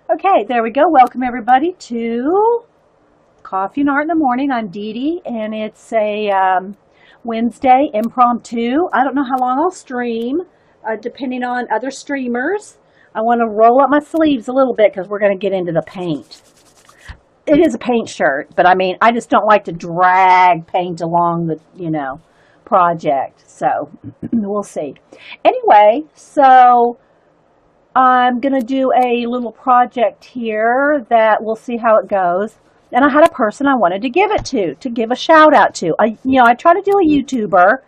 Okay, there we go. Welcome everybody to Coffee and Art in the Morning. I'm Dee Dee, and it's a Wednesday impromptu. I don't know how long I'll stream, depending on other streamers. I want to roll up my sleeves a little bit because we're going to get into the paint. It is a paint shirt, but I mean, I just don't like to drag paint along the, project. So we'll see. Anyway, so I'm going to do a little project here that we'll see how it goes. And I had a person I wanted to give it to give a shout out to. I try to do a YouTuber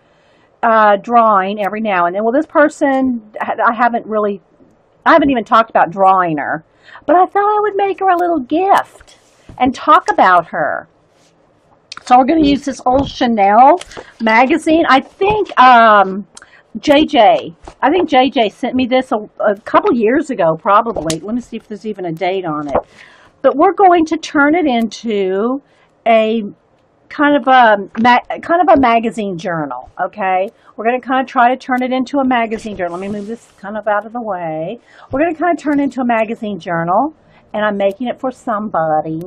drawing every now and then. Well, this person, I haven't even talked about drawing her, but I thought I would make her a little gift and talk about her. So we're going to use this old Chanel magazine. I think JJ sent me this a couple years ago, probably. Let me see if there's even a date on it. But we're going to turn it into a kind of a magazine journal, okay? We're going to kind of try to turn it into a magazine journal. Let me move this kind of out of the way. We're going to kind of turn it into a magazine journal, and I'm making it for somebody.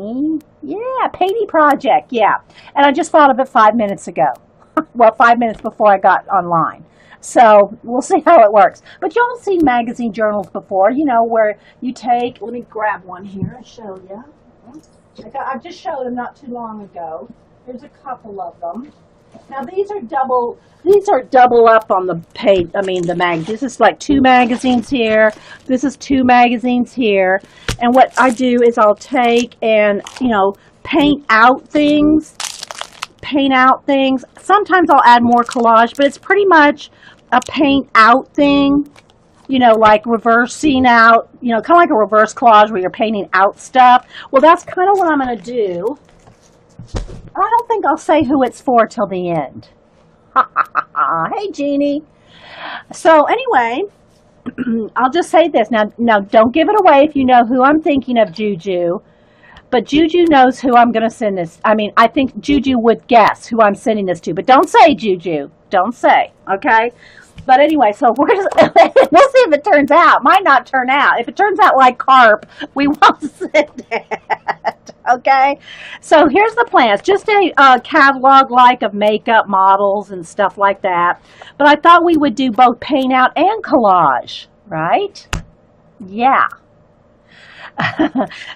Yeah, painting project, yeah. And I just thought of it 5 minutes ago. Well, 5 minutes before I got online. So we'll see how it works. But y'all seen magazine journals before, where you take, let me grab one here and show you. I just showed them not too long ago. There's a couple of them. Now these are double up on the page. I mean the mag. This is like two magazines here. This is two magazines here. And what I do is I'll take and, paint out things. Sometimes I'll add more collage, but it's pretty much a paint out thing, like reversing out, kind of like a reverse collage where you're painting out stuff. Well, that's kind of what I'm going to do. I don't think I'll say who it's for till the end. Hey, Jeannie. So anyway, I'll just say this. Now, don't give it away if you know who I'm thinking of, Juju. But Juju knows who I'm going to send this. I mean, I think Juju would guess who I'm sending this to. But don't say, Juju. Don't say, okay? But anyway, so we'll see if it turns out. Might not turn out. If it turns out like carp, we won't send it, okay? So here's the plan. It's just a catalog-like of makeup models and stuff like that. But I thought we would do both paint out and collage, right? Yeah.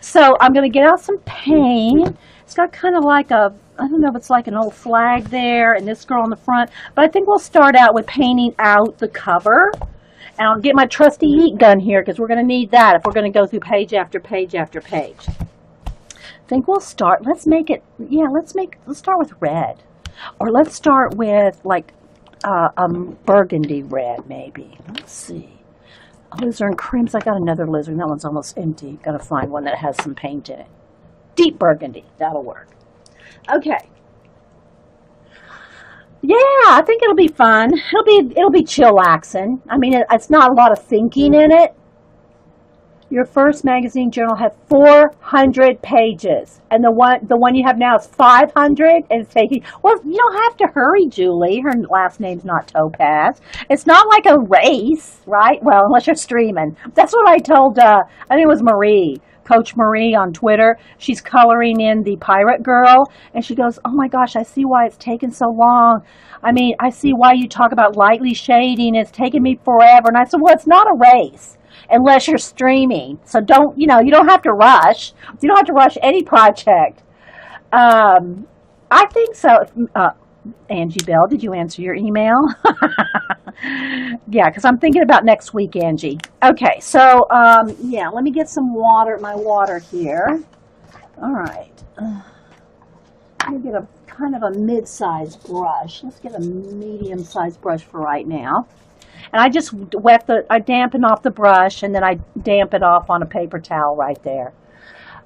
So I'm going to get out some paint. It's got kind of like I don't know if it's like an old flag there and this girl on the front. But I think we'll start out with painting out the cover. And I'll get my trusty heat gun here because we're going to need that if we're going to go through page after page after page. I think we'll start. Let's start with red. Or let's start with like burgundy red maybe. Let's see. Alizarin crimson. I got another alizarin. That one's almost empty. Got to find one that has some paint in it. Deep burgundy. That'll work. Okay. Yeah, I think it'll be fun. It'll be chillaxing. I mean, it's not a lot of thinking in it. Your first magazine journal had 400 pages, and the one you have now is 500, and it's taking. Well, you don't have to hurry, Julie. Her last name's not Topaz. It's not like a race, right? Well, unless you're streaming. That's what I told. I think it was Marie, Coach Marie on Twitter. She's coloring in the Pirate Girl, and she goes, "Oh my gosh, I see why it's taken so long. I mean, I see why you talk about lightly shading. It's taken me forever." And I said, "Well, it's not a race." Unless you're streaming. So you don't have to rush. You don't have to rush any project. I think so. Angie Bell, did you answer your email? Yeah, because I'm thinking about next week, Angie. Okay, so, let me get some water, my water here. All right. Let me get a kind of a mid-sized brush. Let's get a medium-sized brush for right now. And I just I dampen off the brush, and then I damp it off on a paper towel right there.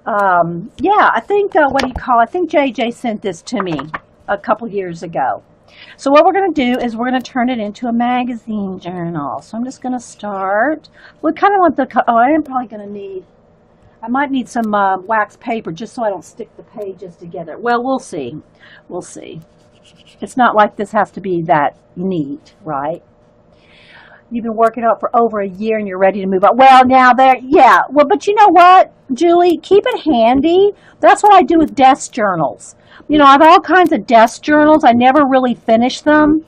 I think, I think JJ sent this to me a couple years ago. So what we're going to do is we're going to turn it into a magazine journal. So I'm just going to start. We kind of want I am probably going to I might need some wax paper just so I don't stick the pages together. Well, we'll see. We'll see. It's not like this has to be that neat, right? You've been working on it for over a year and you're ready to move on. Well, now there, yeah. Well, but you know what, Julie? Keep it handy. That's what I do with desk journals. You know, I have all kinds of desk journals. I never really finish them,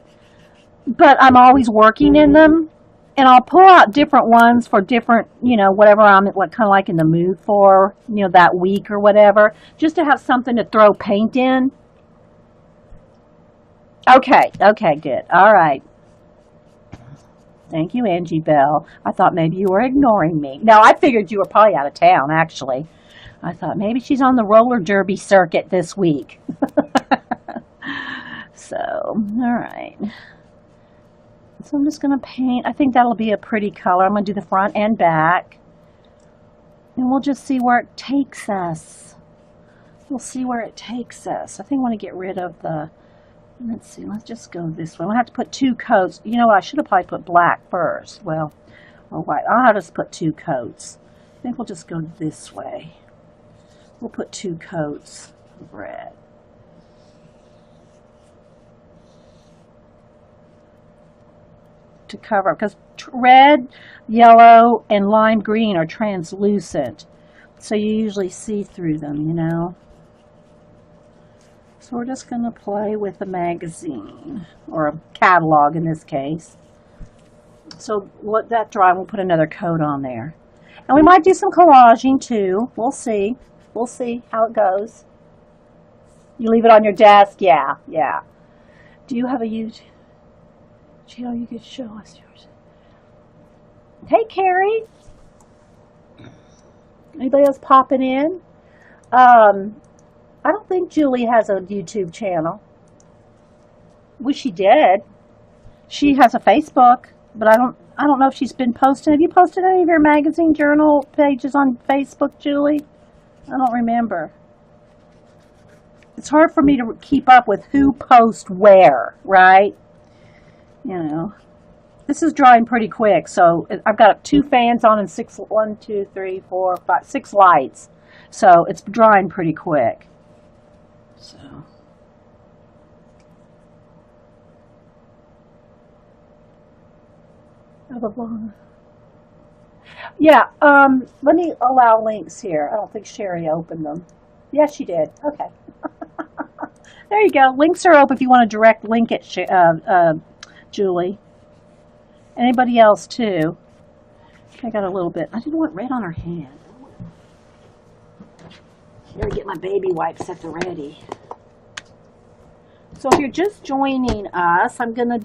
but I'm always working in them. And I'll pull out different ones for different, you know, whatever I'm what kind of like in the mood for, you know, that week or whatever, just to have something to throw paint in. Okay, good. All right. Thank you, Angie Bell. I thought maybe you were ignoring me. No, I figured you were probably out of town, actually. I thought maybe she's on the roller derby circuit this week. So, all right. So I'm just going to paint. I think that'll be a pretty color. I'm going to do the front and back. And we'll just see where it takes us. We'll see where it takes us. I think I want to get rid of the... Let's see. Let's just go this way. We'll have to put 2 coats. You know what? I should have probably put black first. Well, or white. I'll just put 2 coats. I think we'll just go this way. We'll put 2 coats of red. To cover, because red, yellow, and lime green are translucent, so you usually see through them, you know. So we're just going to play with a magazine, or a catalog in this case. So let that dry, we'll put another coat on there. And we might do some collaging too. We'll see. We'll see how it goes. You leave it on your desk? Yeah. Do you have a YouTube? Jill, you could show us yours. Hey, Carrie. Anybody else popping in? I don't think Julie has a YouTube channel. Wish she did. She has a Facebook, but I don't know if she's been posting. Have you posted any of your magazine journal pages on Facebook, Julie? I don't remember. It's hard for me to keep up with who posts where, right? You know, this is drying pretty quick, so I've got 2 fans on and 6 lights, so it's drying pretty quick. So, yeah. Let me allow links here. I don't think Sherry opened them. Yes, she did. Okay. There you go. Links are open if you want to direct link it, Julie. Anybody else too? I got a little bit. I didn't want red on her hand. Gotta get my baby wipes at the ready. So if you're just joining us, I'm gonna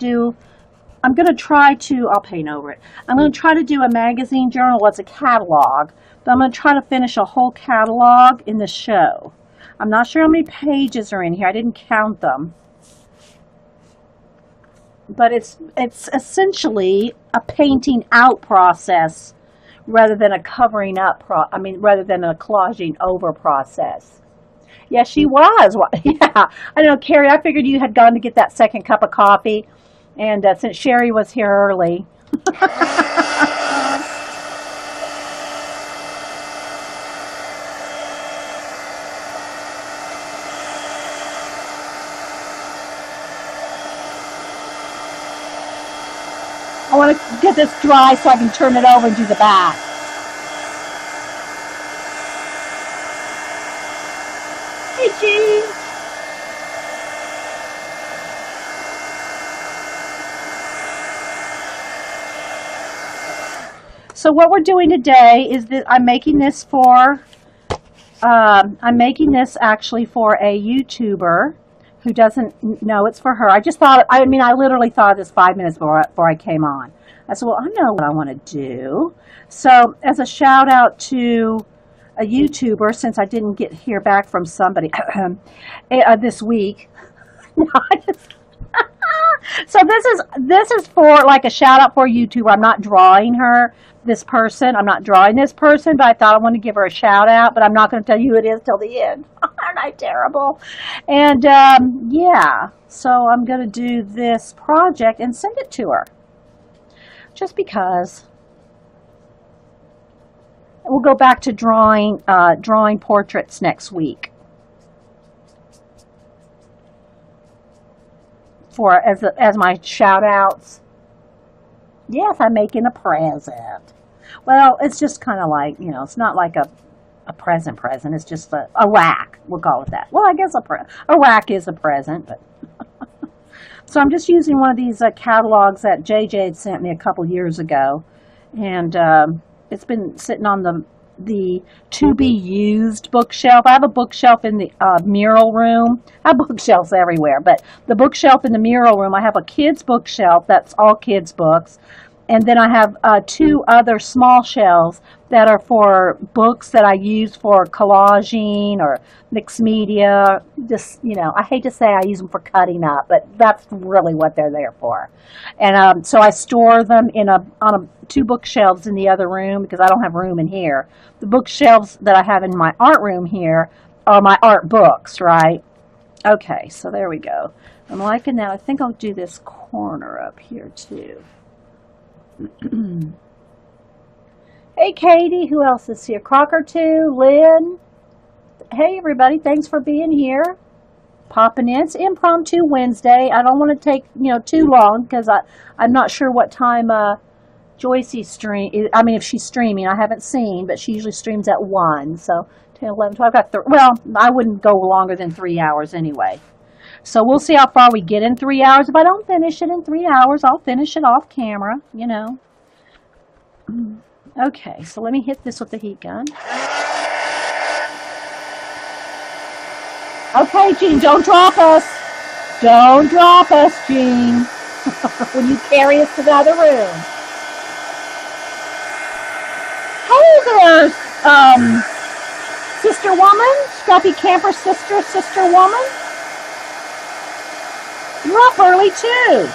try to, I'll paint over it. I'm gonna try to do a magazine journal. It's a catalog, but I'm gonna try to finish a whole catalog in the show. I'm not sure how many pages are in here. I didn't count them. But it's essentially a painting out process rather than a covering up rather than a collaging over process. Yeah, she was. Yeah, I know, Carrie. I figured you had gone to get that second cup of coffee, and since Sherry was here early. I want to get this dry so I can turn it over and do the back. Hey, Jean. So what we're doing today is that I'm making this actually for a YouTuber who doesn't know it's for her. I literally thought of this 5 minutes before I came on. I said, well, I know what I want to do. So as a shout out to a YouTuber, since I didn't hear back from somebody this week. So this is for like a shout out for a YouTuber. I'm not drawing this person. I'm not drawing this person, but I thought I wanted to give her a shout out, but I'm not going to tell you who it is till the end. Aren't I terrible? And yeah, so I'm going to do this project and send it to her. Just because. We'll go back to drawing portraits next week. As my shout outs. Yes, I'm making a present. Well, it's just kind of like, it's not like a present. It's just a rack. We'll call it that. Well, I guess a rack is a present. But so I'm just using one of these catalogs that JJ had sent me a couple years ago. And it's been sitting on the to be used bookshelf. I have a bookshelf in the mural room. I have bookshelves everywhere, but the bookshelf in the mural room, I have a kids bookshelf that's all kids books, and then I have two other small shelves that are for books that I use for collaging or mixed media. Just, I hate to say I use them for cutting up, but that's really what they're there for. And so I store them on two bookshelves in the other room because I don't have room in here. The bookshelves that I have in my art room here are my art books, right? Okay, so there we go. I'm liking that. I think I'll do this corner up here too. Hey, Katie. Who else is here? Crocker too. Lynn. Hey, everybody. Thanks for being here. Popping in. It's impromptu Wednesday. I don't want to take too long because I'm not sure what time Joycey stream. I mean, if she's streaming, I haven't seen, but she usually streams at 1. So 10, 11, 12. Well, I wouldn't go longer than 3 hours anyway. So we'll see how far we get in 3 hours. If I don't finish it in 3 hours, I'll finish it off camera, Okay, so let me hit this with the heat gun. Okay, Jean, don't drop us. Don't drop us, Jean. When you carry us to the other room. Hey there, sister woman. Scruffy camper sister woman. You're up early, too.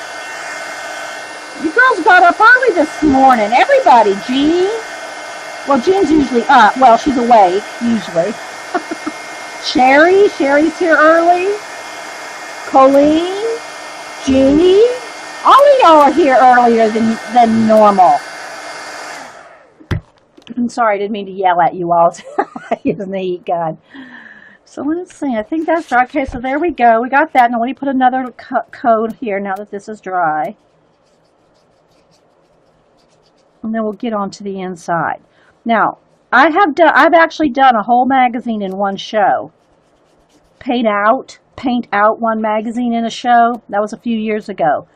You girls got up early this morning. Everybody, Jean. Well, Jean's usually up. Well, she's awake, usually. Sherry's here early. Colleen. Jeannie. All of y'all are here earlier than normal. I'm sorry, I didn't mean to yell at you all using the heat gun. So let's see. I think that's dry. Okay, so there we go. We got that. Now let me put another coat here now that this is dry. And then we'll get on to the inside. Now, I've actually done a whole magazine in one show. Paint out one magazine in a show. That was a few years ago.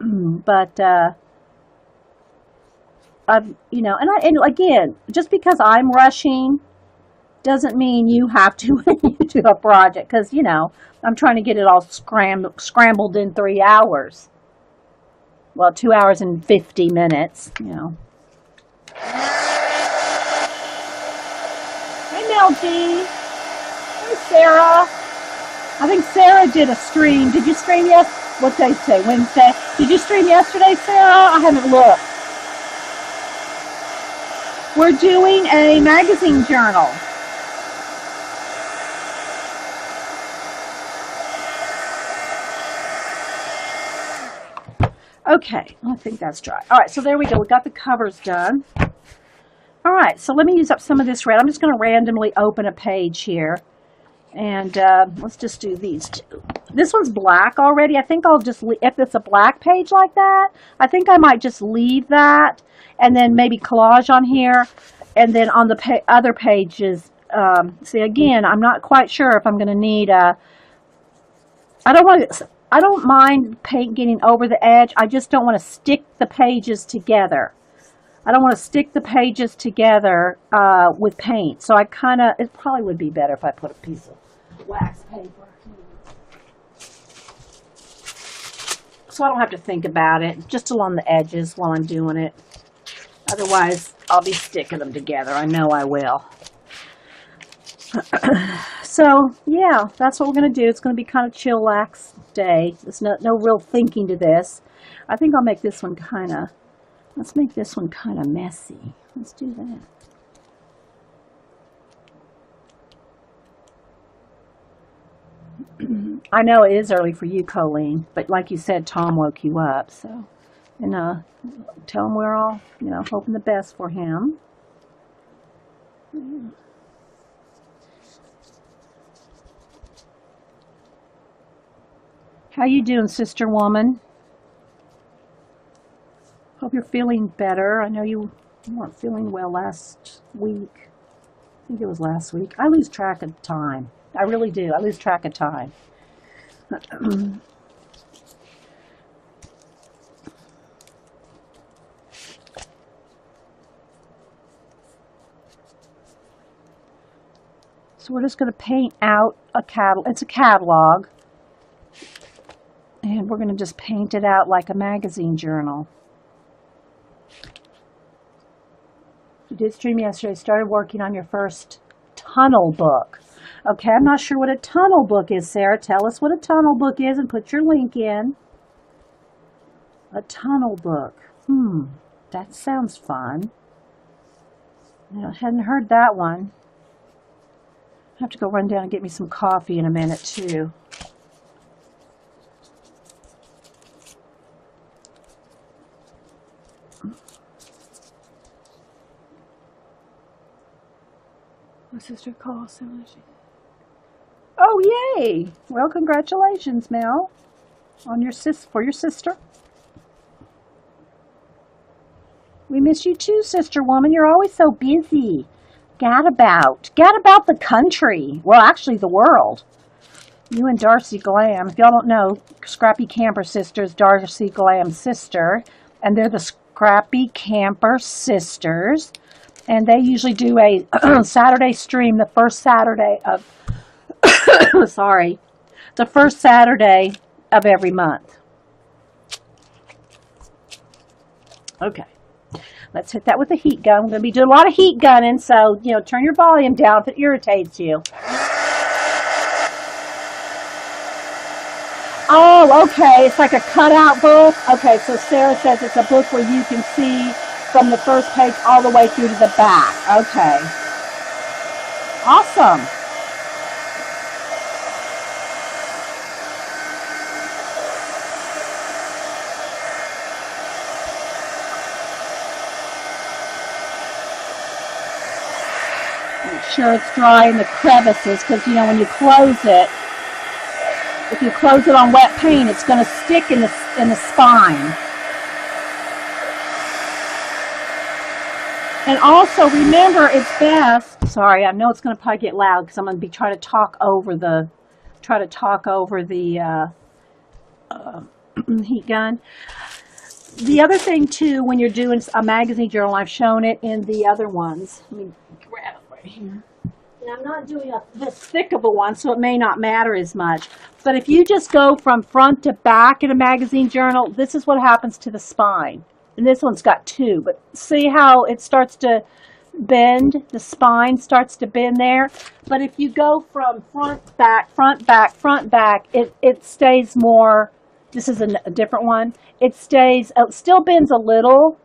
But and again, just because I'm rushing doesn't mean you have to when you do a project, because I'm trying to get it all scrambled in 3 hours. Well, 2 hours and 50 minutes. Hey, Mel G. Hey, Sarah. I think Sarah did a stream. Did you stream what day today? Wednesday. Did you stream yesterday, Sarah? I haven't looked. We're doing a magazine journal. Okay, I think that's dry. All right, so there we go. We got the covers done. All right, so let me use up some of this red. I'm just going to randomly open a page here. And let's just do these two. This one's black already. I think I'll just, if it's a black page like that, I think I might just leave that and then maybe collage on here. And then on the other pages, see, again, I'm not quite sure if I'm going to need a, I don't mind paint getting over the edge. I just don't want to stick the pages together. I don't want to stick the pages together with paint. So it probably would be better if I put a piece of wax paper. So I don't have to think about it, just along the edges while I'm doing it. Otherwise, I'll be sticking them together. I know I will. So, yeah, that's what we're going to do. It's going to be kind of chillax day. There's no real thinking to this. I think I'll make this one let's make this one kind of messy. Let's do that. I know it is early for you, Colleen, but like you said, Tom woke you up, so. And tell him we're all, hoping the best for him. How you doing, sister woman? Hope you're feeling better. I know you weren't feeling well last week. I think it was last week. I lose track of time. I really do. I lose track of time. So we're just going to paint out a catalog. It's a catalog. And we're going to just paint it out like a magazine journal. You did stream yesterday. Started working on your first tunnel book. Okay, I'm not sure what a tunnel book is, Sarah. Tell us what a tunnel book is and put your link in. A tunnel book. That sounds fun. I hadn't heard that one. I have to go run down and get me some coffee in a minute, too. My sister calls. Oh, yay! Well, congratulations, Mel, on your for your sister. We miss you too, sister woman. You're always so busy. Gadabout the country. Well, actually, the world. You and Darcy Glam. If y'all don't know, Scrappy Camper Sisters, Darcy Glam's sister, and they're the Scrappy Camper Sisters. And they usually do a Saturday stream the first Saturday of, the first Saturday of every month. Okay, let's hit that with a heat gun. We're going to be doing a lot of heat gunning, so, turn your volume down if it irritates you. Oh, okay, it's like a cutout book. Okay, so Sarah says it's a book where you can see from the first page all the way through to the back. Okay. Awesome. Make sure it's dry in the crevices, because, when you close it, if you close it on wet paint, it's going to stick in the spine. And also, remember, it's best. Sorry, I know it's going to probably get loud because I'm going to be trying to talk over the heat gun. The other thing too, when you're doing a magazine journal, I've shown it in the other ones. Let me grab it right here. And I'm not doing this thick of a one, so it may not matter as much. But if you just go from front to back in a magazine journal, this is what happens to the spine. And this one's got two, but see how it starts to bend? The spine starts to bend there. But if you go from front, back, it stays more. This is a different one. It still bends a little,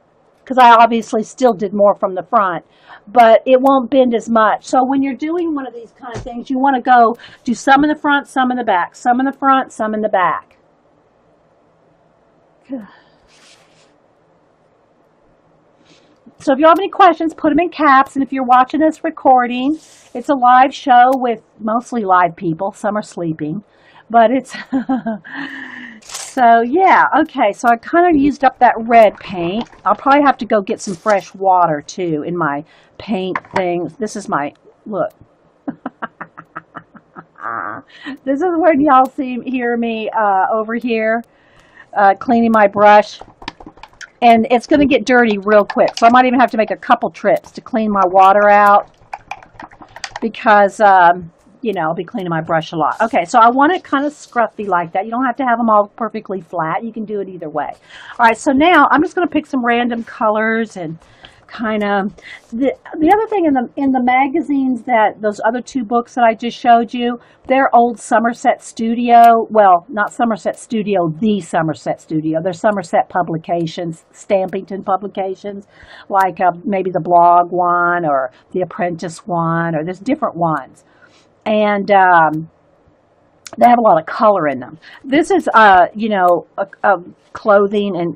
because I obviously still did more from the front, but it won't bend as much. So when you're doing one of these kind of things, you want to go do some in the front, some in the back, some in the front, some in the back. So if you have any questions, put them in caps. And if you're watching this recording, it's a live show with mostly live people. Some are sleeping. But it's... So, yeah. Okay, so I kind of used up that red paint. I'll probably have to go get some fresh water, too, in my paint things. This is my... Look. This is when y'all hear me over here cleaning my brush. And it's going to get dirty real quick. So I might even have to make a couple trips to clean my water out. Because, I'll be cleaning my brush a lot. Okay, so I want it kind of scruffy like that. You don't have to have them all perfectly flat. You can do it either way. All right, so now I'm just going to pick some random colors and kind of... The other thing in the magazines, that those other two books that I just showed you, they're old Somerset Studio. Well, not Somerset Studio, the Somerset Studio. They're Somerset Publications, Stampington Publications, like maybe the Blog one or the Apprentice one, or there's different ones. And they have a lot of color in them. This is, a clothing and,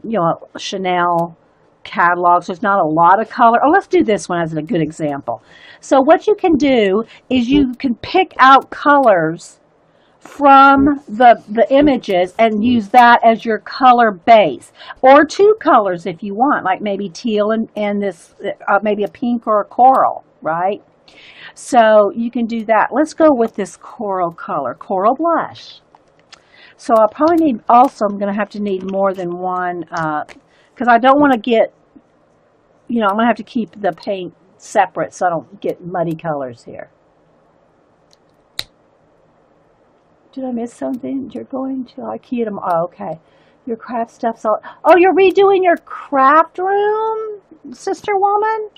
Chanel catalogs. There's not a lot of color. Oh, let's do this one as a good example. So what you can do is you can pick out colors from the images and use that as your color base, or two colors if you want, like maybe teal and this maybe a pink or a coral, right? So you can do that. Let's go with this coral color, coral blush. So I'll probably need, also I'm going to have to need more than one, because I don't want to get, I'm going to have to keep the paint separate so I don't get muddy colors here. Did I miss something? You're going to IKEA tomorrow. Oh, okay. Your craft stuff's all, oh, you're redoing your craft room, sister woman?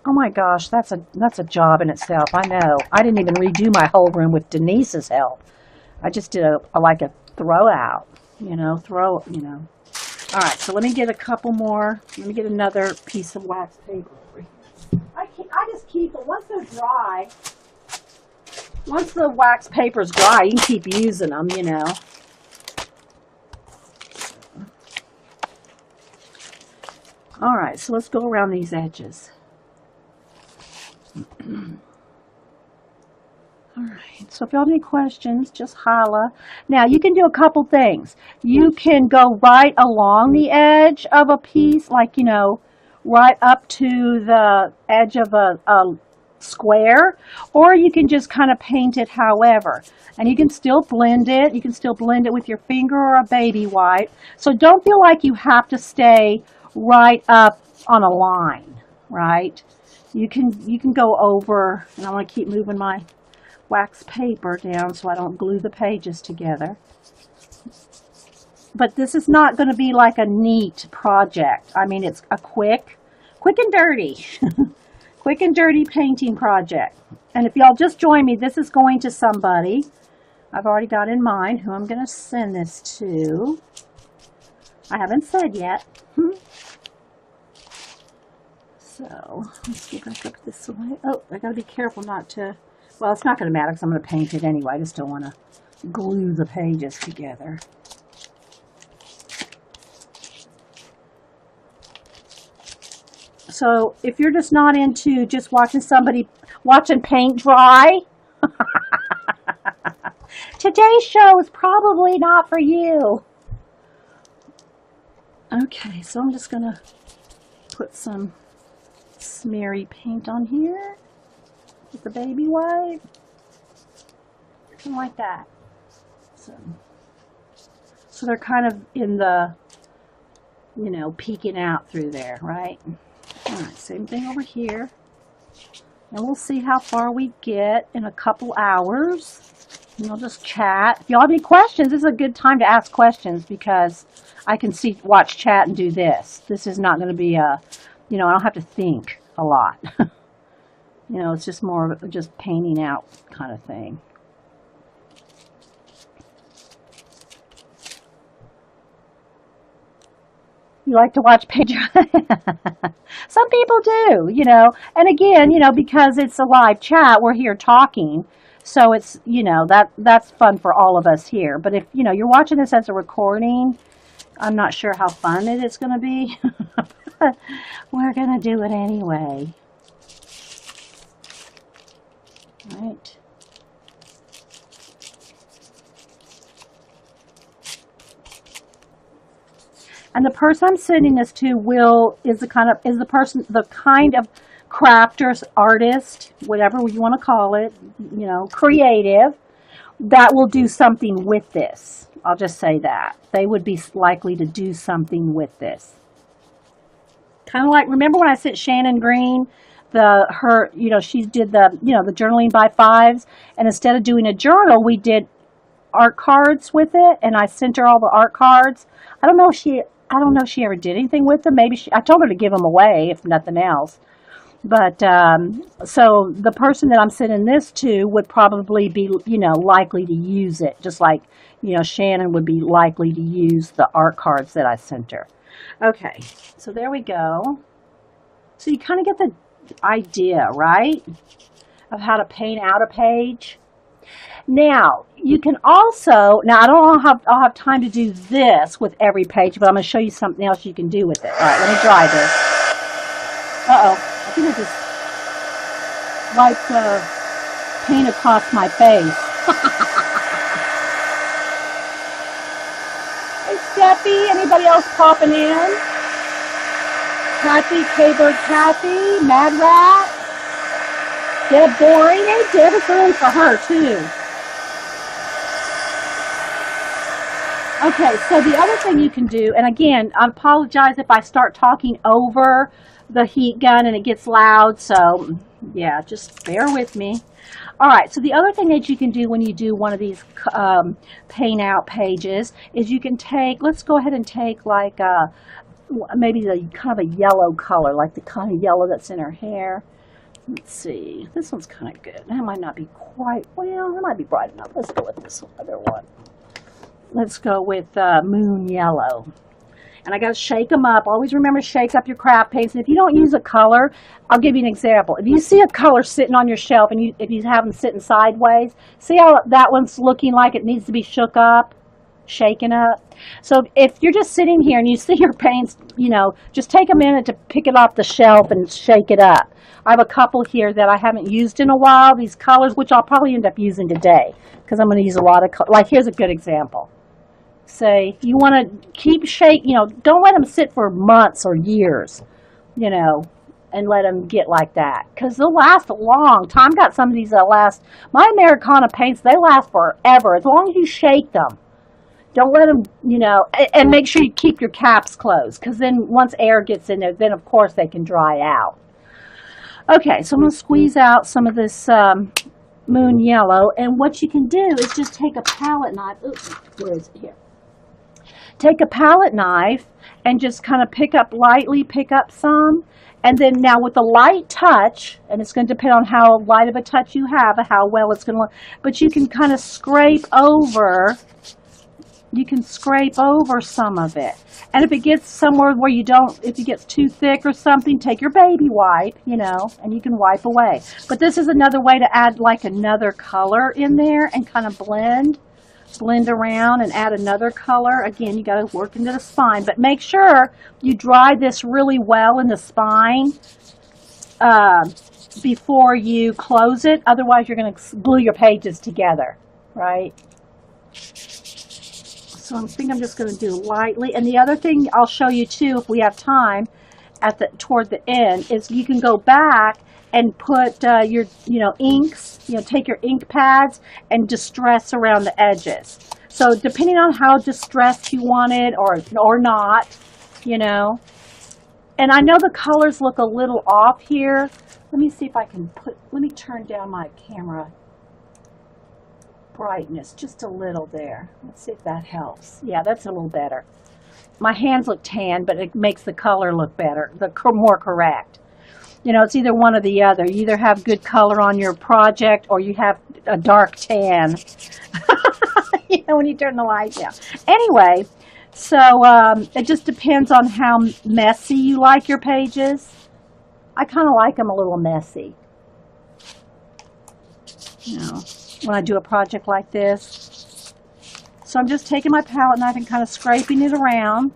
Oh my gosh, that's a job in itself. I know. I didn't even redo my whole room with Denise's help. I just did like a throw out, All right, so let me get a couple more. Let me get another piece of wax paper. I just keep it once they're dry. Once the wax paper's dry, you can keep using them, All right, so let's go around these edges. All right, so if you have any questions, just holla. Now, you can do a couple things. You can go right along the edge of a piece, like, right up to the edge of a square, or you can just kind of paint it however. And you can still blend it. You can still blend it with your finger or a baby wipe. So don't feel like you have to stay right up on a line, right? You can go over, and I want to keep moving my wax paper down so I don't glue the pages together. But this is not going to be like a neat project. I mean, it's a quick and dirty, quick and dirty painting project. And if y'all just join me, this is going to somebody I've already got in mind who I'm going to send this to. I haven't said yet. So let's get back up this way. Oh, I gotta be careful not to, well, it's not gonna matter because I'm gonna paint it anyway. I just don't want to glue the pages together. So if you're just not into just watching paint dry, today's show is probably not for you. Okay, so I'm just gonna put some smeary paint on here with the baby wipe, something like that. So they're kind of in the, peeking out through there, right? All right, same thing over here. And we'll see how far we get in a couple hours. And we'll just chat. If y'all have any questions, this is a good time to ask questions because I can watch chat and do this. This is not going to be I don't have to think a lot. It's just more of just painting out kind of thing. You like to watch paint dry? Some people do, and again, because it's a live chat, we're here talking. So it's, that's fun for all of us here. But if, you're watching this as a recording, I'm not sure how fun it is going to be. We're going to do it anyway. Right. And the person I'm sending this to is the kind of crafter, artist, whatever you want to call it, creative, that will do something with this. I'll just say that. They would be likely to do something with this. Kind of like, remember when I sent Shannon Green she did the journaling by fives, and instead of doing a journal, we did art cards with it, and I sent her all the art cards. I don't know if she ever did anything with them. Maybe I told her to give them away, if nothing else. But, so the person that I'm sending this to would probably be, likely to use it, just like, Shannon would be likely to use the art cards that I sent her. Okay, so there we go. So you kind of get the idea, right, of how to paint out a page. Now, you can also, I don't know how I'll have time to do this with every page, but I'm going to show you something else you can do with it. All right, let me dry this. Uh-oh, I think I just wiped paint across my face. Hey, Steffi, anybody else popping in? Kathy, K-Bird Kathy, Mad Rat, Deb Boring. Hey, Deb, it's early for her, too. Okay, so the other thing you can do, and again, I apologize if I start talking over the heat gun and it gets loud, so yeah, just bear with me. All right, so the other thing that you can do when you do one of these paint out pages is you can take, let's go ahead and take like maybe the kind of a yellow color, like the kind of yellow that's in her hair. Let's see, this one's kind of good. That might not be quite, well, it might be bright enough. Let's go with this other one. Let's go with Moon Yellow. And I got to shake them up. Always remember, shake up your craft paints. And if you don't use a color, I'll give you an example. If you see a color sitting on your shelf and if you have them sitting sideways, see how that one's looking like it needs to be shook up, shaken up? So if you're just sitting here and you see your paints, you know, just take a minute to pick it off the shelf and shake it up. I have a couple here that I haven't used in a while, these colors, which I'll probably end up using today because I'm going to use a lot of color. Like, here's a good example. Say you want to keep shake, you know, don't let them sit for months or years, you know, and let them get like that because they'll last a long time. Got some of these that last. My Americana paints, they last forever as long as you shake them. Don't let them, you know, and make sure you keep your caps closed because then once air gets in there, then of course they can dry out. Okay, so I'm going to squeeze out some of this Moon Yellow, and what you can do is just take a palette knife. Oops, where is it here? Take a palette knife and just kind of pick up some. And then now with a light touch, and it's going to depend on how light of a touch you have, how well it's going to look, but you can kind of scrape over some of it. And if it gets somewhere where you don't, if it gets too thick or something, take your baby wipe, you know, and you can wipe away. But this is another way to add like another color in there and kind of blend around and add another color. Again, you got to work into the spine, but make sure you dry this really well in the spine before you close it. Otherwise, you're going to glue your pages together, right? So I think I'm just going to do lightly. And the other thing I'll show you too, if we have time, toward the end, is you can go back and put your, inks, take your ink pads and distress around the edges. So depending on how distressed you want it or not, And I know the colors look a little off here. Let me see if I can let me turn down my camera brightness just a little there. Let's see if that helps. Yeah, that's a little better. My hands look tan, but it makes the color look better, more correct. It's either one or the other. You either have good color on your project or you have a dark tan. When you turn the light down. Anyway, so it just depends on how messy you like your pages. I kind of like them a little messy. When I do a project like this. So I'm just taking my palette knife and kind of scraping it around,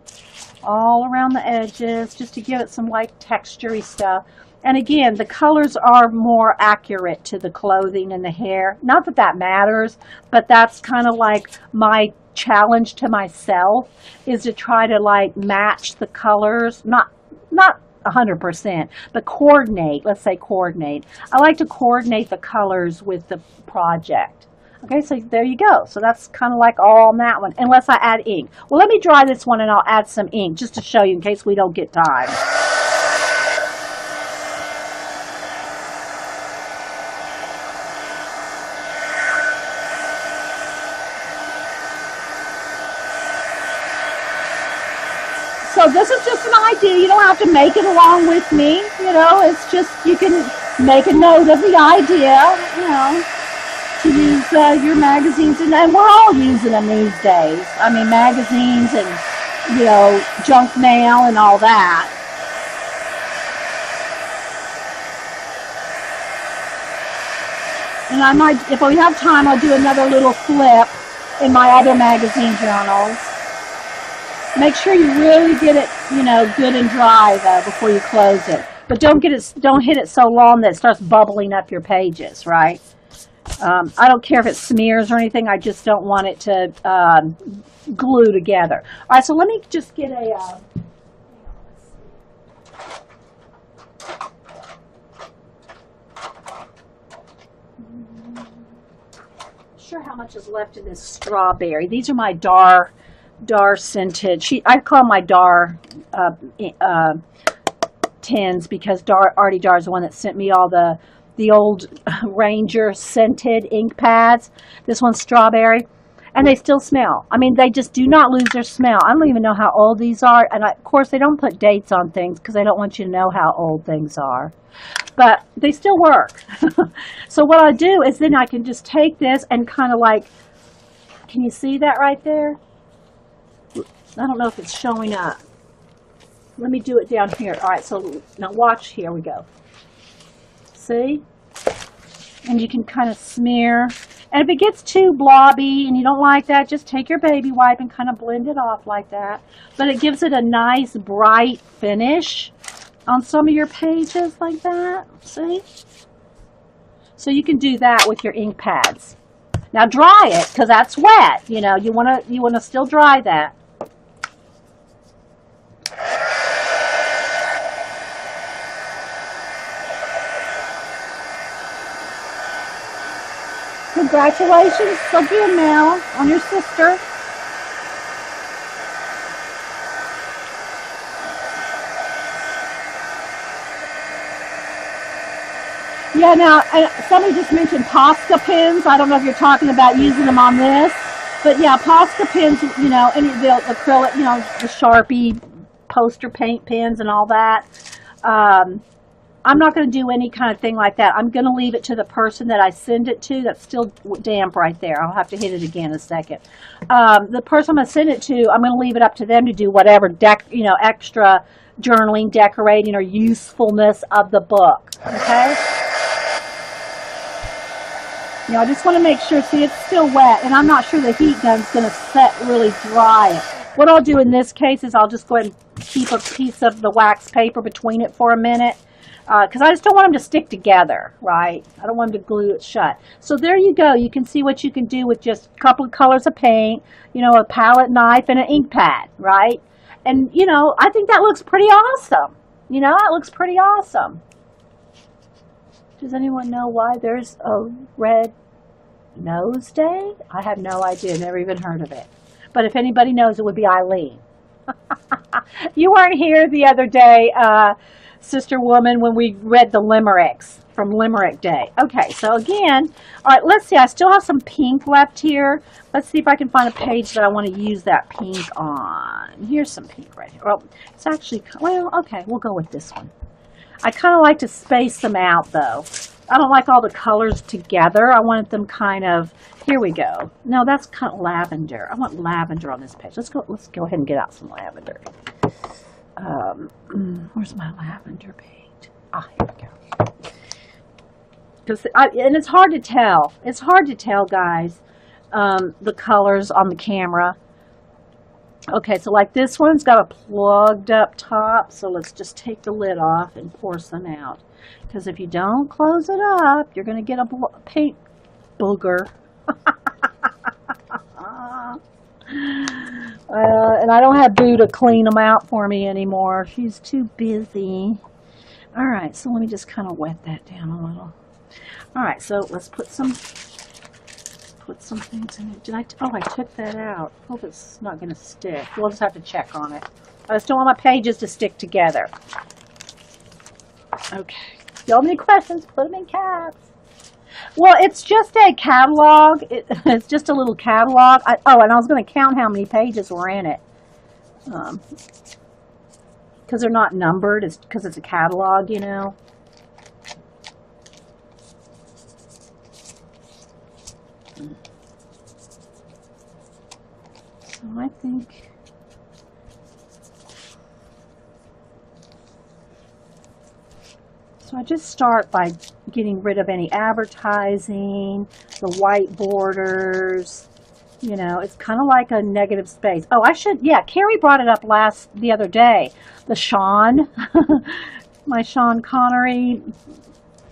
all around the edges, just to give it some like texture-y stuff. And again, the colors are more accurate to the clothing and the hair. Not that that matters, but that's kind of like my challenge to myself is to try to like match the colors, not 100%, but coordinate. Let's say coordinate. I like to coordinate the colors with the project. Okay, so there you go. So that's kind of like all on that one, unless I add ink. Well, let me dry this one and I'll add some ink just to show you in case we don't get time. So this is just an idea. You don't have to make it along with me. It's just you can make a note of the idea, to use your magazines. And we're all using them these days. I mean, magazines and, junk mail and all that. And I might, if we have time, I'll do another little flip in my other magazine journals. Make sure you really get it, good and dry though before you close it. But don't hit it so long that it starts bubbling up your pages, right? I don't care if it smears or anything. I just don't want it to glue together. All right, so let me just get a... sure how much is left in this strawberry. These are my Dar scented. I call my Dar tins because Artie Dar is the one that sent me all the old Ranger scented ink pads. This one's strawberry, and they still smell. I mean, they just do not lose their smell. I don't even know how old these are, and of course they don't put dates on things because they don't want you to know how old things are. But they still work. So what I do is then I can just take this and kind of like, can you see that right there? I don't know if it's showing up. Let me do it down here. All right, so now watch. Here we go. See? And you can kind of smear. And if it gets too blobby and you don't like that, just take your baby wipe and kind of blend it off like that. But it gives it a nice bright finish on some of your pages like that. See? So you can do that with your ink pads. Now dry it because that's wet. You know, you want to still dry that. Congratulations again, Mel, on your sister. Yeah, now, somebody just mentioned Posca pens. I don't know if you're talking about using them on this. But yeah, Posca pens, you know, any of the acrylic, you know, the Sharpie poster paint pens and all that. I'm not going to do any kind of thing like that. I'm going to leave it to the person that I send it to. That's still damp right there. I'll have to hit it again in a second. The person I'm going to send it to, I'm going to leave it up to them to do whatever extra journaling, decorating, or usefulness of the book. Okay? You know, I just want to make sure, see, it's still wet, and I'm not sure the heat gun's going to really dry it. What I'll do in this case is I'll just go ahead and keep a piece of the wax paper between it for a minute. Because I just don't want them to stick together, right? I don't want them to glue it shut. So there you go. You can see what you can do with just a couple of colors of paint, you know, a palette knife and an ink pad, right? And, you know, I think that looks pretty awesome. You know, it looks pretty awesome. Does anyone know why there's a red nose day? I have no idea. Never even heard of it. But if anybody knows, it would be Eileen. You weren't here the other day, Sister Woman, when we read the limericks from Limerick Day. Okay, so again, all right, let's see. I still have some pink left here. Let's see if I can find a page that I want to use that pink on. Here's some pink right here. Well, it's actually, well, okay, we'll go with this one. I kind of like to space them out, though. I don't like all the colors together. I want them kind of, here we go. No, that's kind of lavender. I want lavender on this page. Let's go ahead and get out some lavender. Where's my lavender paint? Ah, here we go. And it's hard to tell. It's hard to tell, guys, the colors on the camera. Okay, so like this one's got a plugged up top, so let's just take the lid off and pour some out. Because if you don't close it up, you're going to get a paint booger. And I don't have Boo to clean them out for me anymore. She's too busy. All right, so let me just kind of wet that down a little. All right, so let's put some things in it. I took that out. Hope it's not going to stick. We'll just have to check on it. I just don't want my pages to stick together. Okay. If you have any questions, put them in caps. Well, it's just a catalog. It's just a little catalog. And I was going to count how many pages were in it. Because they're not numbered. It's because it's a catalog, you know. So I think... So I just start by getting rid of any advertising, the white borders, you know, it's kind of like a negative space. Oh, Carrie brought it up the other day, the Sean, my Sean Connery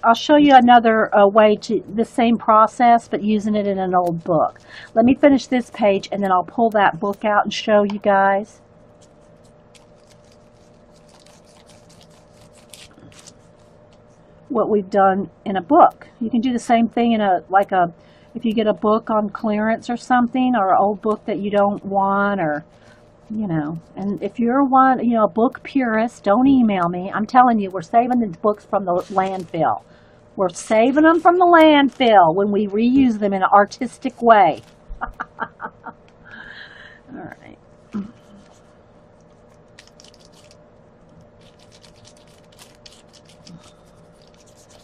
I'll show you another way to the same process, but using it in an old book. Let me finish this page, and then I'll pull that book out and show you guys. What we've done in a book. You can do the same thing in if you get a book on clearance or something, or an old book that you don't want, or and if you're a book purist, don't email me. I'm telling you, we're saving the books from the landfill. We're saving them from the landfill when we reuse them in an artistic way. All right.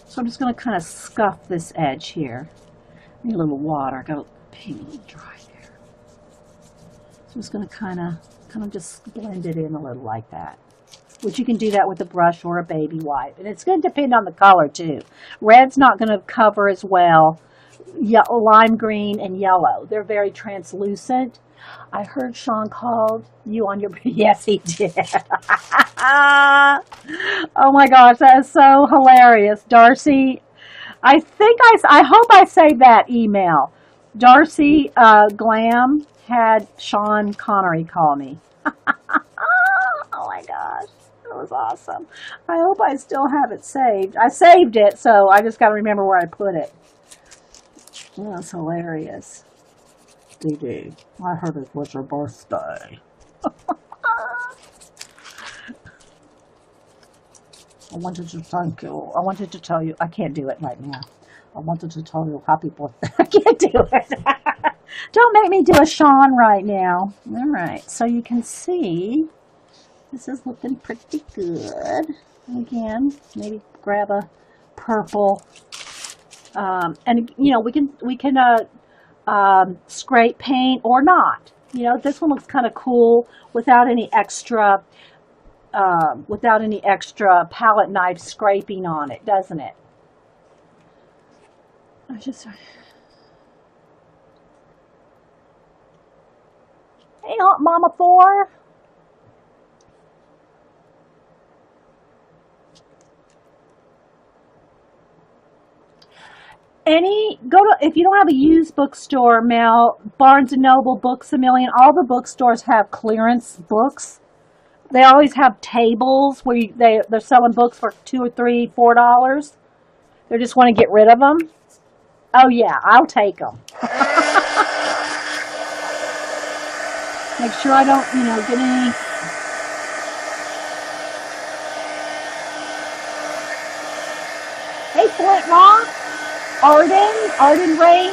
So I'm just going to kind of scuff this edge here. Need a little water. Got a paint a little dry there. So I'm just going to kind of just blend it in a little like that. Which you can do that with a brush or a baby wipe. And it's going to depend on the color too. Red's not going to cover as well. Lime green and yellow. They're very translucent. I heard Sean called you on your... Yes, he did. Oh my gosh, that is so hilarious. Darcy, I hope I saved that email. Darcy Glam had Sean Connery call me. Oh my gosh, that was awesome. I hope I still have it saved. I saved it, so I just got to remember where I put it. That's hilarious. Dee, I heard it was your birthday. I wanted to thank you. I wanted to tell you. I can't do it right now. I wanted to tell you happy birthday. I can't do it. Don't make me do a Sean right now. All right. So you can see this is looking pretty good. Again, maybe grab a purple. And we can scrape paint or not. This one looks kind of cool without any extra palette knife scraping on it, doesn't it? Hey, Aunt Mama 4. If you don't have a used bookstore, Mel, Barnes & Noble, Books A Million, all the bookstores have clearance books. They always have tables where they're selling books for $2 or $3, $4. They just want to get rid of them. Oh yeah, I'll take them. Make sure I don't, get any. Hey, Flint Rock. Arden Rain.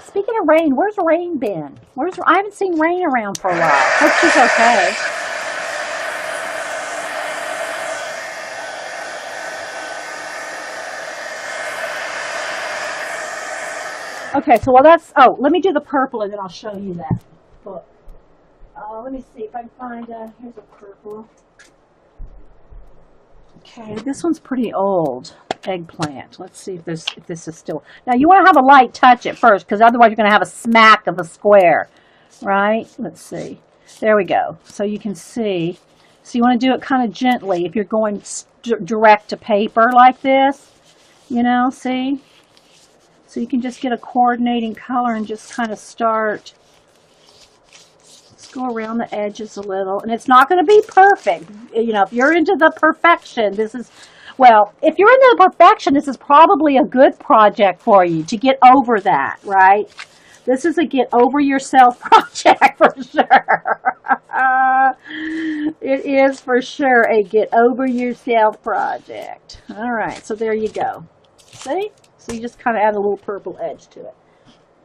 Speaking of Rain, where's Rain been? I haven't seen Rain around for a while. Hope she's okay. Okay, so let me do the purple and then I'll show you that book. Let me see if I can find here's a purple. Okay, this one's pretty old. Eggplant. Let's see if this is still. Now you want to have a light touch at first, because otherwise you're going to have a smack of a square, right? Let's see. There we go. So you can see. So you want to do it kind of gently if you're going direct to paper like this. See? So you can just get a coordinating color and just kind of start. Let's go around the edges a little, and it's not going to be perfect. If you're into the perfection, if you're into the perfection, this is probably a good project for you to get over that, right? This is a get over yourself project for sure. It is for sure a get over yourself project. All right, so there you go. See? So you just kind of add a little purple edge to it.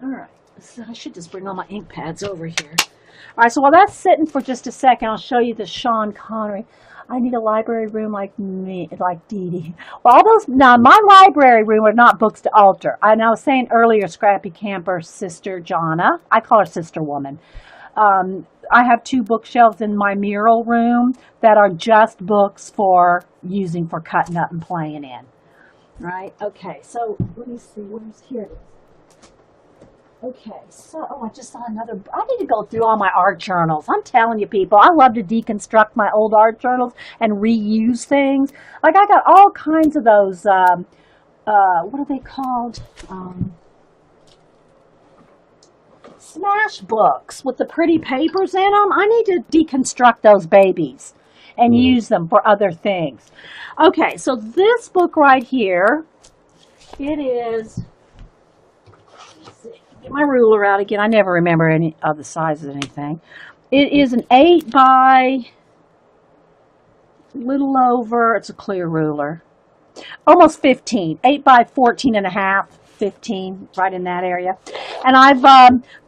All right, so I should just bring all my ink pads over here. All right, so while that's sitting for just a second, I'll show you the Sean Connery. I need a library room like me, like Dee Dee. Well, my library room are not books to alter. And I was saying earlier, Scrappy Camper's sister, Jonna, I call her Sister Woman. I have 2 bookshelves in my mural room that are just books for using for cutting up and playing in. Right? Okay, so let me see. Here it is. Okay, so, I just saw another. I need to go through all my art journals. I'm telling you, people, I love to deconstruct my old art journals and reuse things. Like, I got all kinds of those what are they called? Smash books with the pretty papers in them. I need to deconstruct those babies and use them for other things. Okay, so this book right here, it is, let's see, get my ruler out again. I never remember any of the sizes of anything. It is an 8 by, little over, it's a clear ruler, almost 15, 8 by 14 and a half. 15, right in that area. And I've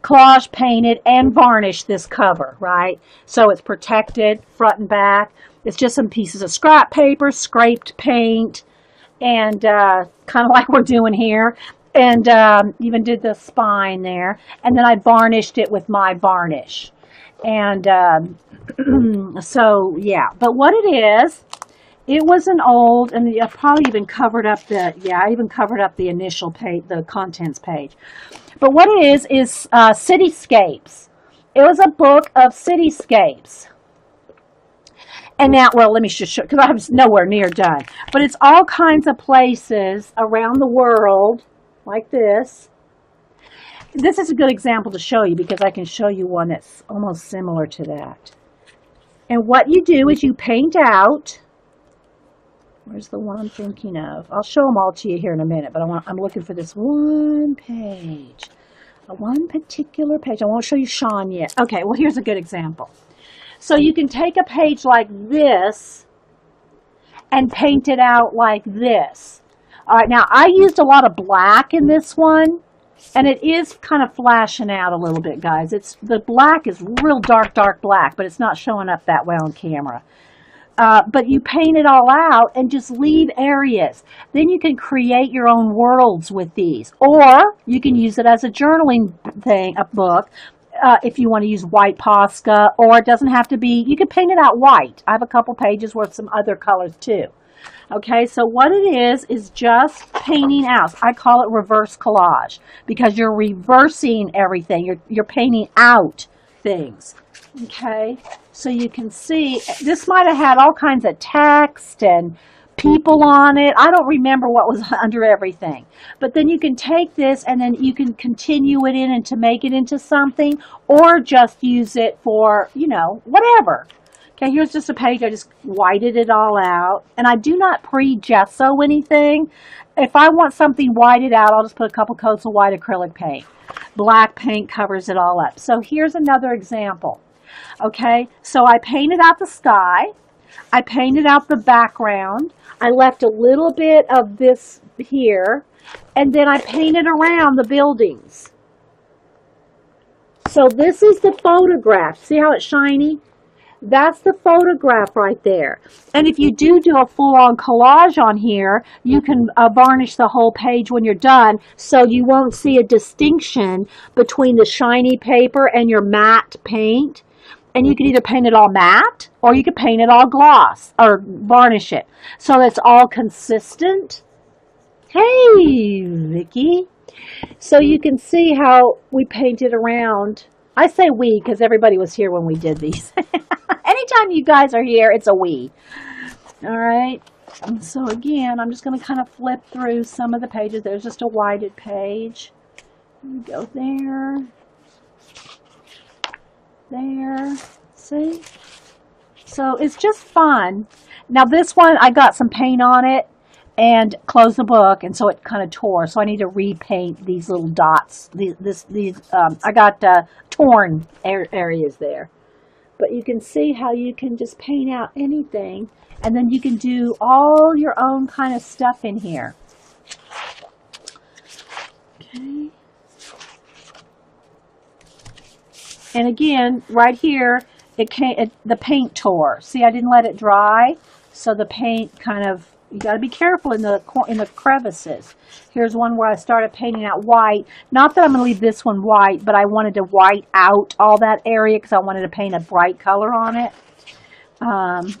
collage painted and varnished this cover, right? So it's protected front and back. It's just some pieces of scrap paper, scraped paint, and kind of like we're doing here. And even did the spine there. And then I varnished it with my varnish. And so, yeah. But what it is, it was an old, and I probably even covered up the, I even covered up the initial page, the contents page. But what it is cityscapes. It was a book of cityscapes. And now, well, let me just show, because I was nowhere near done. But it's all kinds of places around the world, like this. This is a good example to show you, because I can show you one that's almost similar to that. And what you do is you paint out. Where's the one I'm thinking of? I'll show them all to you here in a minute, but I'm looking for this one page. One particular page. I won't show you Sean yet. Okay, well, here's a good example. So you can take a page like this and paint it out like this. All right, now I used a lot of black in this one, and it is kind of flashing out a little bit, guys. The black is real dark, dark black, but it's not showing up that well on camera. But you paint it all out and just leave areas. Then you can create your own worlds with these. Or you can use it as a journaling thing, a book, if you want to use white Posca. Or it doesn't have to be, you can paint it out white. I have a couple pages with some other colors too. Okay, so what it is just painting out. I call it reverse collage, because you're reversing everything. You're painting out things. Okay, so you can see this might have had all kinds of text and people on it. I don't remember what was under everything. But then you can take this and then you can continue it in and to make it into something, or just use it for, you know, whatever. Okay, here's just a page. I just whited it all out. And I do not pre-gesso anything. If I want something whited out, I'll just put a couple coats of white acrylic paint. Black paint covers it all up. So here's another example. Okay, so I painted out the sky. I painted out the background. I left a little bit of this here. And then I painted around the buildings. So this is the photograph. See how it's shiny? That's the photograph right there. And if you do a full-on collage on here, you can varnish the whole page when you're done, so you won't see a distinction between the shiny paper and your matte paint. And you can either paint it all matte, or you can paint it all gloss, or varnish it, so it's all consistent. Hey, Vicki. So you can see how we painted around. I say we because everybody was here when we did these. Anytime you guys are here, it's a we. All right. And so again, I'm just going to kind of flip through some of the pages. There's just a whited page. Go there. There. See? So it's just fun. Now this one, I got some paint on it and closed the book, and so it kind of tore. So I need to repaint these little dots. I got torn areas there. But you can see how you can just paint out anything, and then you can do all your own kind of stuff in here. Okay. And again, right here, the paint tore. See, I didn't let it dry, so the paint kind of, you got to be careful in the crevices. Here's one where I started painting out white. Not that I'm going to leave this one white, but I wanted to white out all that area because I wanted to paint a bright color on it.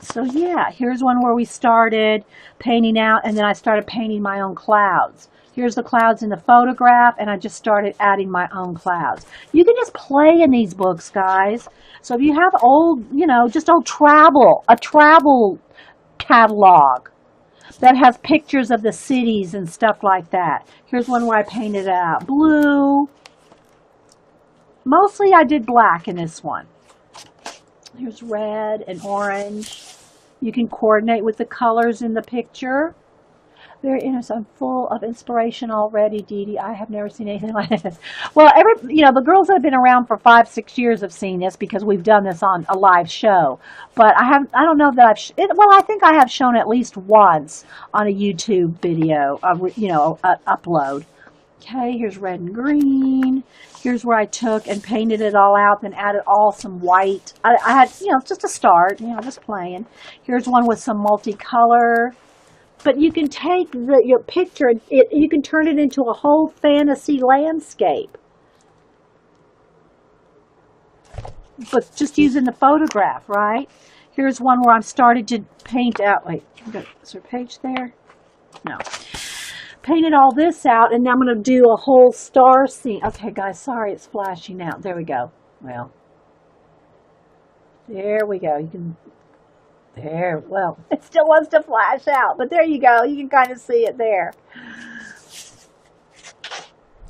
So yeah, here's one where we started painting out, and then I started painting my own clouds. Here's the clouds in the photograph, and I just started adding my own clouds. You can just play in these books, guys. So if you have old, just old travel, a travel catalog, that has pictures of the cities and stuff like that. Here's one where I painted out blue. Mostly I did black in this one. Here's red and orange. You can coordinate with the colors in the picture. Very interesting. I'm full of inspiration already, Dee Dee. I have never seen anything like this. Well, the girls that have been around for 5-6 years have seen this because we've done this on a live show. But I don't know that I think I have shown at least once on a YouTube video, upload. Okay, here's red and green. Here's where I took and painted it all out, then added some white. I had, just a start, just playing. Here's one with some multicolor. But you can take your picture, you can turn it into a whole fantasy landscape. But just using the photograph, right? Here's one where I'm starting to paint out. Wait, is there a page there? No. Painted all this out, and now I'm going to do a whole star scene. Okay, guys, sorry it's flashing out. There we go. Well, there we go. You can... There, well, it still wants to flash out, but there you go. You can kind of see it there.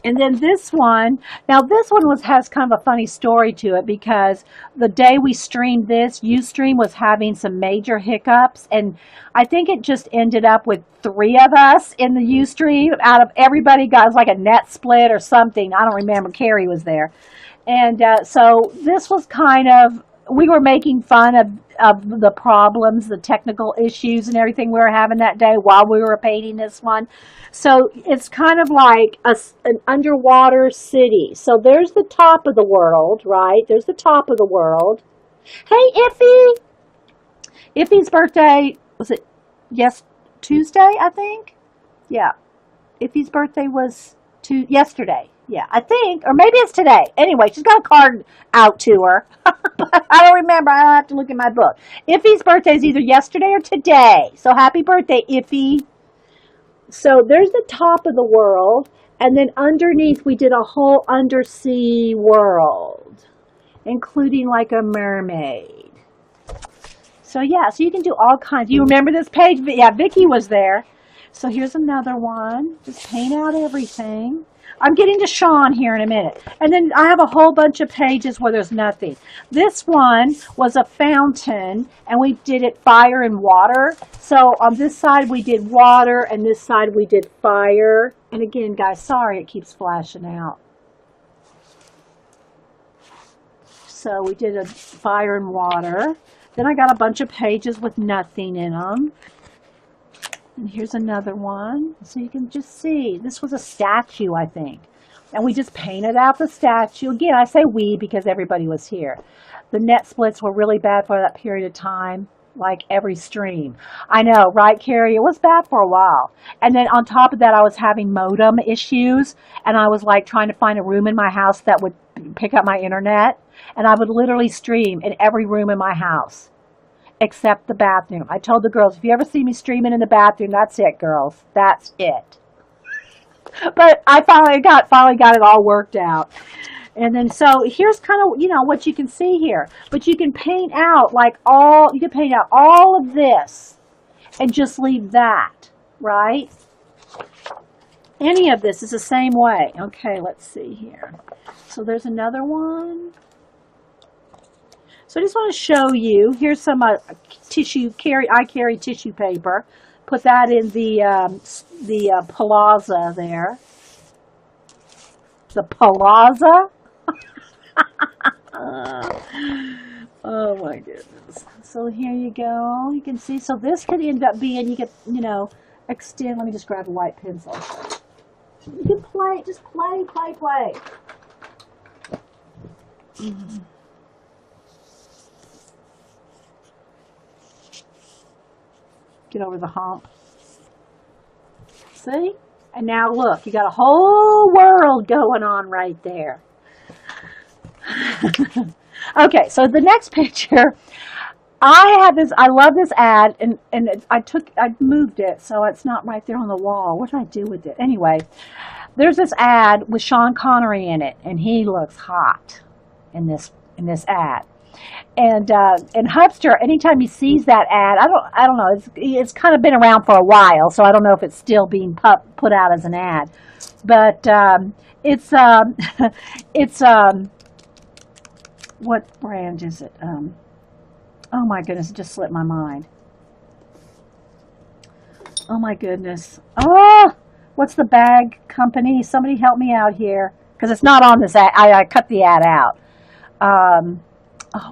And then this one, has kind of a funny story to it because the day we streamed this, Ustream was having some major hiccups, and I think it just ended up with 3 of us in the Ustream out of everybody. Got, it was like a net split or something. I don't remember. Carrie was there. And so this was kind of, we were making fun of the problems, the technical issues and everything we were having that day while we were painting this one. So it's kind of like an underwater city. So there's the top of the world, right? There's the top of the world. Hey, Iffy! Iffy's birthday, was it Tuesday, I think? Yeah. Iffy's birthday was yesterday. Yeah, I think, or maybe it's today. Anyway, she's got a card out to her. I don't remember. I'll have to look in my book. Iffy's birthday is either yesterday or today. So happy birthday, Iffy. So there's the top of the world. And then underneath, we did a whole undersea world, including like a mermaid. So yeah, so you can do all kinds. You remember this page? Yeah, Vicki was there. So here's another one. Just paint out everything. I'm getting to Sean here in a minute. And then I have a whole bunch of pages where there's nothing. This one was a fountain, and we did it fire and water. So on this side we did water, and this side we did fire. And again, guys, sorry it keeps flashing out. So we did a fire and water. Then I got a bunch of pages with nothing in them. And here's another one. So you can just see. This was a statue, I think. And we just painted out the statue. Again, I say we because everybody was here. The net splits were really bad for that period of time, like every stream. I know, right, Carrie? It was bad for a while. And then on top of that, I was having modem issues. And I was like trying to find a room in my house that would pick up my internet. And I would literally stream in every room in my house. Except the bathroom. I told the girls, if you ever see me streaming in the bathroom, that's it, girls. That's it. But I finally got it all worked out. And then so here's kind of, what you can see here. But you can paint out all of this and just leave that, right? Any of this is the same way. Okay, let's see here. So there's another one. So I just want to show you, here's some tissue, I carry tissue paper. Put that in the palazzo there. The palazzo? Oh my goodness. So here you go. You can see, so this could end up being, you could, extend, let me just grab a white pencil. You can play, just play. Mm-hmm. Get over the hump. See? And now look, you got a whole world going on right there. Okay, so the next picture, I love this ad, and I moved it, so it's not right there on the wall. What did I do with it? Anyway, there's this ad with Sean Connery in it, and he looks hot in this ad. And Hubster, anytime he sees that ad, I don't know. It's kind of been around for a while, so I don't know if it's still being put out as an ad. But it's it's what brand is it? Oh my goodness, it just slipped my mind. Oh my goodness. Oh, what's the bag company? Somebody help me out here, because it's not on this ad. I cut the ad out.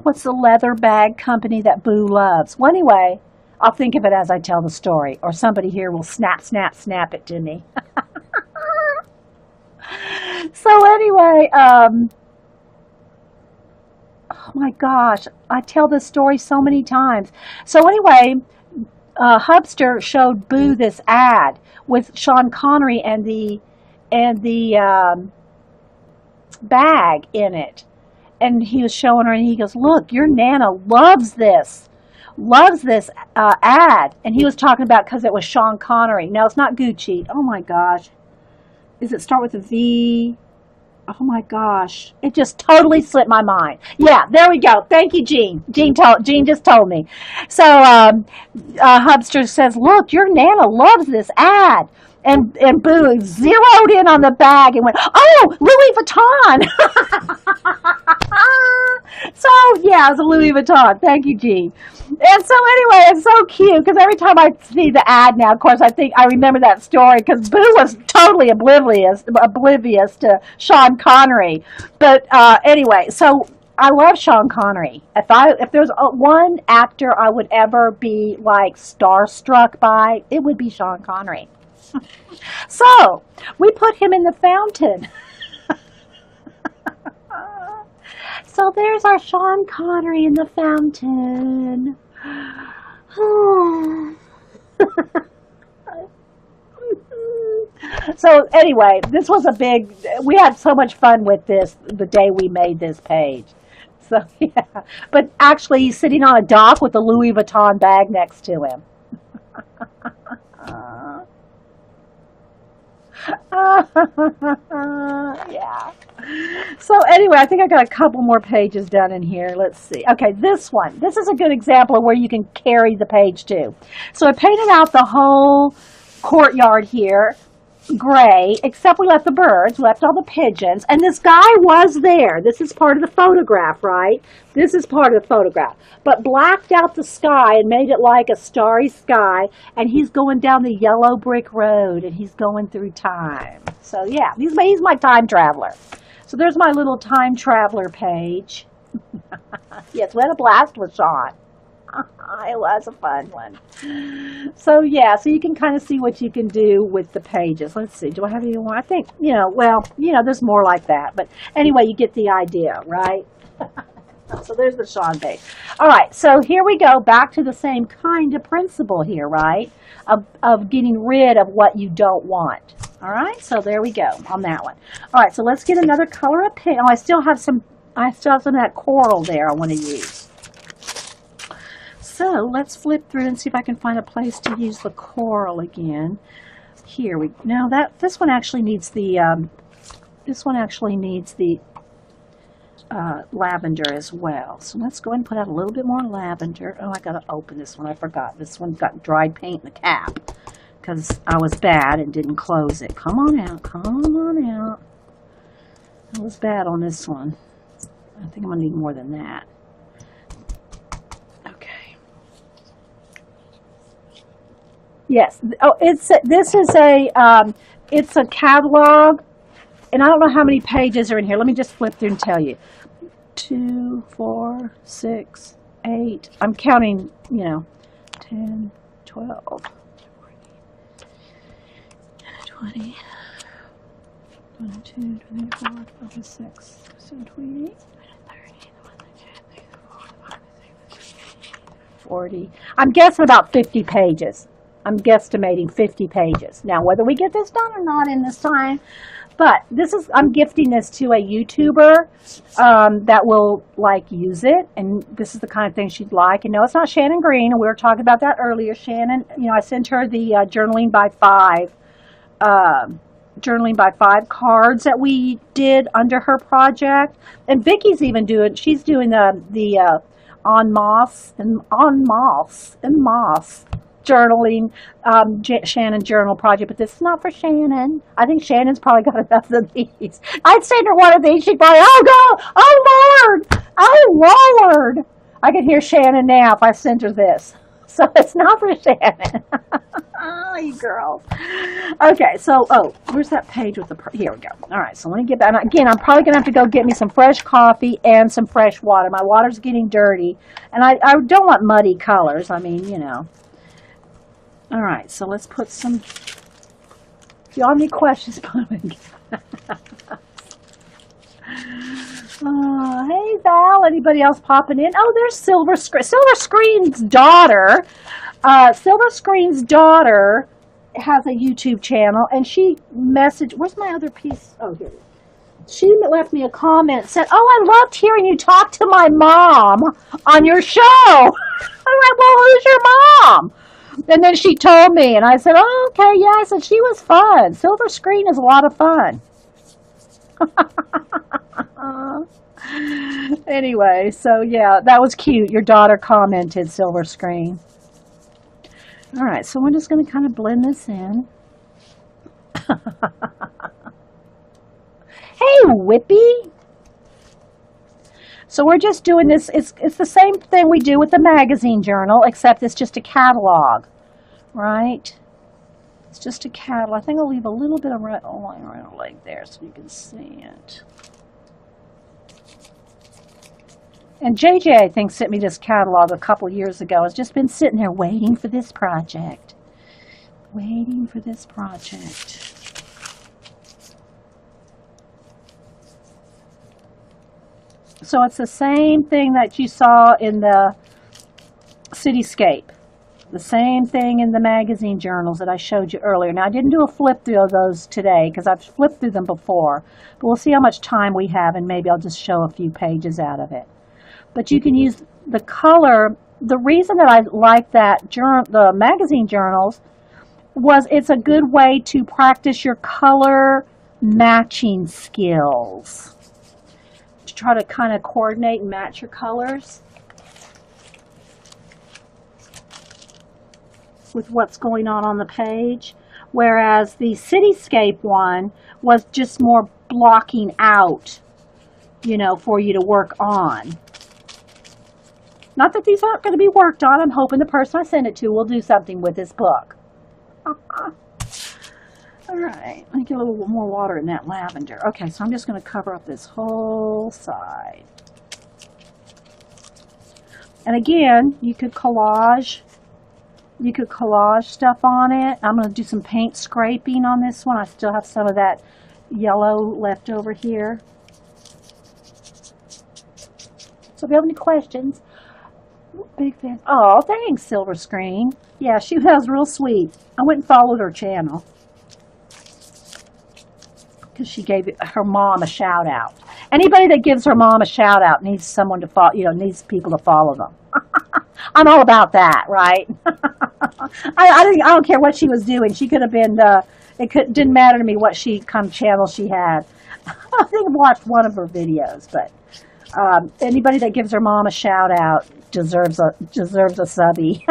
What's the leather bag company that Boo loves? Well, anyway, I'll think of it as I tell the story, or somebody here will snap it to me. So anyway, oh my gosh, I tell this story so many times. So anyway, Hubster showed Boo this ad with Sean Connery and the bag in it. And he was showing her, and he goes, "Look, your Nana loves this ad." And he was talking about because it was Sean Connery. No, it's not Gucci. Oh my gosh, does it start with a V? Oh my gosh, it just totally slipped my mind. Yeah, there we go. Thank you, Jean. Jean just told me. So Hubster says, "Look, your Nana loves this ad." And Boo zeroed in on the bag and went, "Oh, Louis Vuitton." So yeah, it was a Louis Vuitton. Thank you, Jean. And so anyway, it's so cute because every time I see the ad now, of course, I remember that story because Boo was totally oblivious to Sean Connery. But anyway, so I love Sean Connery. If there's one actor I would ever be like starstruck by, it would be Sean Connery. So we put him in the fountain. So there's our Sean Connery in the fountain. So anyway, this was we had so much fun with this the day we made this page. So yeah, but actually he's sitting on a dock with a Louis Vuitton bag next to him. Yeah. So anyway, I think I got a couple more pages done in here. Let's see. Okay, this one. This is a good example of where you can carry the page too. So I painted out the whole courtyard here gray, except we left the birds, we left all the pigeons, and this guy was there. This is part of the photograph, right? This is part of the photograph. But blacked out the sky and made it like a starry sky, and he's going down the yellow brick road, and he's going through time. So yeah, he's my time traveler. So there's my little time traveler page. Yes, we had a blast with Sean. It was a fun one. So yeah, so you can kind of see what you can do with the pages. Let's see, do I have any more? I think, there's more like that. But anyway, you get the idea, right? So there's the Sean page. All right, so here we go, back to the same kind of principle here, right? Of getting rid of what you don't want. All right, so there we go on that one. All right, so let's get another color of pink. Oh, I still have some of that coral there I want to use. So let's flip through and see if I can find a place to use the coral again. Here we now this one actually needs the lavender as well. So let's go ahead and put out a little bit more lavender. Oh, I gotta open this one. I forgot. This one got dried paint in the cap because I was bad and didn't close it. Come on out. Come on out. I was bad on this one. I think I'm gonna need more than that. Yes. Oh, it's a catalog, and I don't know how many pages are in here. Let me just flip through and tell you. 2, 4, 6, 8. I'm counting, 10, 12, 20, 22, 24, 26, 28, 40. I'm guessing about 50 pages. I'm guesstimating 50 pages. Now, whether we get this done or not in this time, but I'm gifting this to a YouTuber that will use it, and this is the kind of thing she'd like. And no, it's not Shannon Green, and we were talking about that earlier. Shannon, I sent her the Journaling by 5 Journaling by Five cards that we did under her project. And Vicky's even doing, she's doing the on moss journaling, Shannon journal project, but this is not for Shannon. I think Shannon's probably got enough of these. I'd send her one of these, she'd probably, oh God, oh Lord, oh Lord. I can hear Shannon now if I sent her this. So it's not for Shannon. Oh, you girls. Okay, so, where's that page with the, here we go. All right, so let me get back. And again, I'm probably going to have to go get me some fresh coffee and some fresh water. My water's getting dirty, and I don't want muddy colors. I mean, you know. All right, so let's put some, if y'all have any questions, put them in. Hey, Val, anybody else popping in? Oh, there's Silver Screen's daughter. Silver Screen's daughter has a YouTube channel, and she messaged, where's my other piece? Oh, here. She left me a comment, said, oh, I loved hearing you talk to my mom on your show. I'm like, well, who's your mom? And then she told me, and I said, oh, okay, yeah. I said, she was fun. Silver Screen is a lot of fun. Anyway, so yeah, that was cute. Your daughter commented, Silver Screen. All right, so we're just going to kind of blend this in. Hey, Whippy. So we're just doing this. It's the same thing we do with the magazine journal, except it's just a catalog, right? It's just a catalog. I think I'll leave a little bit of red leg there so you can see it. And JJ, I think, sent me this catalog a couple years ago. It's just been sitting there waiting for this project. Waiting for this project. So it's the same thing that you saw in the Cityscape. The same thing in the magazine journals that I showed you earlier. Now, I didn't do a flip through of those today because I've flipped through them before. But we'll see how much time we have, and maybe I'll just show a few pages out of it. But you can use the color. The reason that I like that the magazine journals was it's a good way to practice your color matching skills. To try to kind of coordinate and match your colors with what's going on the page. Whereas the Cityscape one was just more blocking out, you know, for you to work on. Not that these aren't going to be worked on. I'm hoping the person I send it to will do something with this book. All right, let me get a little more water in that lavender. Okay, so I'm just going to cover up this whole side. And again, you could collage stuff on it. I'm going to do some paint scraping on this one. I still have some of that yellow left over here. So if you have any questions, big fan. Oh, thanks, Silver Screen. Yeah, she was real sweet. I went and followed her channel because she gave her mom a shout out. Anybody that gives her mom a shout out needs someone to follow, you know, needs people to follow them. I'm all about that, right? I don't care what she was doing. She could have been, didn't matter to me what kind of channel she had. I think I watched one of her videos, but anybody that gives her mom a shout out deserves a subby.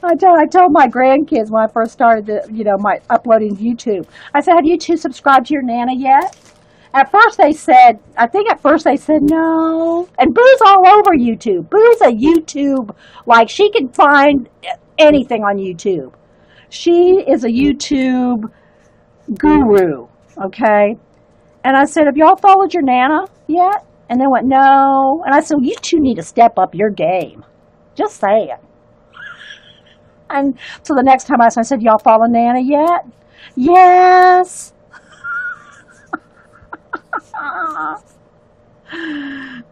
I told my grandkids when I first started, my uploading to YouTube. I said, "Have you two subscribed to your Nana yet?" At first they said no. And Boo's all over YouTube. Boo's a YouTube, like she can find anything on YouTube. She is a YouTube guru, okay? And I said, "Have y'all followed your Nana yet?" And they went, "No." And I said, "You two need to step up your game." Just saying. And so the next time I said, "Y'all follow Nana yet?" "Yes."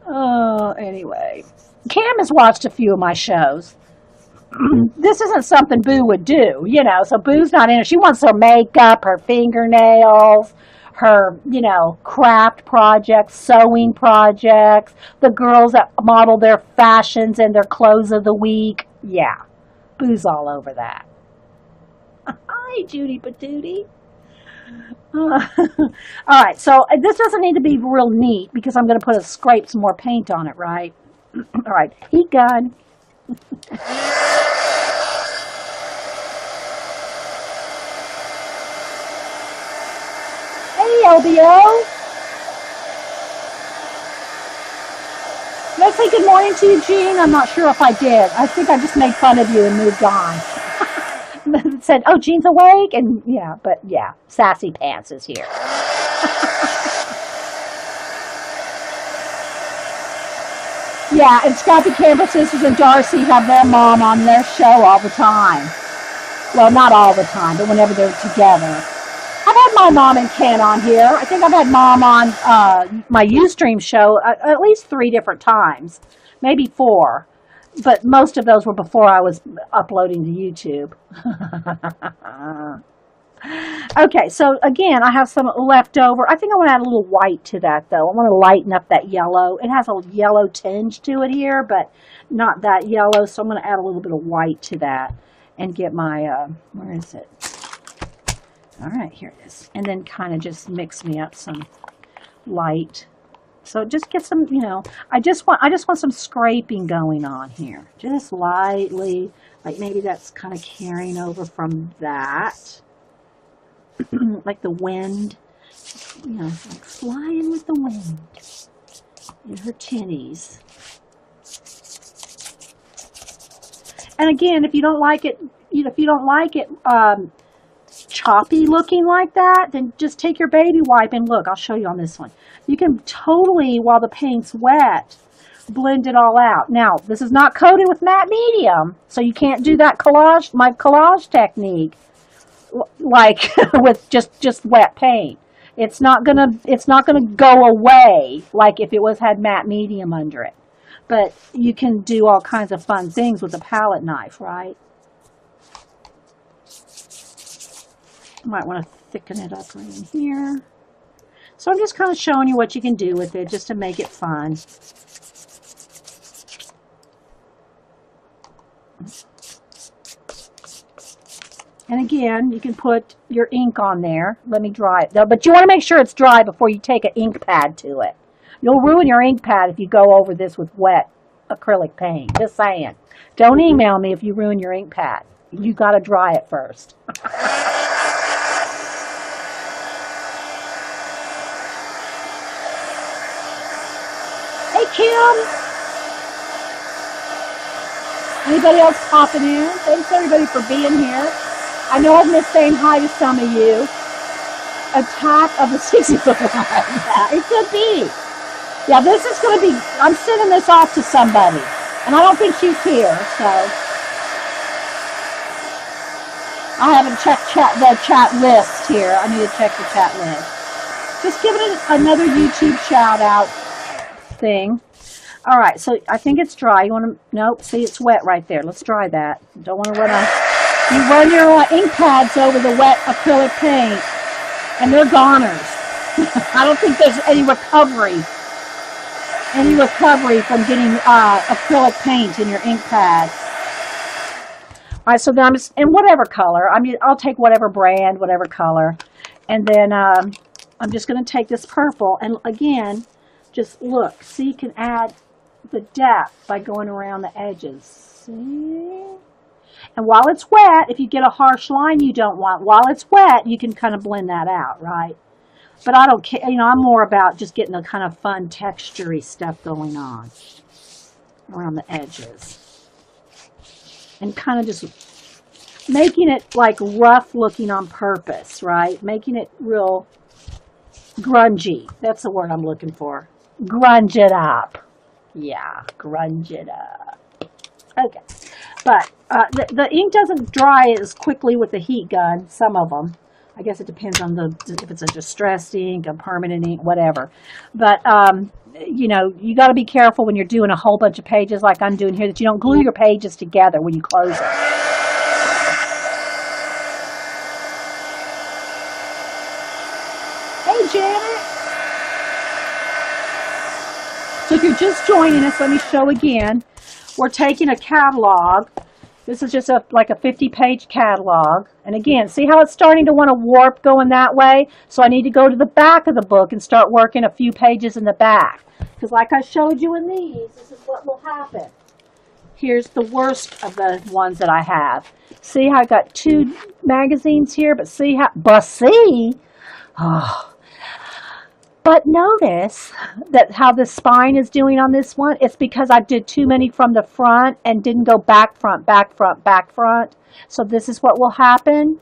Oh, anyway. Cam has watched a few of my shows. This isn't something Boo would do, so Boo's not in it. She wants her makeup, her fingernails, her, craft projects, sewing projects, the girls that model their fashions and their clothes of the week. Yeah, Boo's all over that. Hi, Judy Patootie. All right, so this doesn't need to be real neat because I'm going to scrape some more paint on it, right? All right, heat gun. Hey, LBO. Did I say good morning to you, Jean? I'm not sure if I did. I think I just made fun of you and moved on. Said, oh, Jean's awake? And yeah, but yeah, Sassy Pants is here. Yeah, and Scrappy Campbell Sisters and Darcy have their mom on their show all the time. Well, not all the time, but whenever they're together. I've had my mom and Ken on here. I think I've had mom on my Ustream show at least 3 different times, maybe 4. But most of those were before I was uploading to YouTube. Okay, so again, I have some left over. I think I want to add a little white to that, though. I want to lighten up that yellow. It has a yellow tinge to it here, but not that yellow, so I'm going to add a little bit of white to that and get my, where is it? All right, here it is. And then kind of just mix me up some light. So just get some, I just want some scraping going on here. Just lightly, like maybe that's kind of carrying over from that. Like the wind, like flying with the wind in her tinnies. And again, if you don't like it, choppy looking like that, then just take your baby wipe and look. I'll show you on this one. You can totally, while the paint's wet, blend it all out. Now, this is not coated with matte medium, so you can't do that my collage technique like with just wet paint. It's not gonna go away like if it had matte medium under it. But you can do all kinds of fun things with a palette knife, right? Might want to thicken it up right in here. So I'm just kind of showing you what you can do with it just to make it fun. And again, you can put your ink on there. Let me dry it though. But you want to make sure it's dry before you take an ink pad to it. You'll ruin your ink pad if you go over this with wet acrylic paint. Just saying. Don't email me if you ruin your ink pad. You got to dry it first. Hey, Kim. Anybody else popping in? Thanks, everybody, for being here. I know I've missed saying hi to some of you. Attack of the 60-foot line. Yeah, it could be. Yeah, this is going to be, I'm sending this off to somebody. And I don't think she's here, so. I haven't checked the chat list here. I need to check the chat list. Just giving it another YouTube shout out thing. All right, so I think it's dry. You want to, nope, see it's wet right there. Let's dry that. Don't want to you run your ink pads over the wet acrylic paint, and they're goners. I don't think there's any recovery from getting acrylic paint in your ink pad. All right, so then I'm just, in whatever color. I mean, I'll take whatever brand, whatever color. And then I'm just going to take this purple, and again, just look. See, you can add the depth by going around the edges. See? And while it's wet, if you get a harsh line you don't want, while it's wet, you can kind of blend that out, right? But I don't care, I'm more about just getting a kind of fun texture-y stuff going on around the edges. And kind of just making it like rough looking on purpose, right? Making it real grungy. That's the word I'm looking for. Grunge it up. Yeah, grunge it up. Okay. But the ink doesn't dry as quickly with the heat gun, some of them. I guess it depends on if it's a distressed ink, a permanent ink, whatever. But, you got to be careful when you're doing a whole bunch of pages like I'm doing here that you don't glue your pages together when you close it. Hey, Janet. So if you're just joining us, let me show again. We're taking a catalog This is just like a 50-page catalog. And again, see how it's starting to want to warp going that way? So I need to go to the back of the book and start working a few pages in the back. Because like I showed you in these, this is what will happen. Here's the worst of the ones that I have. See how I got 2 magazines here? But see how, oh. But notice that how the spine is doing on this one, it's because I did too many from the front and didn't go back front, back front, back front. So this is what will happen.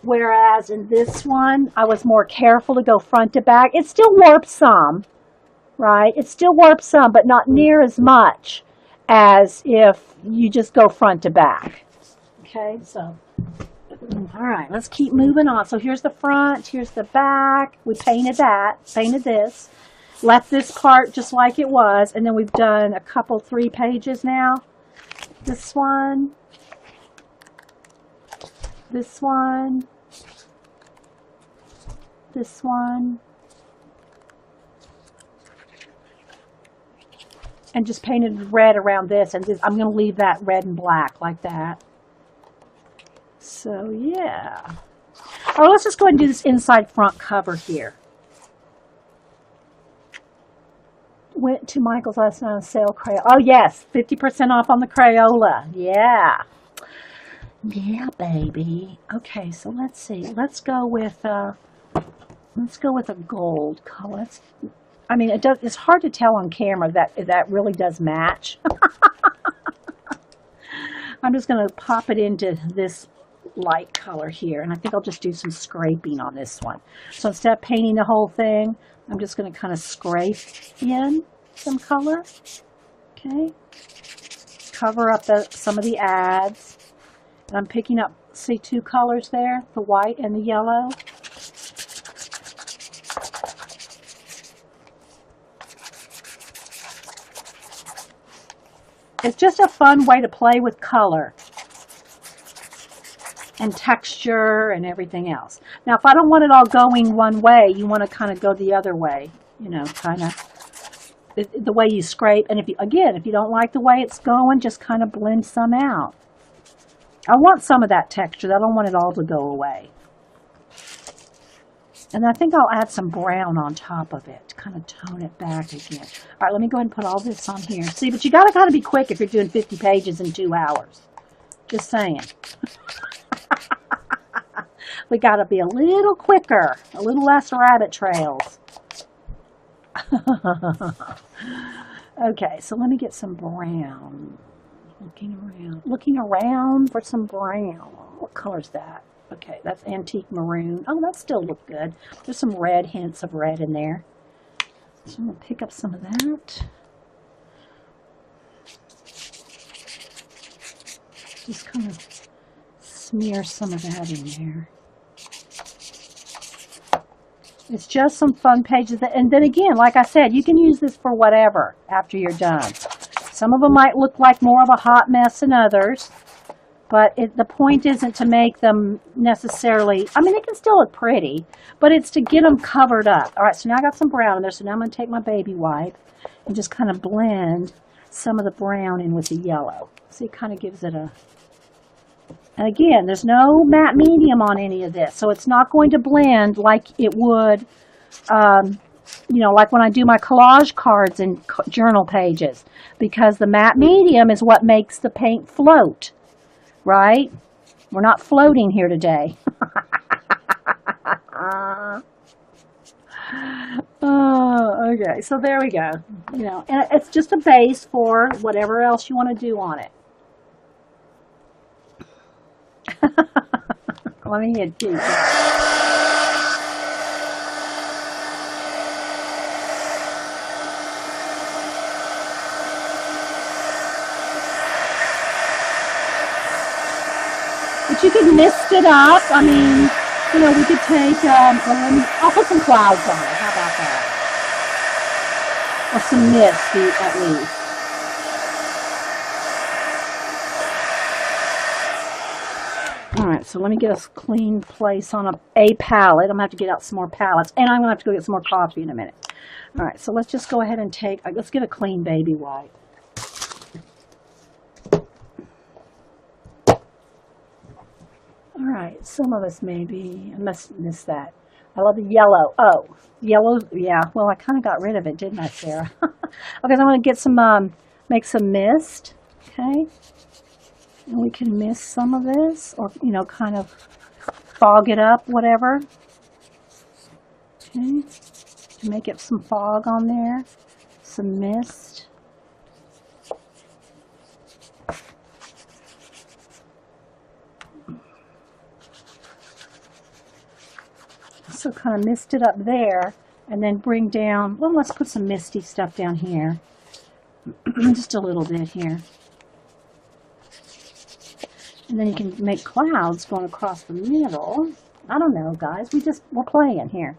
Whereas in this one, I was more careful to go front to back. It still warps some, right? It still warps some, but not near as much as if you just go front to back. Okay, so... all right, let's keep moving on. So here's the front, here's the back. We painted that, painted this, left this part just like it was, and then we've done a couple, 3 pages now. This one, this one, this one, and just painted red around this, and this, I'm going to leave that red and black like that. So, yeah. All right, let's just go ahead and do this inside front cover here. Went to Michael's last night on sale Crayola. Oh, yes, 50% off on the Crayola. Yeah. Yeah, baby. Okay, so let's see. Let's go with a gold color. I mean, it's hard to tell on camera that really does match. I'm just going to pop it into this light color here, and I think I'll just do some scraping on this one. So instead of painting the whole thing, I'm just going to kind of scrape in some color. Okay, cover up some of the ads, and I'm picking up, see, 2 colors there, the white and the yellow. It's just a fun way to play with color and texture and everything else. Now, if I don't want it all going one way, you want to kind of go the other way, you know, kind of the way you scrape. And if you don't like the way it's going, just kind of blend some out. I want some of that texture. I don't want it all to go away. And I think I'll add some brown on top of it to kind of tone it back again. All right, let me go ahead and put all this on here. See, but you got to kind of be quick if you're doing 50 pages in 2 hours. Just saying. We got to be a little quicker, a little less rabbit trails. Okay, so let me get some brown. Looking around for some brown. What color is that? Okay, that's antique maroon. Oh, that still looks good. There's some red, hints of red in there. So I'm going to pick up some of that. Just kind of smear some of that in there. It's just some fun pages. And then again, like I said, you can use this for whatever after you're done. Some of them might look like more of a hot mess than others. But the point isn't to make them necessarily, I mean, they can still look pretty, but it's to get them covered up. All right, so now I got some brown in there, so now I'm going to take my baby wipe and just kind of blend some of the brown in with the yellow. See, it kind of gives it a, and again, there's no matte medium on any of this, so it's not going to blend like it would, you know, like when I do my collage cards and journal pages, because the matte medium is what makes the paint float. Right? We're not floating here today. Oh, okay. So there we go. You know, and it's just a base for whatever else you want to do on it. Let me hit you. But you could mist it up. I mean, you know, we could take, I'll put some clouds on it. How about that? Or some mist, at least. All right, so let me get a clean place on a palette. I'm going to have to get out some more palettes. And I'm going to have to go get some more coffee in a minute. All right, so let's just go ahead and let's get a clean baby wipe. right, some of us maybe. I must miss that. I love the yellow. Oh, yellow. Yeah. Well, I kind of got rid of it, didn't I, Sarah? Okay, so I'm gonna get some, make some mist. Okay, and we can mist some of this, or kind of fog it up, whatever. Okay, to make it some fog on there, some mist. So kind of mist it up there, and then bring down, well, let's put some misty stuff down here. Just a little bit here. And then you can make clouds going across the middle. I don't know, guys. We're playing here.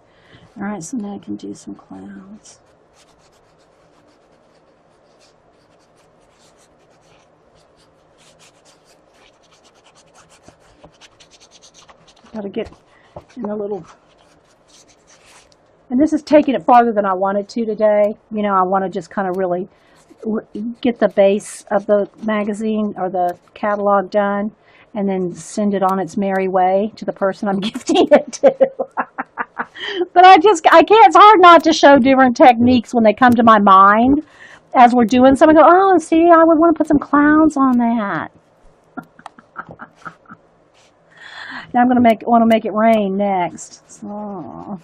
All right, so now I can do some clouds. Got to get in a little. And this is taking it farther than I wanted to today. I want to just kind of really get the base of the magazine or the catalog done and then send it on its merry way to the person I'm gifting it to. But I can't, it's hard not to show different techniques when they come to my mind as we're doing something. I go, oh, see, I would want to put some clouds on that. Now I'm going to want to make it rain next. So.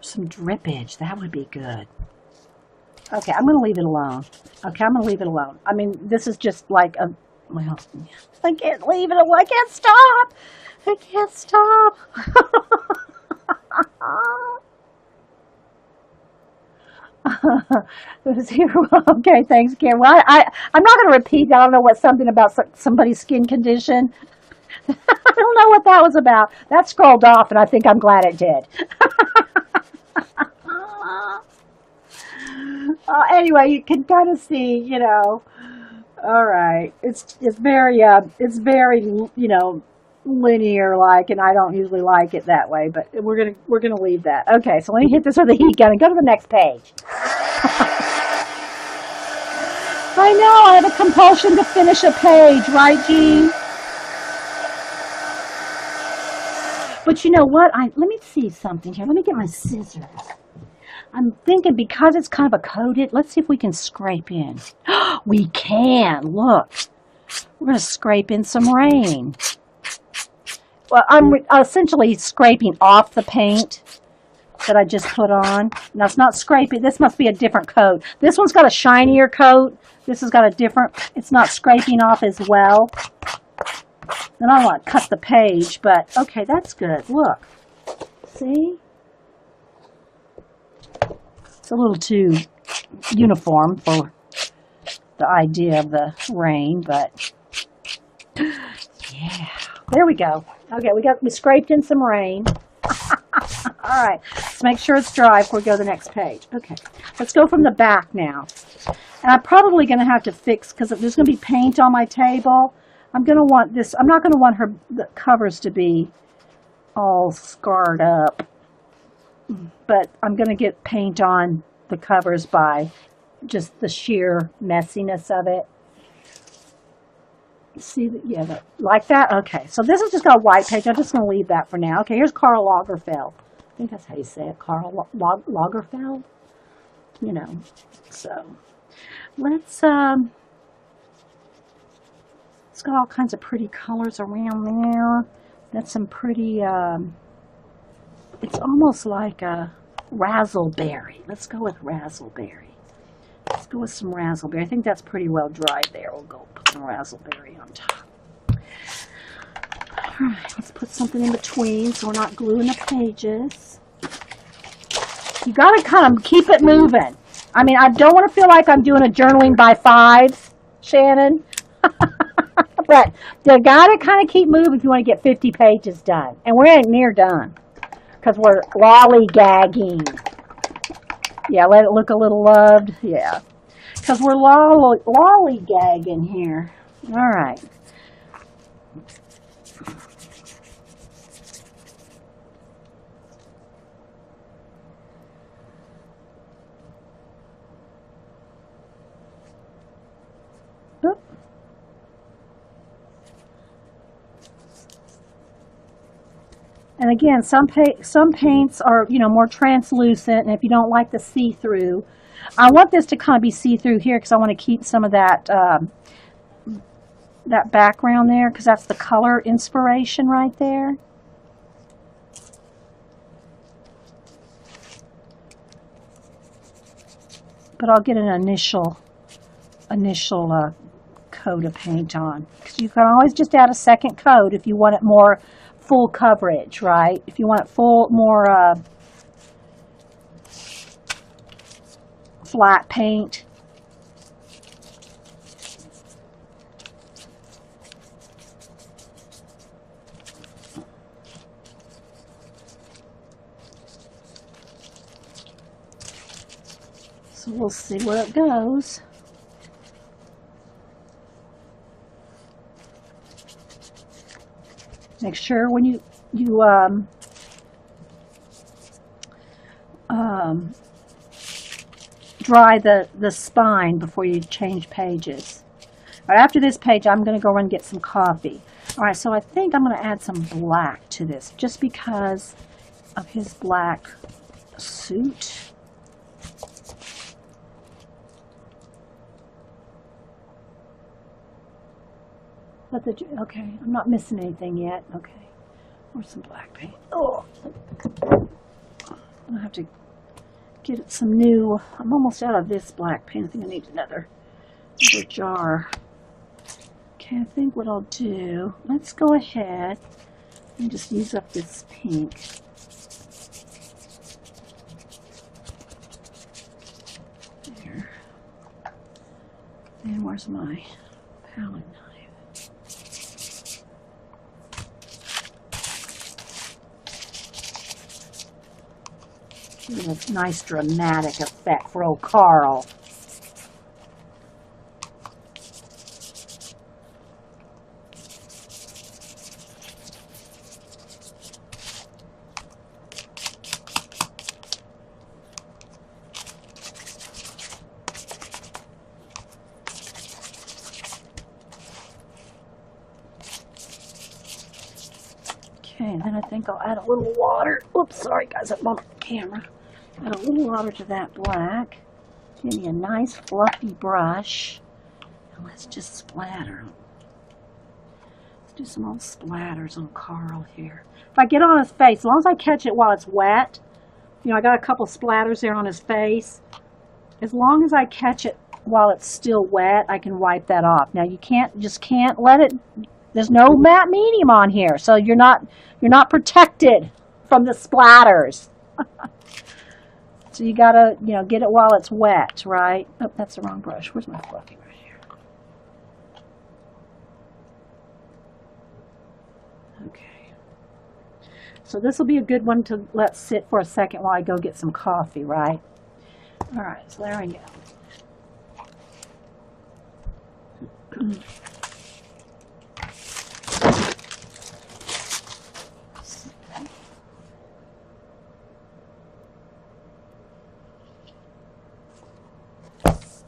Some drippage, that would be good. Okay, I'm going to leave it alone. Okay, I'm going to leave it alone. I mean, this is just like well, I can't leave it alone. I can't stop. I can't stop. Okay, thanks, Karen. Well, I'm not going to repeat that. I don't know what something about somebody's skin condition. I don't know what that was about. That scrolled off, and I think I'm glad it did. Anyway, you can kind of see, all right. It's very, linear like, and I don't usually like it that way, but we're gonna leave that. Okay, so let me hit this with a heat gun and go to the next page. I know, I have a compulsion to finish a page, right, Jean? But you know what? Let me see something here. Let me get my scissors. I'm thinking because it's kind of a coated, let's see if we can scrape in. We can, look. We're going to scrape in some rain. Well, I'm essentially scraping off the paint that I just put on. Now, it's not scraping. This must be a different coat. This one's got a shinier coat. This has got a different, it's not scraping off as well. And I don't want to cut the page, but okay, that's good. Look. See? It's a little too uniform for the idea of the rain, but yeah, there we go. Okay, we scraped in some rain. All right, let's make sure it's dry before we go to the next page. Okay, let's go from the back now. And I'm probably going to have to fix, because if there's going to be paint on my table, I'm going to want this, I'm not going to want the covers to be all scarred up. But I'm going to get paint on the covers by just the sheer messiness of it. See, yeah, like that? Okay, so this is just got a white page. I'm just going to leave that for now. Okay, here's Karl Lagerfeld. I think that's how you say it, Karl Lagerfeld. So let's, it's got all kinds of pretty colors around there. That's some pretty, it's almost like a razzleberry. Let's go with razzleberry. Let's go with some razzleberry. I think that's pretty well dried there. We'll go put some razzleberry on top. All right, let's put something in between so we're not gluing the pages. You got to kind of keep it moving. I mean, I don't want to feel like I'm doing a journaling by fives, Shannon. But you got to kind of keep moving if you want to get 50 pages done. And we ain't near done. Because we're lollygagging. Yeah, let it look a little loved. Yeah. Because we're lollygagging here. All right. And again, some paints are, you know, more translucent, and if you don't like the see-through, I want this to kind of be see-through here because I want to keep some of that that background there because that's the color inspiration right there. But I'll get an initial coat of paint on. Because you can always just add a second coat if you want it more full coverage, right? If you want it more flat paint. So we'll see where it goes. Make sure when you dry the spine before you change pages. All right, after this page, I'm going to go run and get some coffee. All right, so I think I'm going to add some black to this just because of his black suit. Okay, I'm not missing anything yet. Okay, or some black paint. Oh, I have to get some new. I'm almost out of this black paint. I think I need another jar. Okay, I think what I'll do. Let's go ahead and just use up this pink. There. And where's my palette knife? A nice dramatic effect for old Carl. Okay, and then I think I'll add a little water. Oops, sorry guys, I bumped the camera. Add a little water to that black. Give me a nice fluffy brush. And let's just splatter. Let's do some old splatters on Carl here. If I get on his face, as long as I catch it while it's wet, you know, I got a couple splatters there on his face. As long as I catch it while it's still wet, I can wipe that off. Now you just can't let it, there's no matte medium on here, so you're not protected from the splatters. So you gotta, you know, get it while it's wet, right? Oh, that's the wrong brush. Where's my fluffy right here? Okay. So this will be a good one to let sit for a second while I go get some coffee, right? All right, so there we go.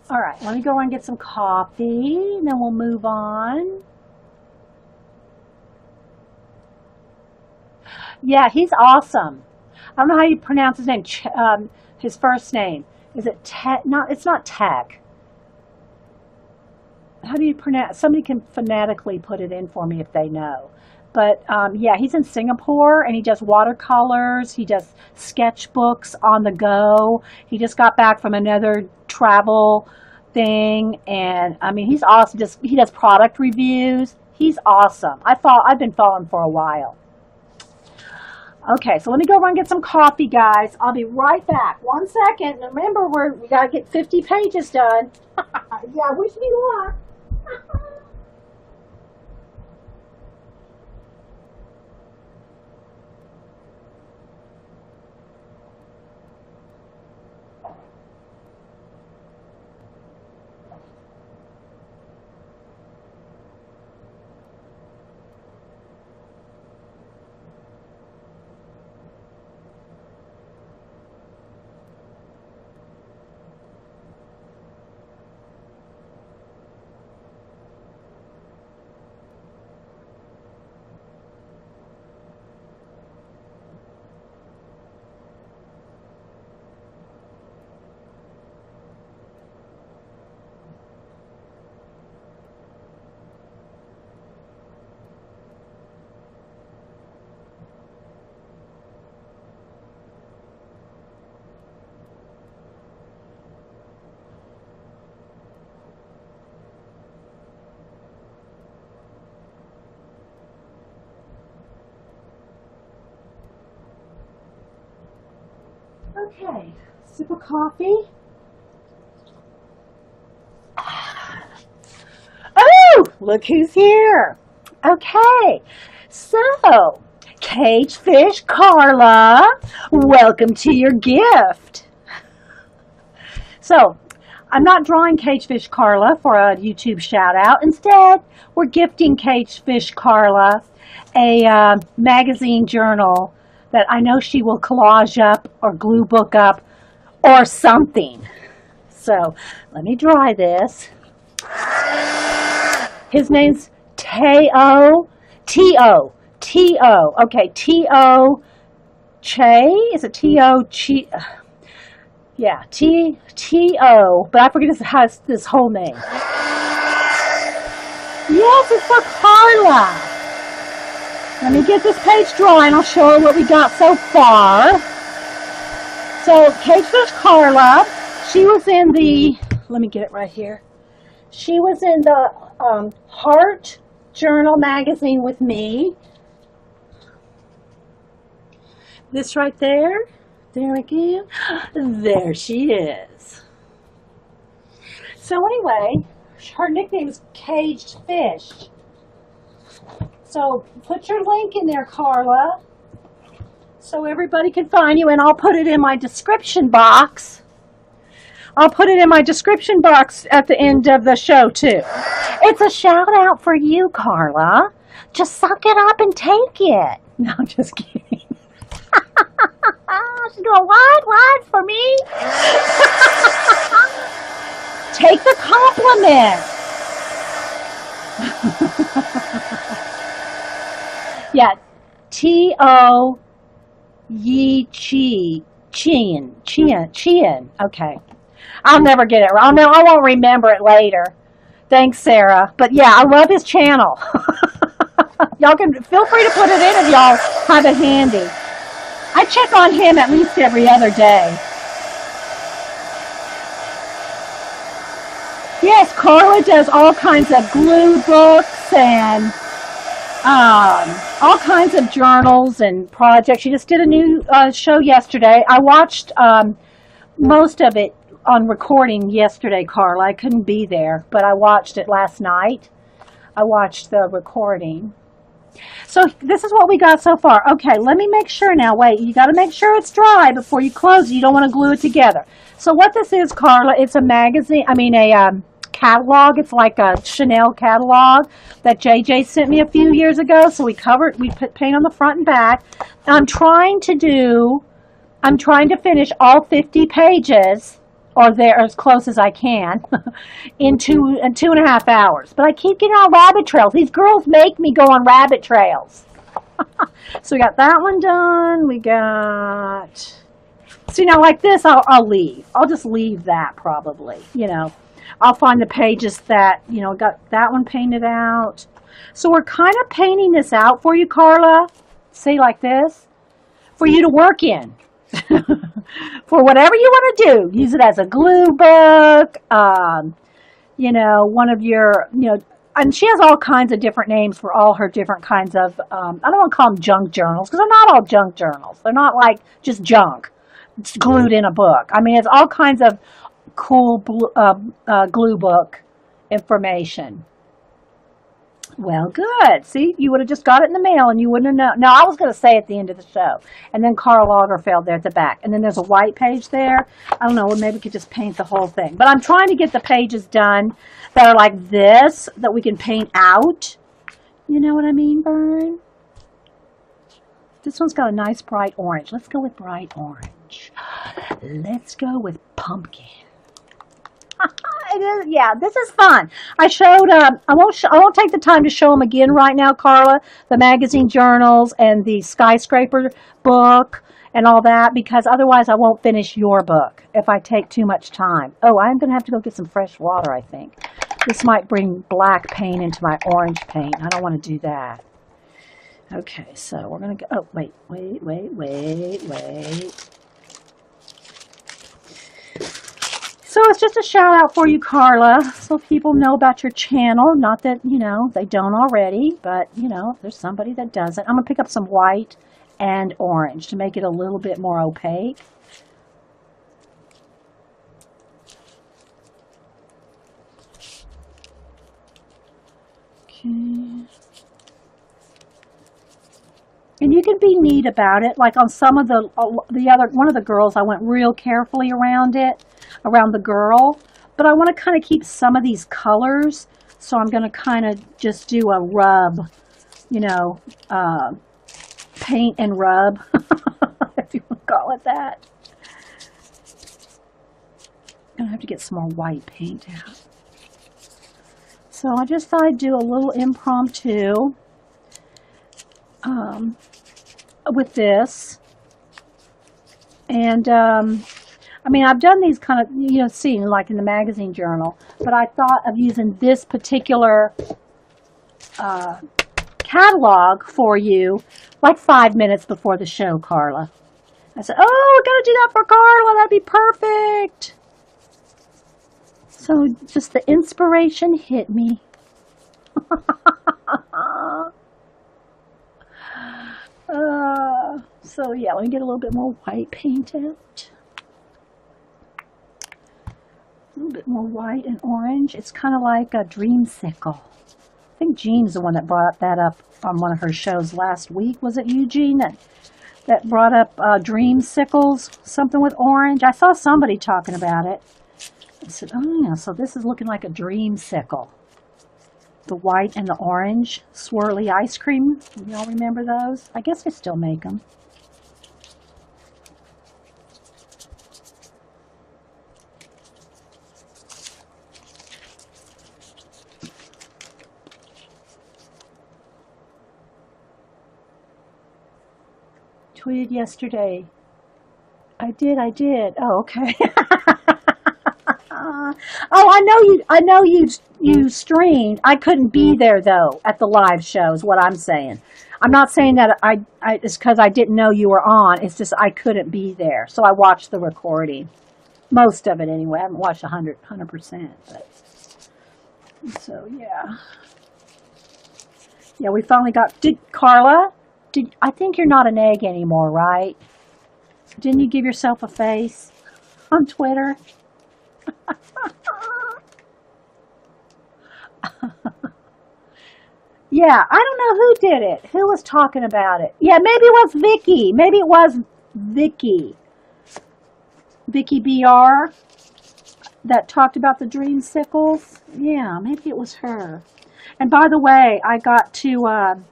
All right, let me go and get some coffee, and then we'll move on. Yeah, he's awesome. I don't know how you pronounce his name. His first name. Is it Tech? No, it's not Tech. How do you pronounce? Somebody can phonetically put it in for me if they know. But yeah, he's in Singapore, and he does watercolors. He does sketchbooks on the go. He just got back from another travel thing, and I mean, he's awesome. He does product reviews. He's awesome. I've been following for a while. Okay, so let me go run and get some coffee, guys. I'll be right back. 1 second. Remember, we gotta get 50 pages done. Yeah, wish me luck. Okay, sip of coffee. Oh, look who's here. Okay, so, Cage Fish Carla, welcome to your gift. So, I'm not drawing Cage Fish Carla for a YouTube shout out. Instead, we're gifting Cage Fish Carla a magazine journal that I know she will collage up or glue book up or something. So, let me dry this. His name's Teo. T-O. T-O. Okay, T-O Che? Is it T-O Chi? Yeah, T-O. But I forget his whole name. Yes, it's for Carla. Let me get this page dry and I'll show her what we got so far. So, Cage Fish Carla, she was in the, let me get it right here. She was in the Heart Journal magazine with me. This right there. There we go. There she is. So anyway, her nickname is Caged Fish. So put your link in there, Carla, so everybody can find you, and I'll put it in my description box. I'll put it in my description box at the end of the show, too. It's a shout out for you, Carla. Just suck it up and take it. No, I'm just kidding. She's going, what for me? Take the compliment. Yeah, T-O Yi Chi Chien. Okay. I'll never get it wrong. No, I won't remember it later. Thanks, Sarah. But yeah, I love his channel. Y'all can feel free to put it in if y'all have it handy. I check on him at least every other day. Yes, Carla does all kinds of glue books and all kinds of journals and projects. She just did a new show yesterday. I watched most of it on recording yesterday, Carla. I couldn't be there, but I watched it last night. I watched the recording. So this is what we got so far. Okay, let me make sure now. Wait, you got to make sure it's dry before you close it. You don't want to glue it together. So what this is, Carla, it's a magazine, a catalog. It's like a Chanel catalog that JJ sent me a few years ago. So we put paint on the front and back. I'm trying to finish all 50 pages, or there as close as I can, in 2.5 hours. But I keep getting on rabbit trails. These girls make me go on rabbit trails. So we got that one done. We got, see, now like this, I'll leave. I'll just leave that probably, I'll find the pages that, got that one painted out. So we're kind of painting this out for you, Carla. See, like this, for you to work in. For whatever you want to do. Use it as a glue book, one of your, and she has all kinds of different names for all her different kinds of, I don't want to call them junk journals, because they're not all junk journals. They're not like just junk. It's glued in a book. I mean, it's all kinds of cool glue book information. Well, good. See, you would have just got it in the mail and you wouldn't have known. No, I was going to say at the end of the show. And then Karl Lagerfeld there at the back. And then there's a white page there. I don't know, maybe we could just paint the whole thing. But I'm trying to get the pages done that are like this, that we can paint out. You know what I mean, Vern? This one's got a nice bright orange. Let's go with bright orange. Let's go with pumpkin. It is, yeah, this is fun. I showed, I won't take the time to show them again right now, Carla, the magazine journals and the skyscraper book and all that, because otherwise I won't finish your book if I take too much time. Oh, I'm going to have to go get some fresh water, I think. This might bring black paint into my orange paint. I don't want to do that. Okay, so we're going to go, oh, wait. So it's just a shout out for you, Carla, so people know about your channel. Not that, they don't already, but, if there's somebody that doesn't. I'm going to pick up some white and orange to make it a little bit more opaque. Okay. And you can be neat about it. Like on some of the other, one of the girls, I went real carefully around it, around the girl. But I want to kind of keep some of these colors. So I'm going to kind of just do a rub, you know, paint and rub, if you want to call it that. I'm going to have to get some more white paint out. So I just thought I'd do a little impromptu with this. And, I mean, I've done these kind of, you know, seen like in the magazine journal, but I thought of using this particular catalog for you like 5 minutes before the show, Carla. I said, oh, we're going to do that for Carla. That'd be perfect. So just the inspiration hit me. So yeah, let me get a little bit more white paint out. A little bit more white and orange. It's kind of like a dreamsicle. I think Jean's the one that brought that up on one of her shows last week. Was it you, Jean, that brought up dreamsicles, something with orange? I saw somebody talking about it. I said, oh yeah, so this is looking like a dreamsicle. The white and the orange swirly ice cream. Y'all remember those? I guess they still make them. Tweeted yesterday. I did. Oh, okay. Oh, I know you streamed. I couldn't be there though at the live show is what I'm saying. I'm not saying that it's because I didn't know you were on. It's just I couldn't be there. So I watched the recording. Most of it anyway. I haven't watched 100%. But so yeah. Yeah, we finally got Carla, I think you're not an egg anymore, right? Didn't you give yourself a face on Twitter? Yeah, I don't know who did it. Who was talking about it? Yeah, maybe it was Vicky. Maybe it was Vicky. Vicky BR that talked about the dreamsicles. Yeah, maybe it was her. And by the way, I got to, I'm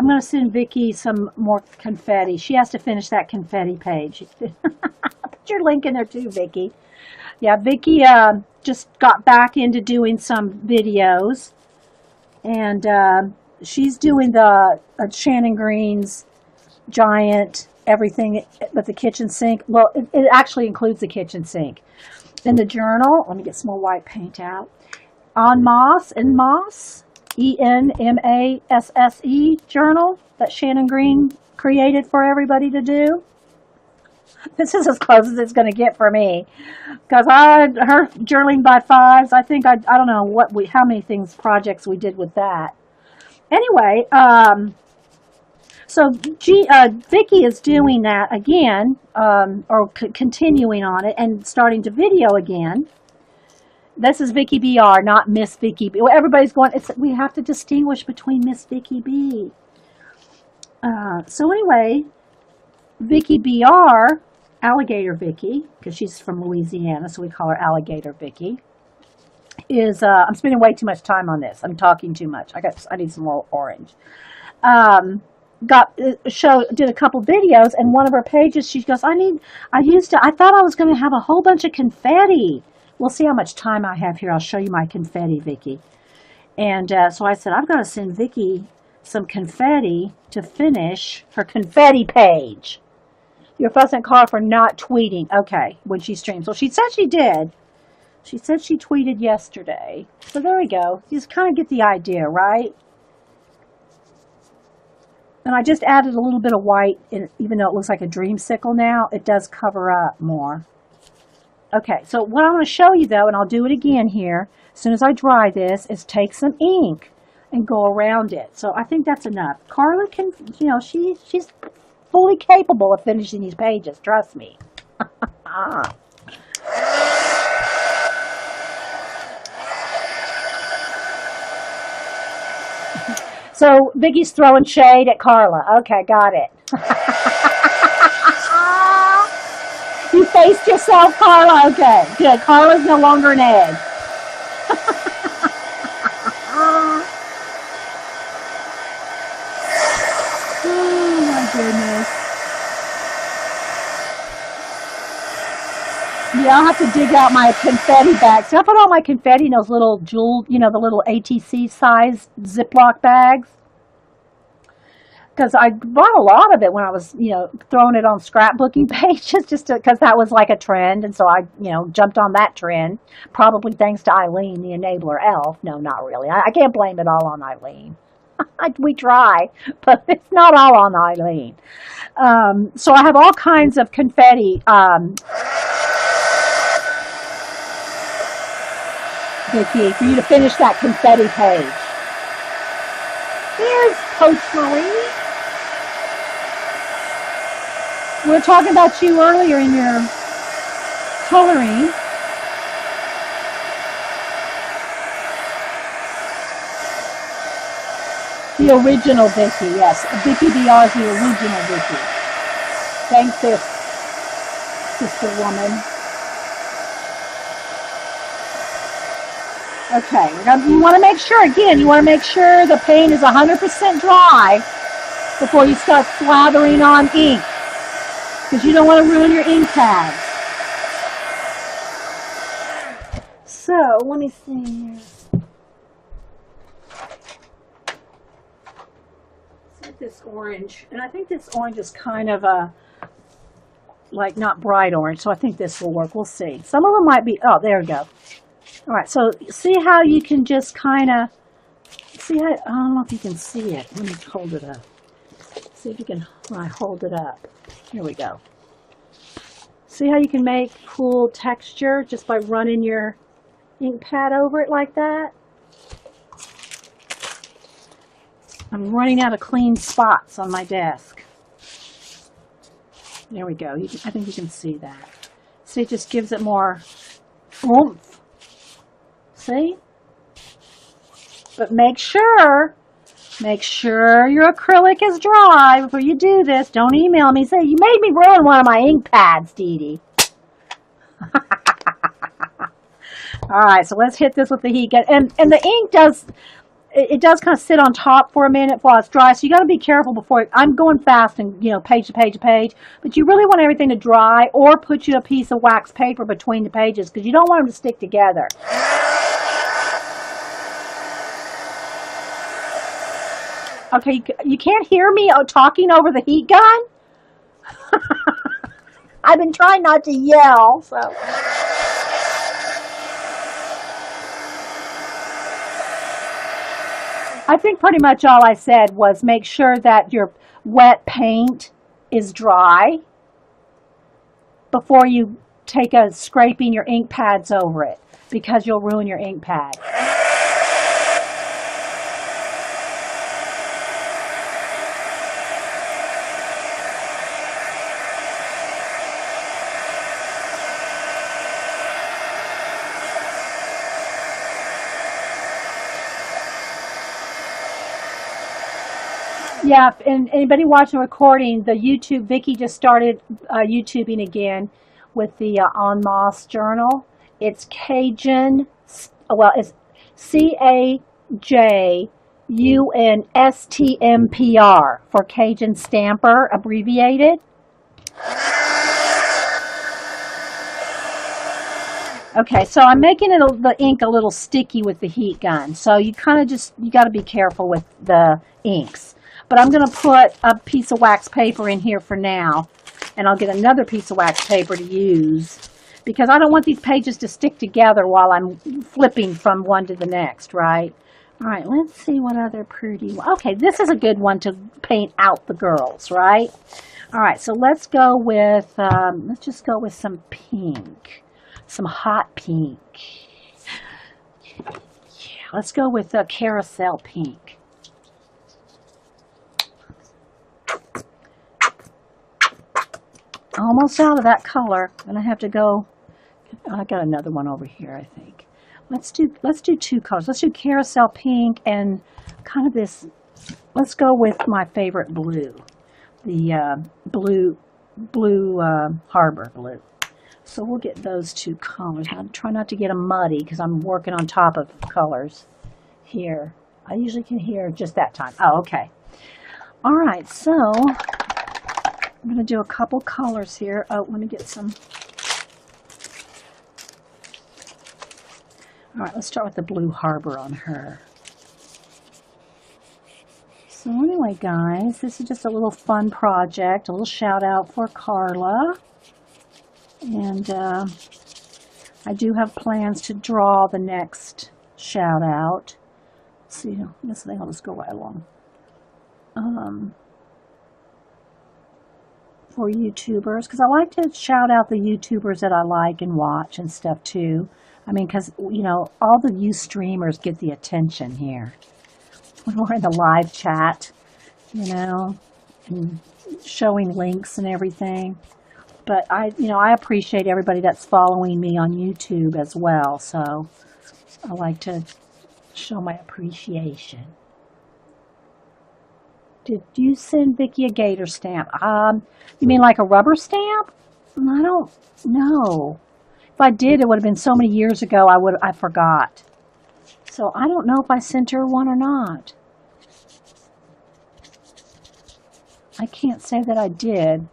going to send Vicky some more confetti. She has to finish that confetti page. Put your link in there too, Vicky. Yeah, Vicky just got back into doing some videos. And she's doing the Shannon Green's giant everything but the kitchen sink. Well, it actually includes the kitchen sink. In the journal, let me get some more white paint out. On Moss, ENMASSE journal that Shannon Green created for everybody to do. This is as close as it's going to get for me, because her journaling by fives. I think I don't know how many projects we did with that. Anyway, so Vicky is doing that again, or continuing on it and starting to video again. This is Vicky BR, not Miss Vicky B. Well, everybody's going. We have to distinguish between Miss Vicky B. So anyway, Vicky BR, Alligator Vicky, because she's from Louisiana, so we call her Alligator Vicky. Is I'm spending way too much time on this. I'm talking too much. I need some more orange. Did a couple videos, and one of her pages, she goes, I thought I was going to have a whole bunch of confetti. We'll see how much time I have here. I'll show you my confetti, Vicky. And so I said, I'm going to send Vicky some confetti to finish her confetti page. You're fussing Carla for not tweeting. Okay, when she streams. Well, she said she did. She said she tweeted yesterday. So there we go. You just kind of get the idea, right? And I just added a little bit of white, even though it looks like a dreamsicle now, it does cover up more. Okay, so what I'm going to show you, though, and I'll do it again here, as soon as I dry this, is take some ink and go around it. So I think that's enough. Carla can, she's fully capable of finishing these pages, trust me. So Vicky's throwing shade at Carla. Okay, got it. You faced yourself, Carla? Okay, good. Carla's no longer an egg. Oh my goodness. Yeah, I'll have to dig out my confetti bags. So I put all my confetti in those little jewel, the little ATC size Ziploc bags. Because I bought a lot of it when I was, throwing it on scrapbooking pages, just because that was like a trend. And so I, jumped on that trend, probably thanks to Eileen, the enabler elf. No, not really. I can't blame it all on Eileen. We try, but it's not all on Eileen. So I have all kinds of confetti. Vicki, for you to finish that confetti page. Here's Coach Marie. We were talking about you earlier in your coloring. The original Vicki, yes. Vicki VR is the original Vicki. Thanks, sister woman. Okay, you want to make sure, again, the paint is 100% dry before you start slathering on ink, because you don't want to ruin your ink pads. So, let me see here. Let's this orange, and I think this orange is kind of like not bright orange, so I think this will work. We'll see. Some of them might be, oh, there we go. All right, so see how you can just kind of, I don't know if you can see it. Let me hold it up. See if you can, when I hold it up. Here we go. See how you can make cool texture just by running your ink pad over it like that? I'm running out of clean spots on my desk. There we go. I think you can see that. See, it just gives it more oomph. See? But make sure your acrylic is dry before you do this. Don't email me and say, you made me ruin one of my ink pads, Dee Dee. All right, so let's hit this with the heat gun. And the ink does kind of sit on top for a minute while it's dry, so you got to be careful before I'm going fast and page to page to page, but you really want everything to dry, or put you a piece of wax paper between the pages because you don't want them to stick together. Okay, you can't hear me talking over the heat gun? I've been trying not to yell, so. I think pretty much all I said was make sure that your wet paint is dry before you take a scraping your ink pads over it, because you'll ruin your ink pad. Yeah, and anybody watching the recording, the YouTube, Vicki just started YouTubing again with the En Masse Journal. It's Cajun, well, it's CAJUNSTMPR for Cajun Stamper, abbreviated. Okay, so I'm making the ink a little sticky with the heat gun. So you kind of you got to be careful with the inks. But I'm going to put a piece of wax paper in here for now, and I'll get another piece of wax paper to use, because I don't want these pages to stick together while I'm flipping from one to the next, right? All right, let's see what other pretty, okay, this is a good one to paint out the girls, right? All right, so let's go with, let's just go with some pink, some hot pink. Yeah, let's go with carousel pink. Almost out of that color, and I have to go. I got another one over here, I think. Let's do two colors. Let's do carousel pink and kind of this, let's go with my favorite blue, the blue Harbor blue. So we'll get those two colors. I'll try not to get them muddy because I'm working on top of colors here. I usually can hear just that time. Oh, okay. All right, so I'm going to do a couple colors here. Oh, let me get some. All right, let's start with the blue Harbor on her. So anyway, guys, this is just a little fun project, a little shout out for Carla. And I do have plans to draw the next shout out. Let's see, this thing, I'll just go right along. For YouTubers, because I like to shout out the YouTubers that I like and watch and stuff too. I mean, because, you know, all the you streamers get the attention here. When we're in the live chat, you know, and showing links and everything. But I appreciate everybody that's following me on YouTube as well. So I like to show my appreciation. Did you send Vicki a gator stamp? You mean like a rubber stamp? I don't know. If I did, it would have been so many years ago. I forgot. So I don't know if I sent her one or not. I can't say that I did.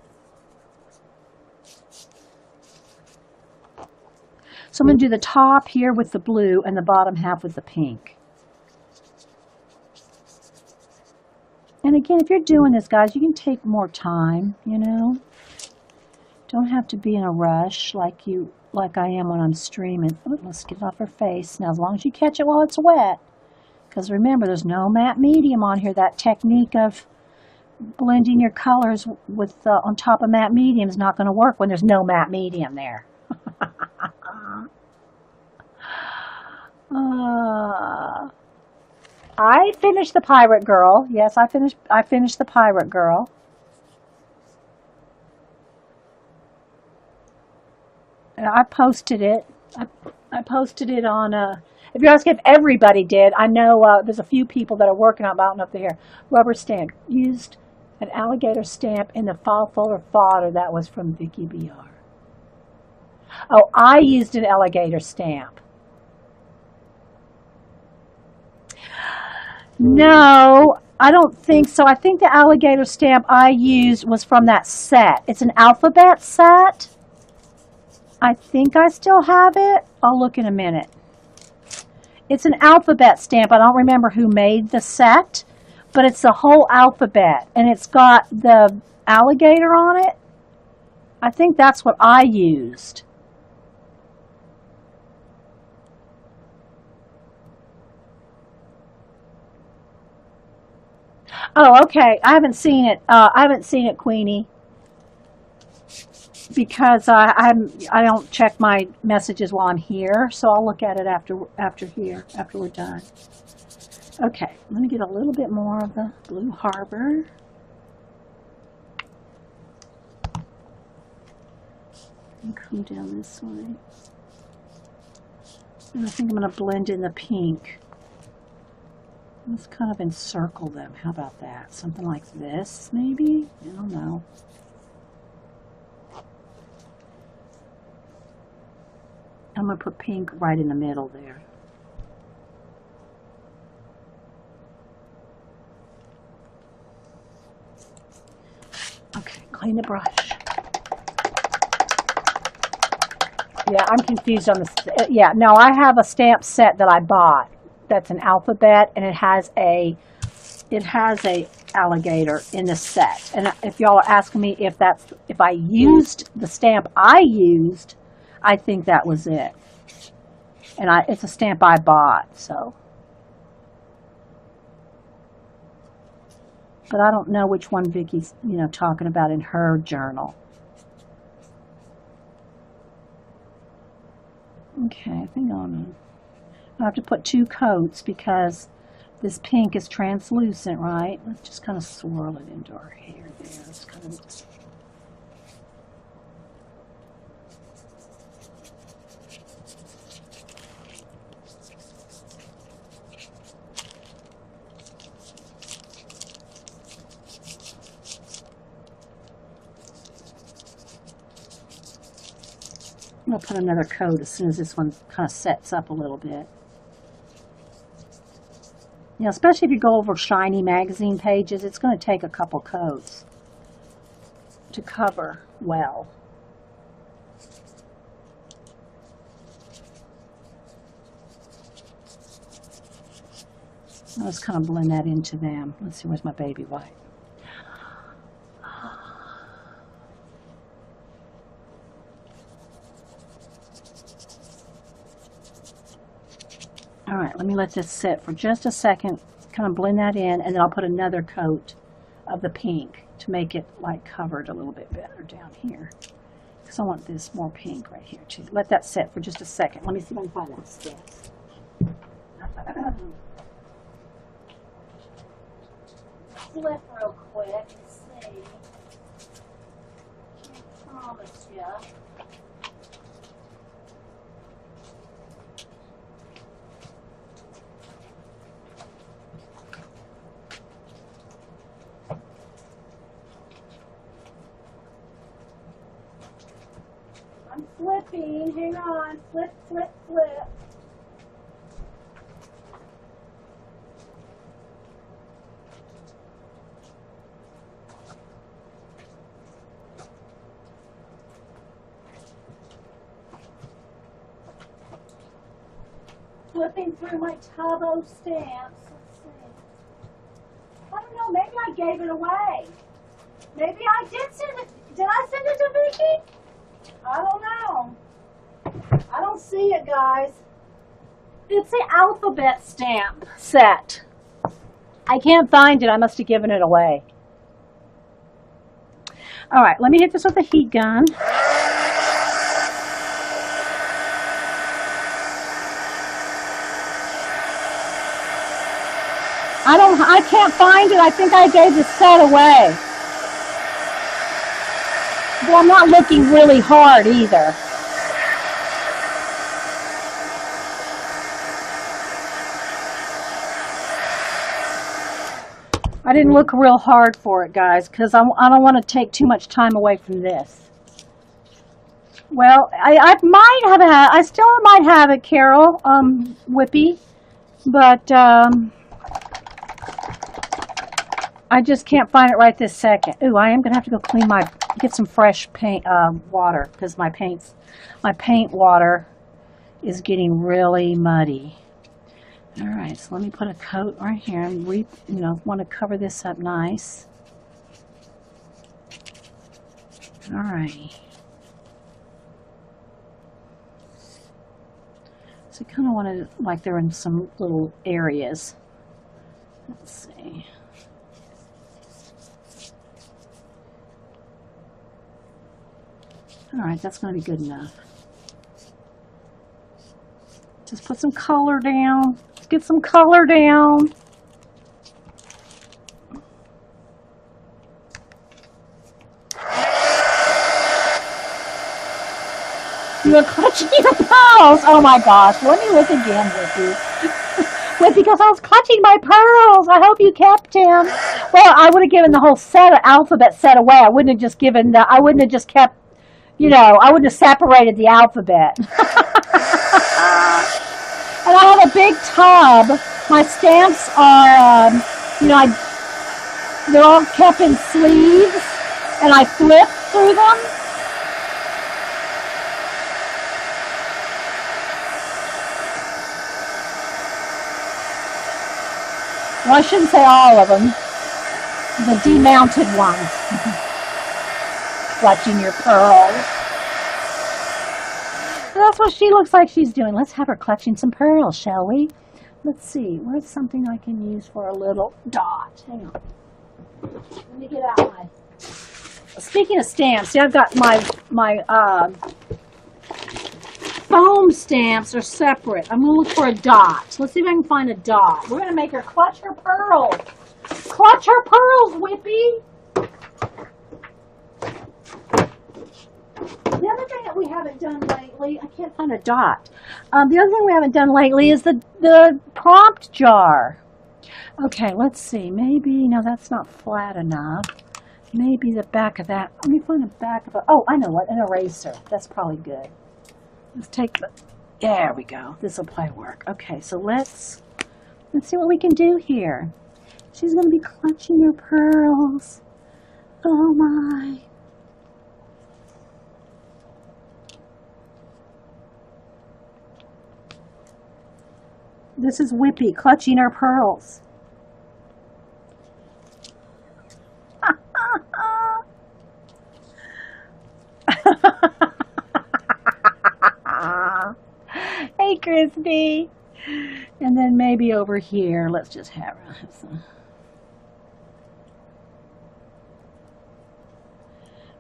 So I'm going to do the top here with the blue and the bottom half with the pink. And again, if you're doing this, guys, you can take more time, you know. Don't have to be in a rush like I am when I'm streaming. Ooh, let's get it off her face. Now, as long as you catch it while it's wet. Because remember, there's no matte medium on here. That technique of blending your colors with on top of matte medium is not going to work when there's no matte medium there. I finished the Pirate Girl. Yes, I finished the Pirate Girl. I posted it. I posted it on if you're asking if everybody did, I know there's a few people that are working on it, but I don't know if they're here. Rubber stamp. Used an alligator stamp in the file folder fodder that was from Vicki BR. Oh, I used an alligator stamp. No, I don't think so. I think the alligator stamp I used was from that set. It's an alphabet set. I think I still have it. I'll look in a minute. It's an alphabet stamp. I don't remember who made the set, but it's the whole alphabet, and it's got the alligator on it. I think that's what I used. Oh, okay. I haven't seen it. I haven't seen it, Queenie, because I don't check my messages while I'm here. So I'll look at it after we're done. Okay, let me get a little bit more of the Blue Harbor. And come down this way. And I think I'm going to blend in the pink. Let's kind of encircle them. How about that? Something like this, maybe? I don't know. I'm going to put pink right in the middle there. Okay, clean the brush. Yeah, I'm confused on this. Yeah, no, I have a stamp set that I bought. That's an alphabet, and it has a alligator in the set. And if y'all are asking me if I used the stamp I used, I think that was it. And it's a stamp I bought, so. But I don't know which one Vicki's, talking about in her journal. Okay, I think I have to put 2 coats because this pink is translucent, right? Let's just kind of swirl it into our hair there. Let's kind of just... I'm going to put another coat as soon as this one kind of sets up a little bit. You know, especially if you go over shiny magazine pages, it's going to take a couple coats to cover well. I'll just kind of blend that into them. Let's see, where's my baby white? All right, let me let this sit for just a second, kind of blend that in, and then I'll put another coat of the pink to make it like covered a little bit better down here. Because I want this more pink right here too. Let that sit for just a second. Let me see if I can find that stamp. Flip real quick and see. Can't promise you. I'm flipping. Hang on. Flip, flip, flip. Flipping through my tub of stamps. Let's see. I don't know. Maybe I gave it away. Maybe I did send it. Did I send it to Vicki? I don't know. I don't see it, guys. It's the alphabet stamp set. I can't find it. I must have given it away. All right. Let me hit this with a heat gun. I can't find it. I think I gave the set away. Well, I'm not looking really hard either. I didn't look real hard for it, guys, because I don't want to take too much time away from this. Well, I might have had, I still might have it, Carol, Whippy, but I just can't find it right this second. Ooh, I am gonna have to go clean get some fresh paint, water, because my paint water is getting really muddy. All right, so let me put a coat right here and want to cover this up nice. All righty. So I kind of want to, like they're in some little areas. Let's see. All right, that's going to be good enough. Just put some color down. Let's get some color down. You're clutching your pearls. Oh my gosh. Let me look again, Whippy. Whippy goes, I was clutching my pearls. I hope you kept him. Well, I would have given the whole set of alphabet set away. I wouldn't have just given I wouldn't have just kept, I wouldn't have separated the alphabet. And I have a big tub. My stamps are, they're all kept in sleeves, and I flip through them. Well, I shouldn't say all of them. The demounted ones. Clutching your pearls. That's what she looks like she's doing. Let's have her clutching some pearls, shall we? Let's see. Where's something I can use for a little dot? Hang on. Let me get out my... Speaking of stamps, see, I've got my foam stamps are separate. I'm going to look for a dot. Let's see if I can find a dot. We're going to make her clutch her pearls. Clutch her pearls, Whippy. The other thing that we haven't done lately, I can't find a dot. The other thing we haven't done lately is the prompt jar. Okay, let's see. Maybe, no, that's not flat enough. Maybe the back of that. Let me find the back of it. Oh, I know what, an eraser. That's probably good. Let's take the, there we go. This will probably work. Okay, so let's see what we can do here. She's going to be clutching her pearls. Oh my. This is Whippy clutching her pearls. Hey, Christy. And then maybe over here, let's just have some.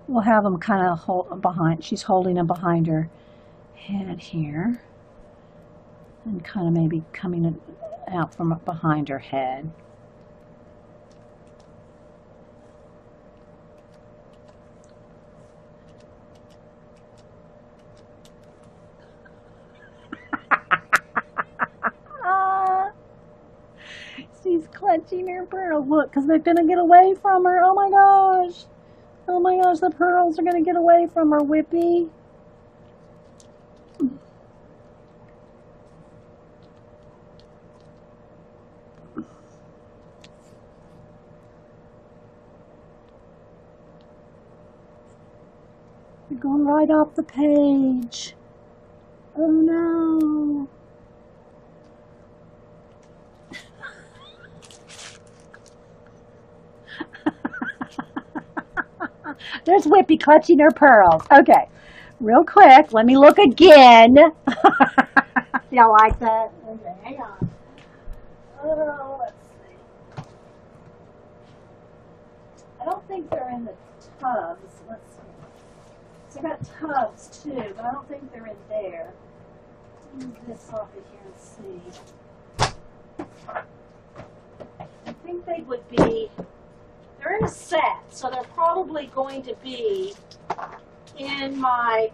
We'll have them kind of hold behind. She's holding them behind her head here. And kind of maybe coming out from behind her head. She's clutching her pearls. Look, because they're going to get away from her. Oh my gosh. Oh my gosh, the pearls are going to get away from her, Whippy. You're going right off the page. Oh no. There's Whippy clutching her pearls. Okay, real quick, let me look again. Y'all like that? Okay, hang on. Oh, let's see. I don't think they're in the tubs. Let's see. So I got tubs too, but I don't think they're in there. Move this off of here and see. I think they would be. They're in a set, so they're probably going to be in my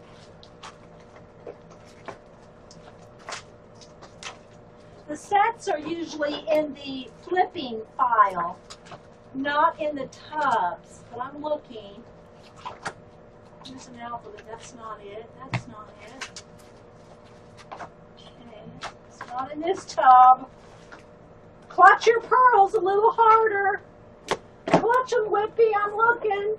the sets are usually in the flipping file, not in the tubs, but I'm looking. There's an alphabet, that's not it, that's not it. Okay, it's not in this tub. Clutch your pearls a little harder. Clutch them, Whippy, I'm looking.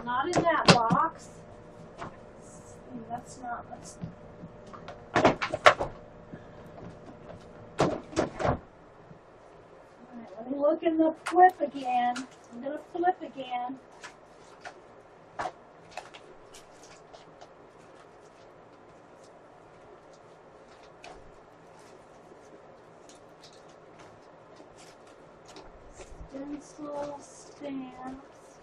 Not in that box. That's not, that's... Alright, let me look in the flip again. I'm going to flip again. Stencil stamps.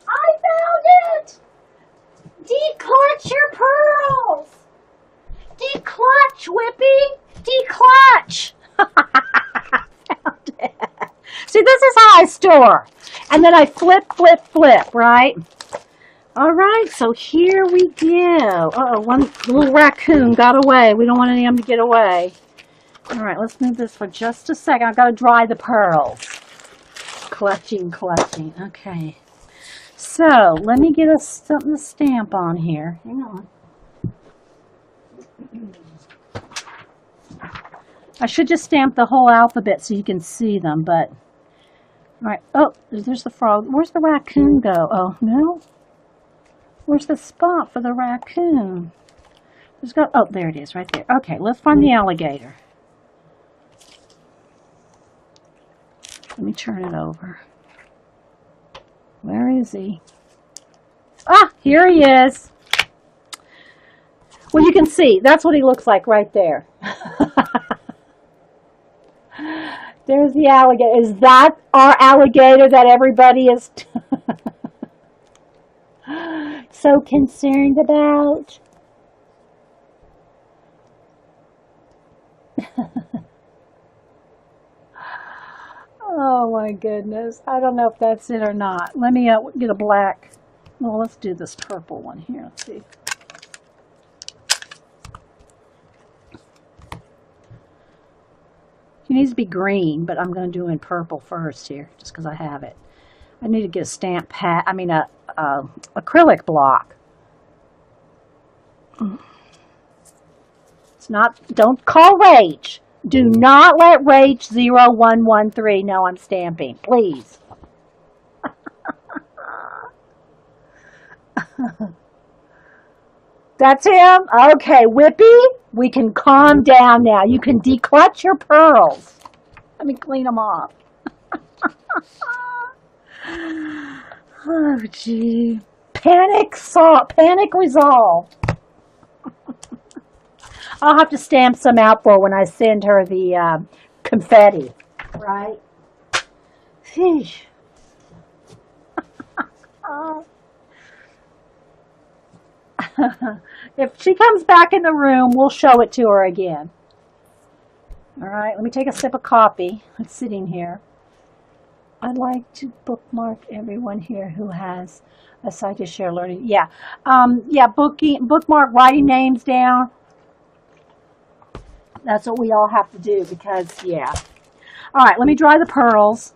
I found it! Declutch your pearls! Declutch, Whippy! Declutch! Found it. See, this is how I store. And then I flip, flip, flip, right? All right, so here we go. Uh-oh, one little raccoon got away. We don't want any of them to get away. All right, let's move this for just a second. I've got to dry the pearls. Clutching, clutching. Okay. So, let me get us something to stamp on here. Hang on. I should just stamp the whole alphabet so you can see them, but... All right. Oh, there's the frog. Where's the raccoon go? Oh, no? Where's the spot for the raccoon? There's got, oh, there it is, right there. Okay, let's find the alligator. Let me turn it over. Where is he? Ah, here he is. Well, you can see, that's what he looks like right there. There's the alligator. Is that our alligator that everybody is so concerned about? Oh my goodness. I don't know if that's it or not. Let me get a black. Well, let's do this purple one here. Let's see. needs to be green, but I'm going to do it in purple first here, just because I have it. I need to get a stamp pad, a acrylic block. It's not, don't call Rach. Do not let Rach 0113 know I'm stamping, please. That's him? Okay, Whippy, we can calm down now. You can declutch your pearls. Let me clean them off. Oh, gee. Panic resolved. I'll have to stamp some out for when I send her the confetti. Right? If she comes back in the room, we'll show it to her again. All right, let me take a sip of coffee. It's sitting here. I'd like to bookmark everyone here who has a site to share learning. Yeah, bookmark, writing names down. That's what we all have to do because, yeah. All right, let me dry the pearls.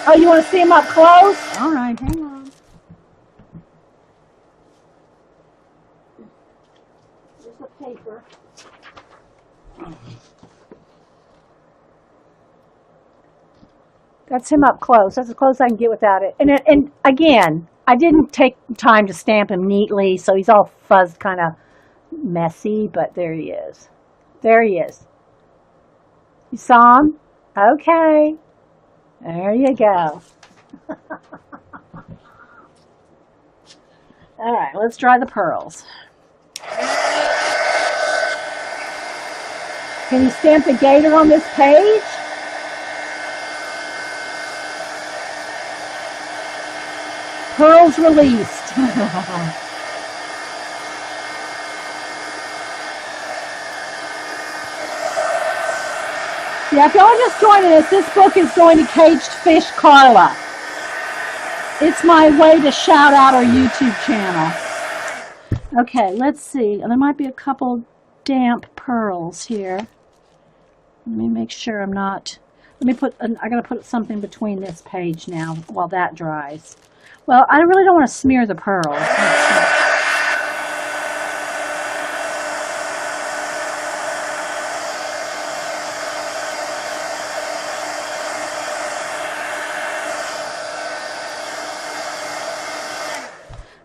Oh, you want to see them up close? All right, hang on. Here's the paper. That's him up close. That's as close as I can get without it. And again, I didn't take time to stamp him neatly, so he's all fuzzed, kind of messy, but there he is. There he is. You saw him? Okay. There you go. All right, let's dry the pearls. Can you stamp the gator on this page? Pearls released. Yeah, if y'all are just joining us, this book is going to Caged Fish Carla. It's my way to shout out our YouTube channel. Okay, let's see. There might be a couple damp pearls here. Let me make sure I'm not... I gotta put something between this page now while that dries. Well, I really don't want to smear the pearls.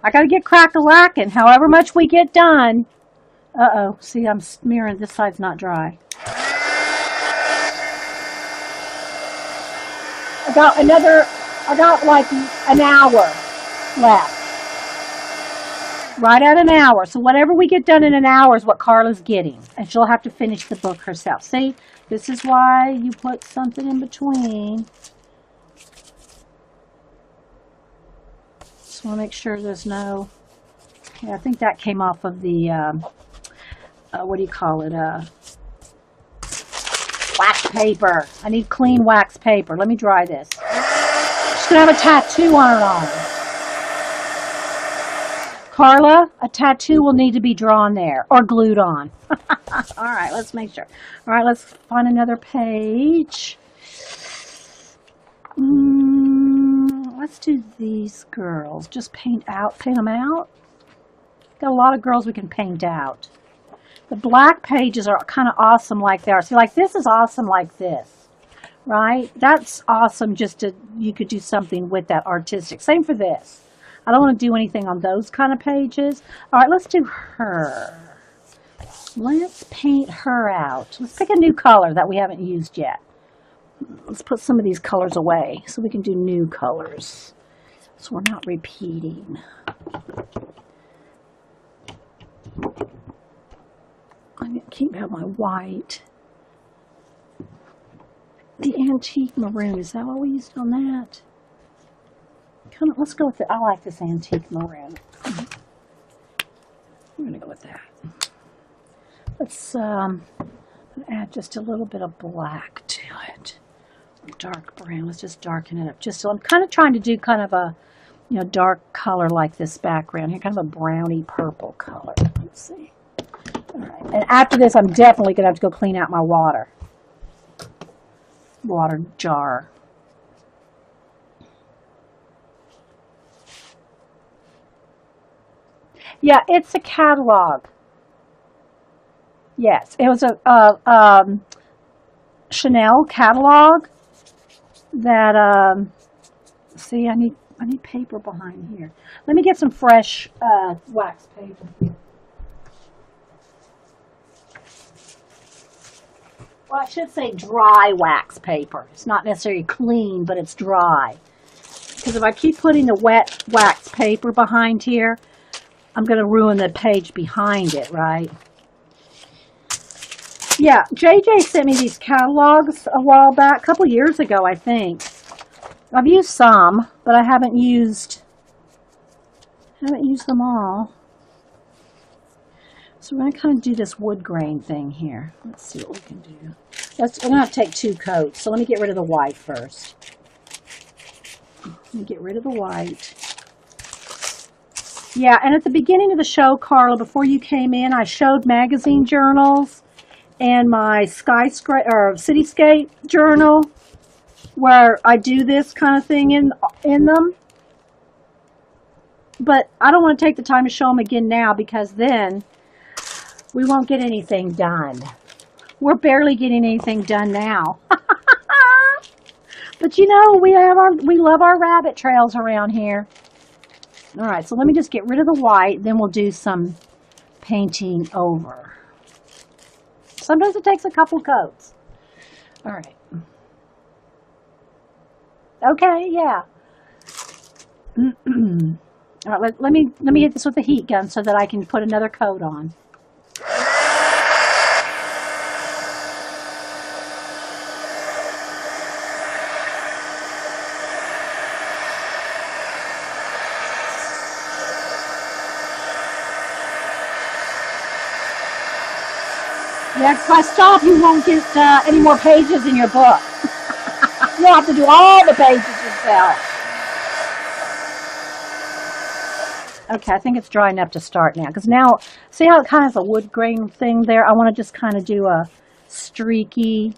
I got to get crack-a-lackin', however much we get done. Uh-oh, see, I'm smearing, this side's not dry. I got like an hour left. Right at an hour. So whatever we get done in an hour is what Carla's getting. And she'll have to finish the book herself. See, this is why you put something in between. Just want to make sure there's no... Yeah, I think that came off of the, what do you call it? Wax paper. I need clean wax paper. Let me dry this. She's going to have a tattoo on her arm. Carla, a tattoo will need to be drawn there or glued on. All right, let's make sure. All right, let's find another page. Let's do these girls. Just paint them out. Got a lot of girls we can paint out. The black pages are kind of awesome like they are. See, like this is awesome like this, right? That's awesome just to, you could do something with that artistic. Same for this. I don't want to do anything on those kind of pages. All right, let's do her. Let's paint her out. Let's pick a new color that we haven't used yet. Let's put some of these colors away so we can do new colors. So we're not repeating. I'm going to keep out my white. The antique maroon, is that what we used on that? Let's go with it. I like this antique maroon. We're going to go with that. Let's add just a little bit of black to it. Dark brown. Let's just darken it up. Just so I'm kind of trying to do kind of a, dark color like this background here, kind of a browny purple color. Let's see. And after this, I'm definitely going to have to go clean out my water jar. Yeah, it's a catalog. Yes, it was a Chanel catalog that. See, I need paper behind here. Let me get some fresh wax paper here. Well, I should say dry wax paper. It's not necessarily clean, but it's dry. Because if I keep putting the wet wax paper behind here, I'm going to ruin the page behind it, right? Yeah, JJ sent me these catalogs a while back, a couple years ago, I think. I've used some, but I haven't used them all. So we're going to kind of do this wood grain thing here. Let's see what we can do. I'm going to have to take 2 coats, so let me get rid of the white first. Let me get rid of the white. Yeah, and at the beginning of the show, Carla, before you came in, I showed magazine journals and my cityscape journal where I do this kind of thing in them. But I don't want to take the time to show them again now because then we won't get anything done. We're barely getting anything done now. But you know, we love our rabbit trails around here. All right, so let me just get rid of the white, then we'll do some painting over. Sometimes it takes a couple coats. All right. Okay, yeah. All right, let me hit this with the heat gun so that I can put another coat on. Yeah, if I stop, you won't get any more pages in your book. You'll have to do all the pages yourself. Okay, I think it's dry enough to start now. Because now, see how it kind of has a wood grain thing there? I want to just kind of do a streaky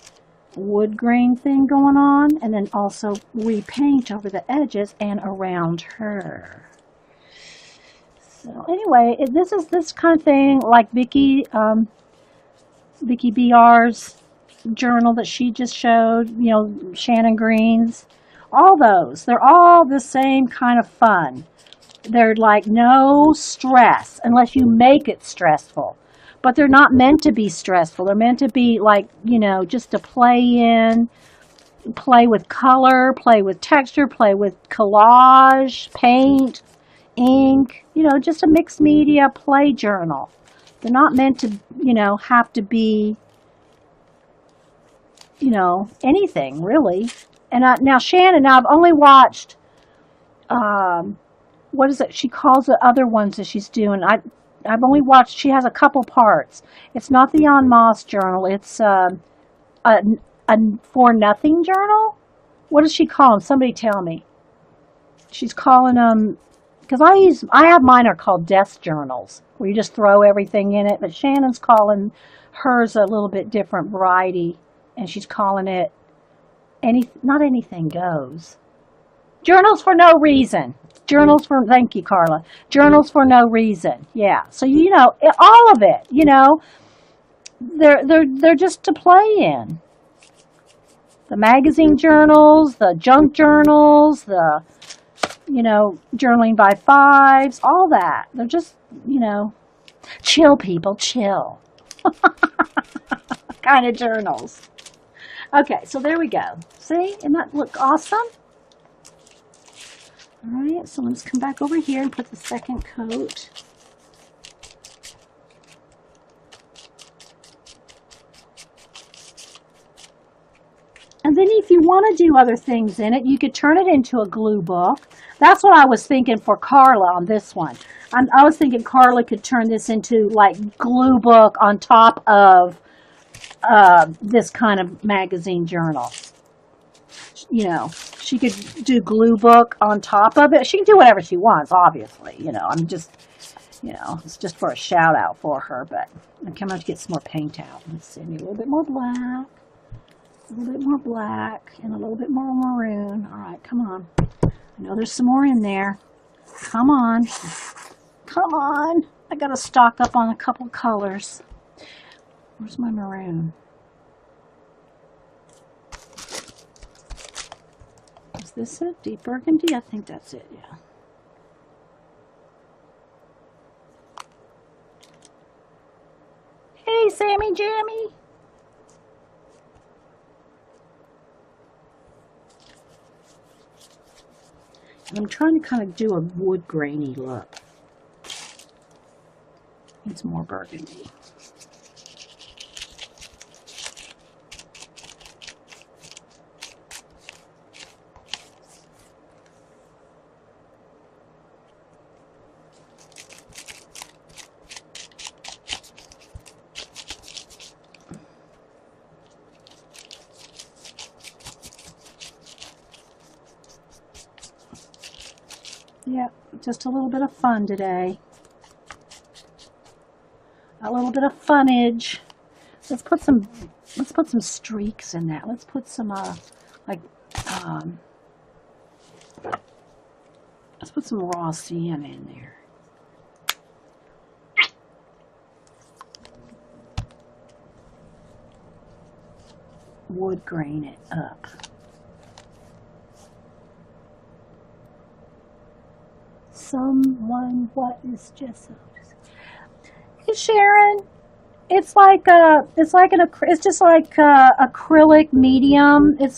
wood grain thing going on. And then also repaint over the edges and around her. So anyway, this is this kind of thing like Vicki BR's journal that she just showed, you know, Shannon Green's. All those, they're all the same kind of fun. They're like no stress unless you make it stressful. But they're not meant to be stressful. They're meant to be like, you know, just to play with color, play with texture, play with collage, paint, ink, you know, just a mixed media play journal. They're not meant to, you know, have to be, you know, anything really. And now Shannon, I've only watched, what is it? She calls the other ones that she's doing. I've only watched, she has a couple parts. It's not the En Masse journal. It's a For Nothing journal. What does she call them? Somebody tell me. She's calling them, because I have mine are called desk journals, where you just throw everything in it. But Shannon's calling hers a little bit different variety, and she's calling it not anything goes. Journals for no reason. Journals for, thank you, Carla. Journals for no reason. Yeah. So, you know, all of it, you know, they're just to play in. The magazine journals, the junk journals, the, you know, journaling by fives, all that. They're just, you know, chill people, chill. Kind of journals. Okay, so there we go. See? Doesn't that look awesome? All right, so let's come back over here and put the second coat. And then if you want to do other things in it, you could turn it into a glue book. That's what I was thinking for Carla on this one. I was thinking Carla could turn this into like glue book on top of this kind of magazine journal. You know, she could do glue book on top of it. She can do whatever she wants, obviously. You know, I'm just You know, it's just for a shout out for her, but I'm coming to get some more paint out. Let's see, maybe a little bit more black, a little bit more black, and a little bit more maroon. All right, come on. I know there's some more in there. Come on. Come on. I got to stock up on a couple of colors. Where's my maroon? Is this it? Deep burgundy? I think that's it, yeah. Hey, Sammy Jammy. I'm trying to kind of do a wood grainy look. It's more burgundy. Yep, just a little bit of fun today. A little bit of funnage. Let's put some streaks in that. Let's put some let's put some raw sienna in there. Wood grain it up. Someone, what is gesso? Hey Sharon, it's just like acrylic medium. Let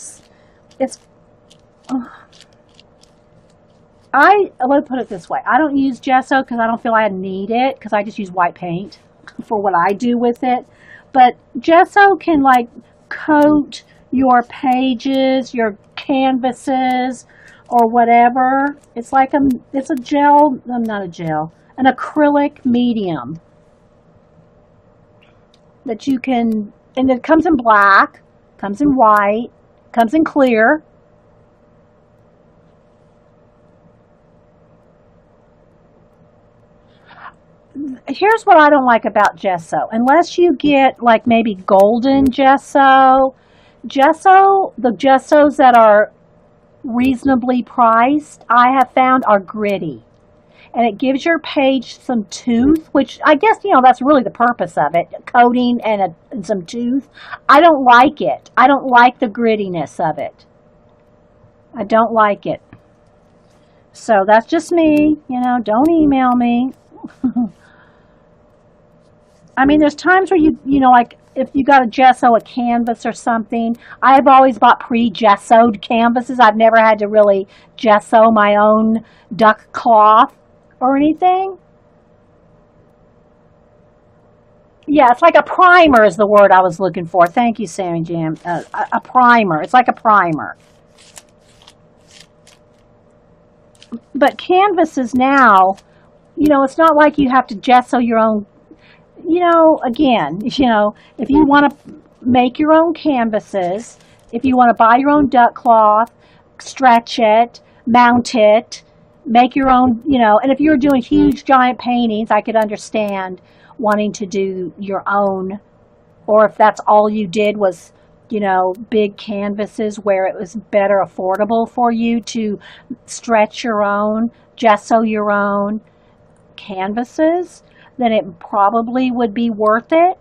me put it this way. I don't use gesso because I don't feel I need it, because I just use white paint for what I do with it. But gesso can like coat your pages, your canvases, or whatever. It's like it's a gel, not a gel, an acrylic medium that you can, and it comes in black, comes in white, comes in clear. Here's what I don't like about gesso. Unless you get like maybe golden gesso, the gessos that are reasonably priced, I have found, are gritty, and it gives your page some tooth, which I guess, you know, that's really the purpose of it, coating and some tooth. I don't like it. I don't like the grittiness of it. I don't like it. So that's just me, you know, don't email me. I mean, there's times where you know, like if you got a gesso a canvas or something. I have always bought pre-gessoed canvases. I've never had to really gesso my own duck cloth or anything. Yeah, it's like a primer is the word I was looking for. Thank you, Sammy Jam. A primer. It's like a primer. But canvases now, you know, it's not like you have to gesso your own. You know, again, you know, if you want to make your own canvases, if you want to buy your own duck cloth, stretch it, mount it, make your own, you know, and if you're doing huge giant paintings, I could understand wanting to do your own, or if that's all you did was, you know, big canvases where it was better affordable for you to stretch your own, gesso your own canvases, then it probably would be worth it.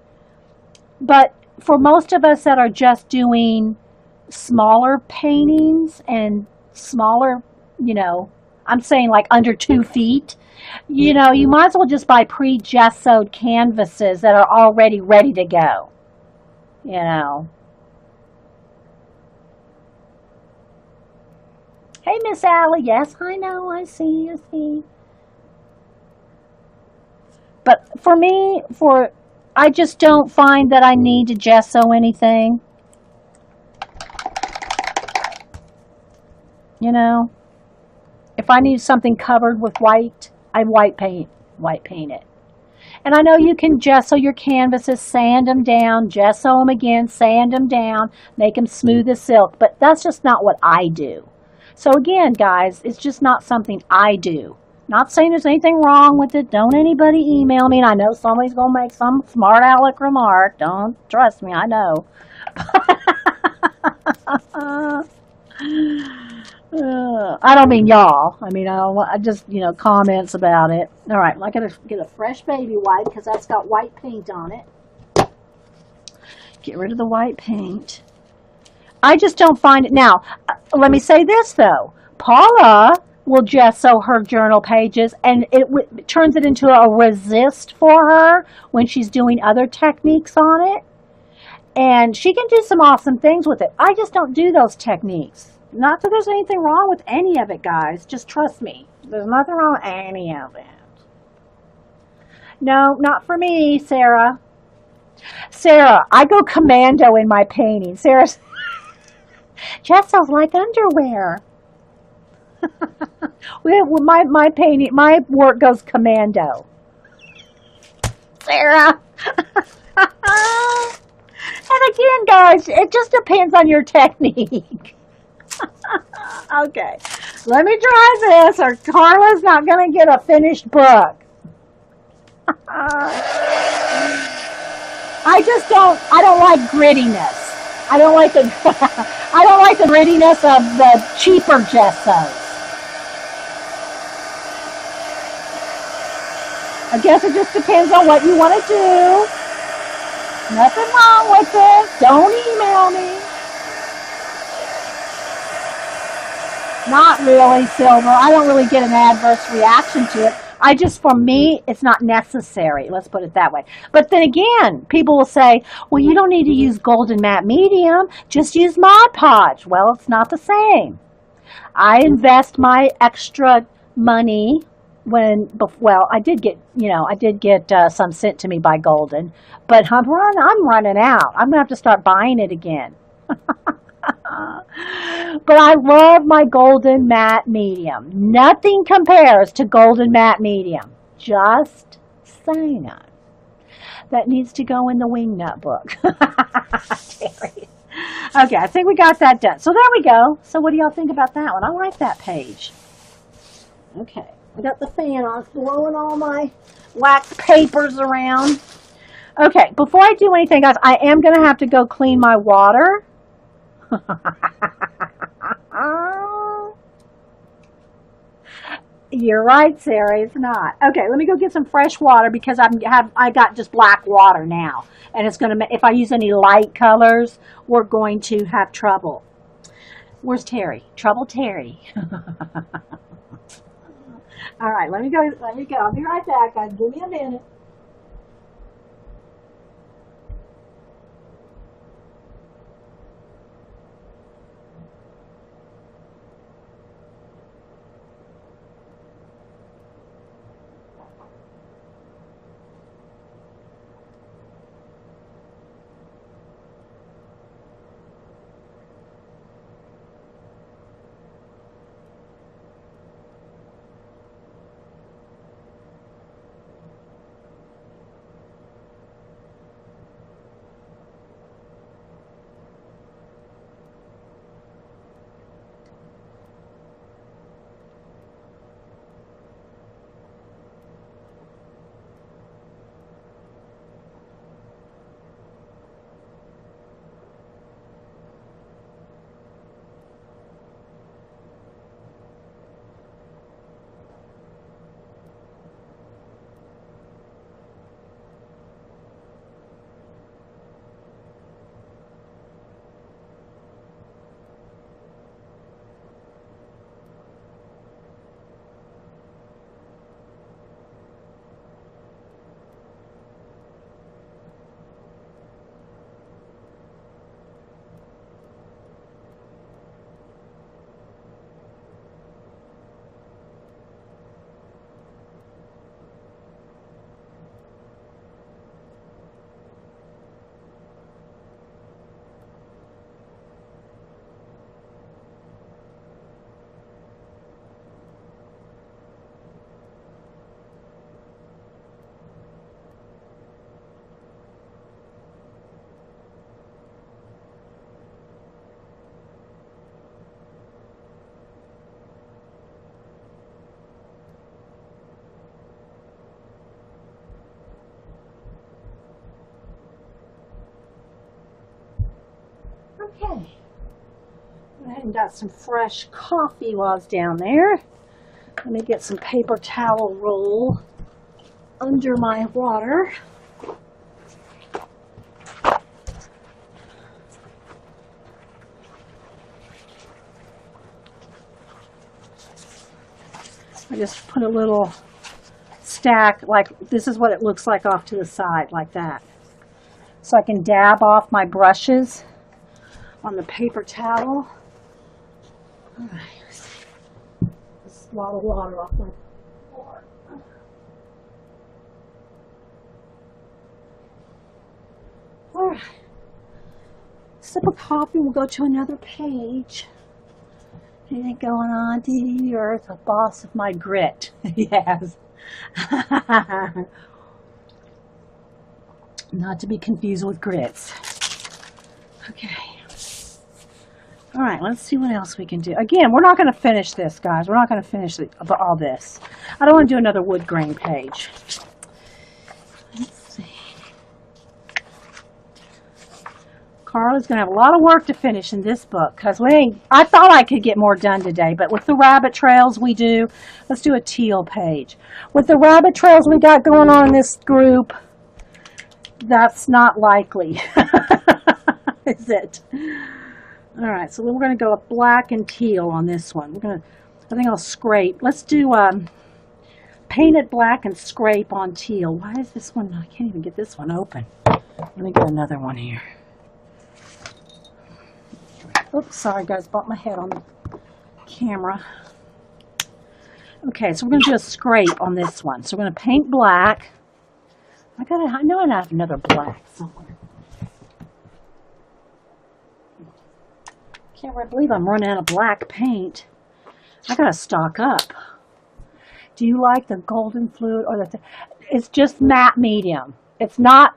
But for most of us that are just doing smaller paintings and smaller, you know, I'm saying like under 2 feet, you know, you might as well just buy pre-gessoed canvases that are already ready to go, you know. Hey, Miss Allie, yes, I know, I see, I see. But for me, I just don't find that I need to gesso anything. You know, if I need something covered with white, I white paint it. And I know you can gesso your canvases, sand them down, gesso them again, sand them down, make them smooth as silk. But that's just not what I do. So again, guys, it's just not something I do. Not saying there's anything wrong with it. Don't anybody email me. And I know somebody's going to make some smart aleck remark. Don't trust me. I know. I don't mean y'all. I mean, I just, comments about it. All right, I got to get a fresh baby wipe because that's got white paint on it. Get rid of the white paint. I just don't find it. Now, let me say this, though. Paula will gesso her journal pages, and it turns it into a resist for her when she's doing other techniques on it. And she can do some awesome things with it. I just don't do those techniques. Not that there's anything wrong with any of it, guys. Just trust me. There's nothing wrong with any of it. No, not for me, Sarah. Sarah, I go commando in my painting. Sarah's gesso's like underwear. my painting, my work goes commando. Sarah. And again, guys, it just depends on your technique. Okay, let me try this, or Carla's not going to get a finished book. I don't like grittiness. I don't like the grittiness of the cheaper gessos. I guess it just depends on what you want to do. Nothing wrong with it. Don't email me. Not really, Silver. I don't really get an adverse reaction to it. For me, it's not necessary. Let's put it that way. But then again, people will say, well, you don't need to use Golden Matte Medium. Just use Mod Podge. Well, it's not the same. I invest my extra money I did get some sent to me by Golden, but I'm running out. I'm going to have to start buying it again. But I love my Golden Matte Medium. Nothing compares to Golden Matte Medium. Just saying it. That needs to go in the Wingnut book. Okay, I think we got that done. So there we go. So what do y'all think about that one? I like that page. Okay, I got the fan on. It's blowing all my wax papers around. Okay, before I do anything, guys, I am going to have to go clean my water. You're right, Sarah. It's not. Okay, let me go get some fresh water because I got just black water now, and it's gonna. If I use any light colors, we're going to have trouble. Where's Terry? Trouble Terry. All right, let me go. I'll be right back, guys. Give me a minute. Okay. Went ahead and got some fresh coffee while I was down there. Let me get some paper towel roll under my water. I just put a little stack, like this is what it looks like off to the side, like that. So I can dab off my brushes on the paper towel. All right. There's a lot of water off my floor. All right. Sip of coffee, we'll go to another page. Anything going on? The earth, a boss of my grit. Yes. Not to be confused with grits. Okay. All right, let's see what else we can do. Again, we're not going to finish this, guys. We're not going to finish all this. I don't want to do another wood grain page. Let's see. Carla's going to have a lot of work to finish in this book because I thought I could get more done today, but with the rabbit trails we do, let's do a teal page. With the rabbit trails we got going on in this group, that's not likely, is it? All right, so then we're going to go with black and teal on this one. I think I'll scrape. Let's do painted black and scrape on teal. Why is this one? I can't even get this one open. Let me get another one here. Oops, sorry guys, bumped my head on the camera. Okay, so we're going to do a scrape on this one. So we're going to paint black. I know I have another black somewhere. Can't believe I'm running out of black paint. I gotta stock up. Do you like the golden fluid or the? It's just matte medium. It's not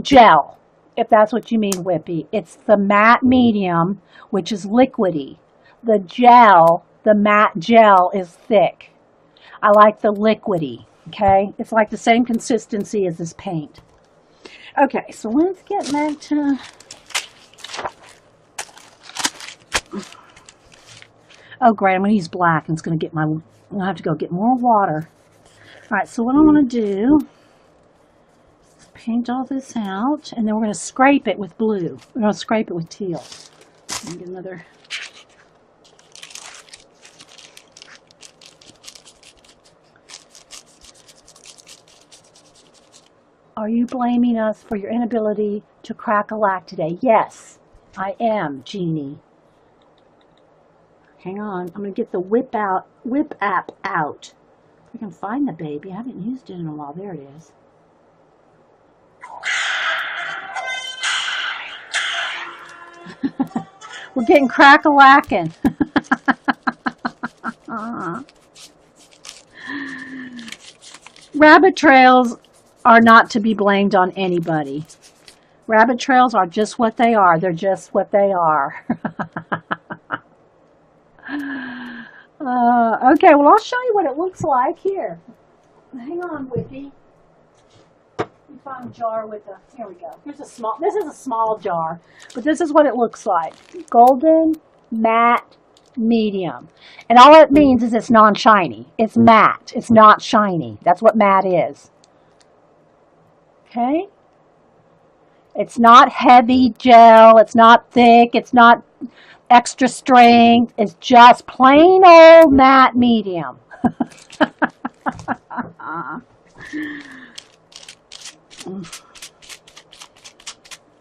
gel. If that's what you mean, Whippy. It's the matte medium, which is liquidy. The gel, the matte gel, is thick. I like the liquidy. Okay, it's like the same consistency as this paint. Okay, so let's get back to. Oh, great, I'm going to use black, and it's going to get I'm going to have to go get more water. All right, so what I want to do is paint all this out, and then we're going to scrape it with blue. We're going to scrape it with teal. Let me get another. Are you blaming us for your inability to crack-a-lack today? Yes, I am, Jeannie. Hang on, I'm going to get the whip app out. If I can find the baby. I haven't used it in a while. There it is. We're getting crack-a-lacking. Rabbit trails are not to be blamed on anybody. Rabbit trails are just what they are. They're just what they are. Okay, well, I'll show you what it looks like here. Hang on, Whippy. Let me find a jar with a, here we go. This is a small jar, but this is what it looks like. Golden, matte, medium. And all it means is it's non-shiny. It's matte. It's not shiny. That's what matte is. Okay? It's not heavy gel. It's not thick. It's not extra strength. It's just plain old matte medium.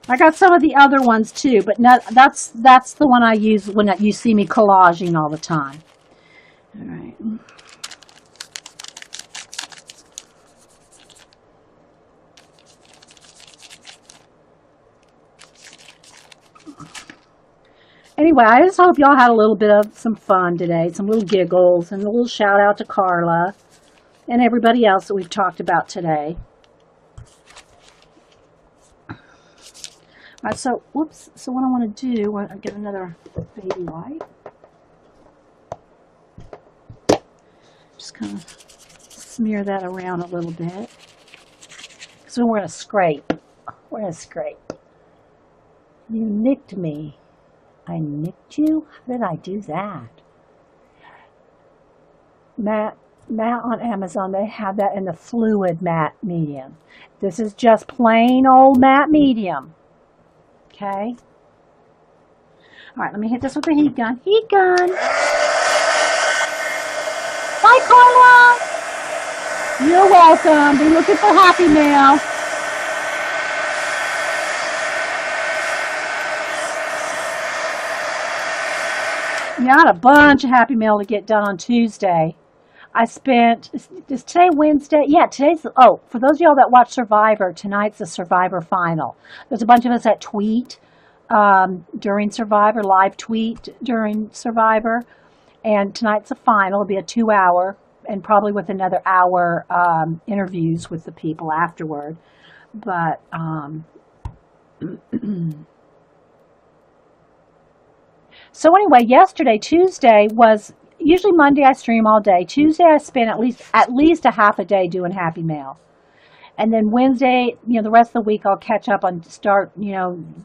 I got some of the other ones too, but that's the one I use when you see me collaging all the time. All right. Anyway, I just hope y'all had a little bit of some fun today, some little giggles, and a little shout out to Carla and everybody else that we've talked about today. All right, so, whoops, so what I want to do, I'll get another baby wipe. Just kind of smear that around a little bit. So we're going to scrape. We're going to scrape. You nicked me. I nicked you? How did I do that? Matte, matte on Amazon, they have that in the fluid matte medium. This is just plain old matte medium. Okay? All right, let me hit this with the heat gun. Heat gun! Bye, Carla! You're welcome. Be looking for Happy Mail. Yeah, I had a bunch of Happy Mail to get done on Tuesday. I spent, is today Wednesday? Yeah, for those of y'all that watch Survivor, tonight's the Survivor final. There's a bunch of us that tweet during Survivor, live tweet during Survivor. And tonight's the final. It'll be a 2-hour, and probably with another hour interviews with the people afterward. But so anyway, yesterday, Tuesday, was usually Monday I stream all day. Tuesday I spend at least a half a day doing Happy Mail. And then Wednesday, the rest of the week I'll catch up on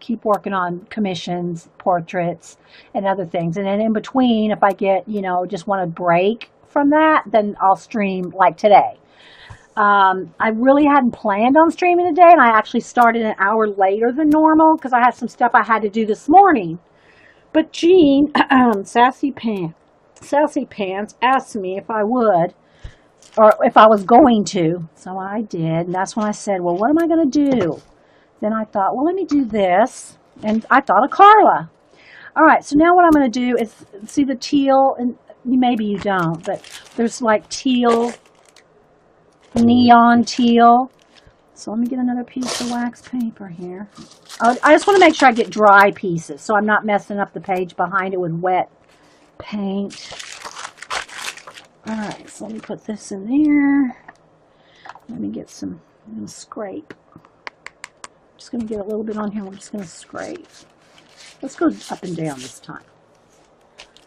keep working on commissions, portraits, and other things. And then in between, if I get, just want to break from that, then I'll stream like today. I really hadn't planned on streaming today, and I actually started an hour later than normal because I had some stuff I had to do this morning. But Jean, Sassy Pants asked me if I would, or if I was going to. So I did, and that's when I said, well, what am I going to do? Then I thought, well, let me do this, and I thought of Carla. All right, so now what I'm going to do is, see the teal, and maybe you don't, but there's like teal, neon teal. So let me get another piece of wax paper here. I just want to make sure I get dry pieces so I'm not messing up the page behind it with wet paint. All right, so let me put this in there. Let me get some, I'm going to scrape. I'm just going to get a little bit on here. We're just going to scrape. Let's go up and down this time.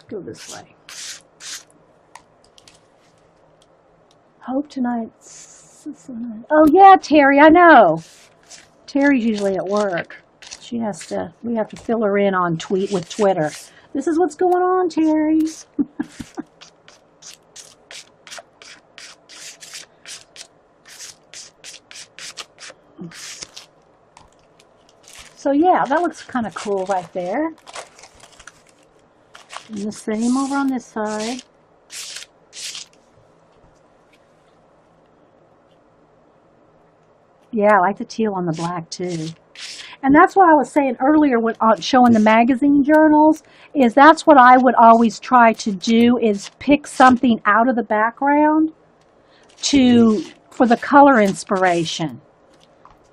Go this way. Hope tonight's... Oh yeah, Terry, I know. Terry's usually at work. We have to fill her in on Twitter. This is what's going on, Terry. So yeah, that looks kind of cool right there. And the same over on this side. Yeah, I like the teal on the black too. And that's what I was saying earlier when showing the magazine journals, is that's what I would always try to do, is pick something out of the background for the color inspiration.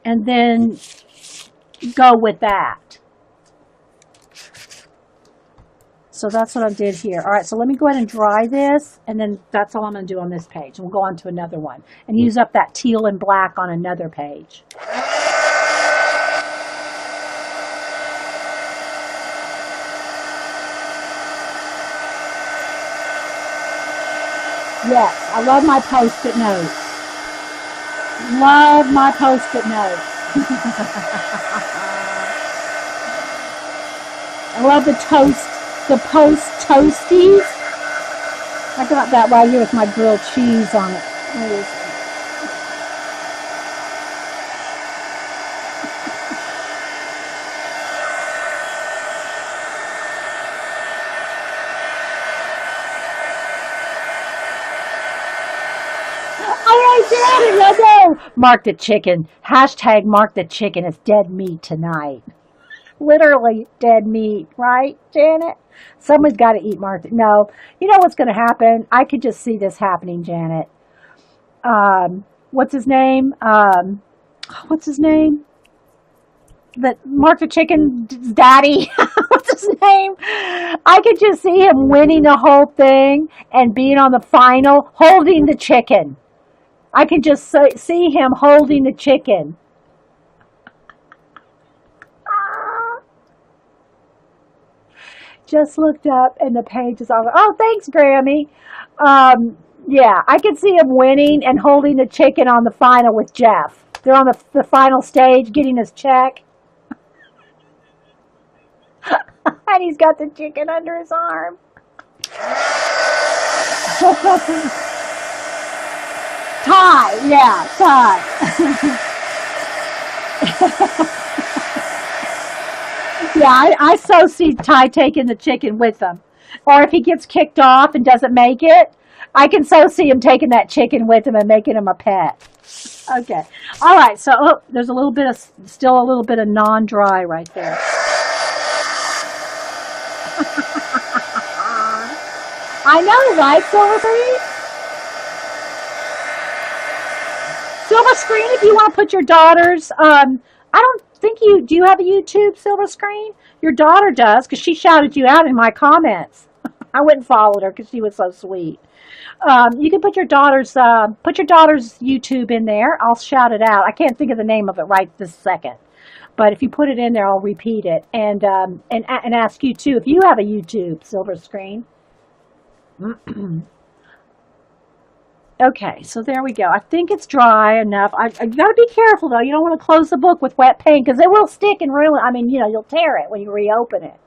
And then go with that. So that's what I did here. All right, so let me go ahead and dry this, and then that's all I'm going to do on this page. And we'll go on to another one and use up that teal and black on another page. Yes, I love my Post-it notes. Love my Post-it notes. I love the Post Toasties. I got that right here with my grilled cheese on it. I know. Mark the chicken. Hashtag Mark the chicken. It's dead meat tonight. Literally dead meat, right, Janet? Someone's got to eat Mark. No, you know what's going to happen? I could just see this happening, Janet. What's his name? What's his name? That Mark the chicken's daddy. What's his name? I could just see him winning the whole thing and being on the final, holding the chicken. I could just see him holding the chicken. Just looked up and the page is all, oh, thanks, Grammy. Yeah, I could see him winning and holding the chicken on the final with Jeff. They're on the final stage getting his check. And he's got the chicken under his arm. Ty, yeah, Ty. Yeah, I so see Ty taking the chicken with him. Or if he gets kicked off and doesn't make it, I can so see him taking that chicken with him and making him a pet. Okay. All right. So there's a little bit of, still a little bit of non-dry right there. I know, right, Silver Screen? Silver Screen, if you want to put your daughter's, I don't think do you have a YouTube, Silver Screen? Your daughter does, because she shouted you out in my comments. I went and followed her because she was so sweet. You can put your daughter's YouTube in there. I'll shout it out. I can't think of the name of it right this second. But if you put it in there, I'll repeat it. And ask you, too, if you have a YouTube, Silver Screen. Okay, so there we go. I think it's dry enough. You got to be careful, though. You don't want to close the book with wet paint because it will stick and ruin. I mean, you'll tear it when you reopen it.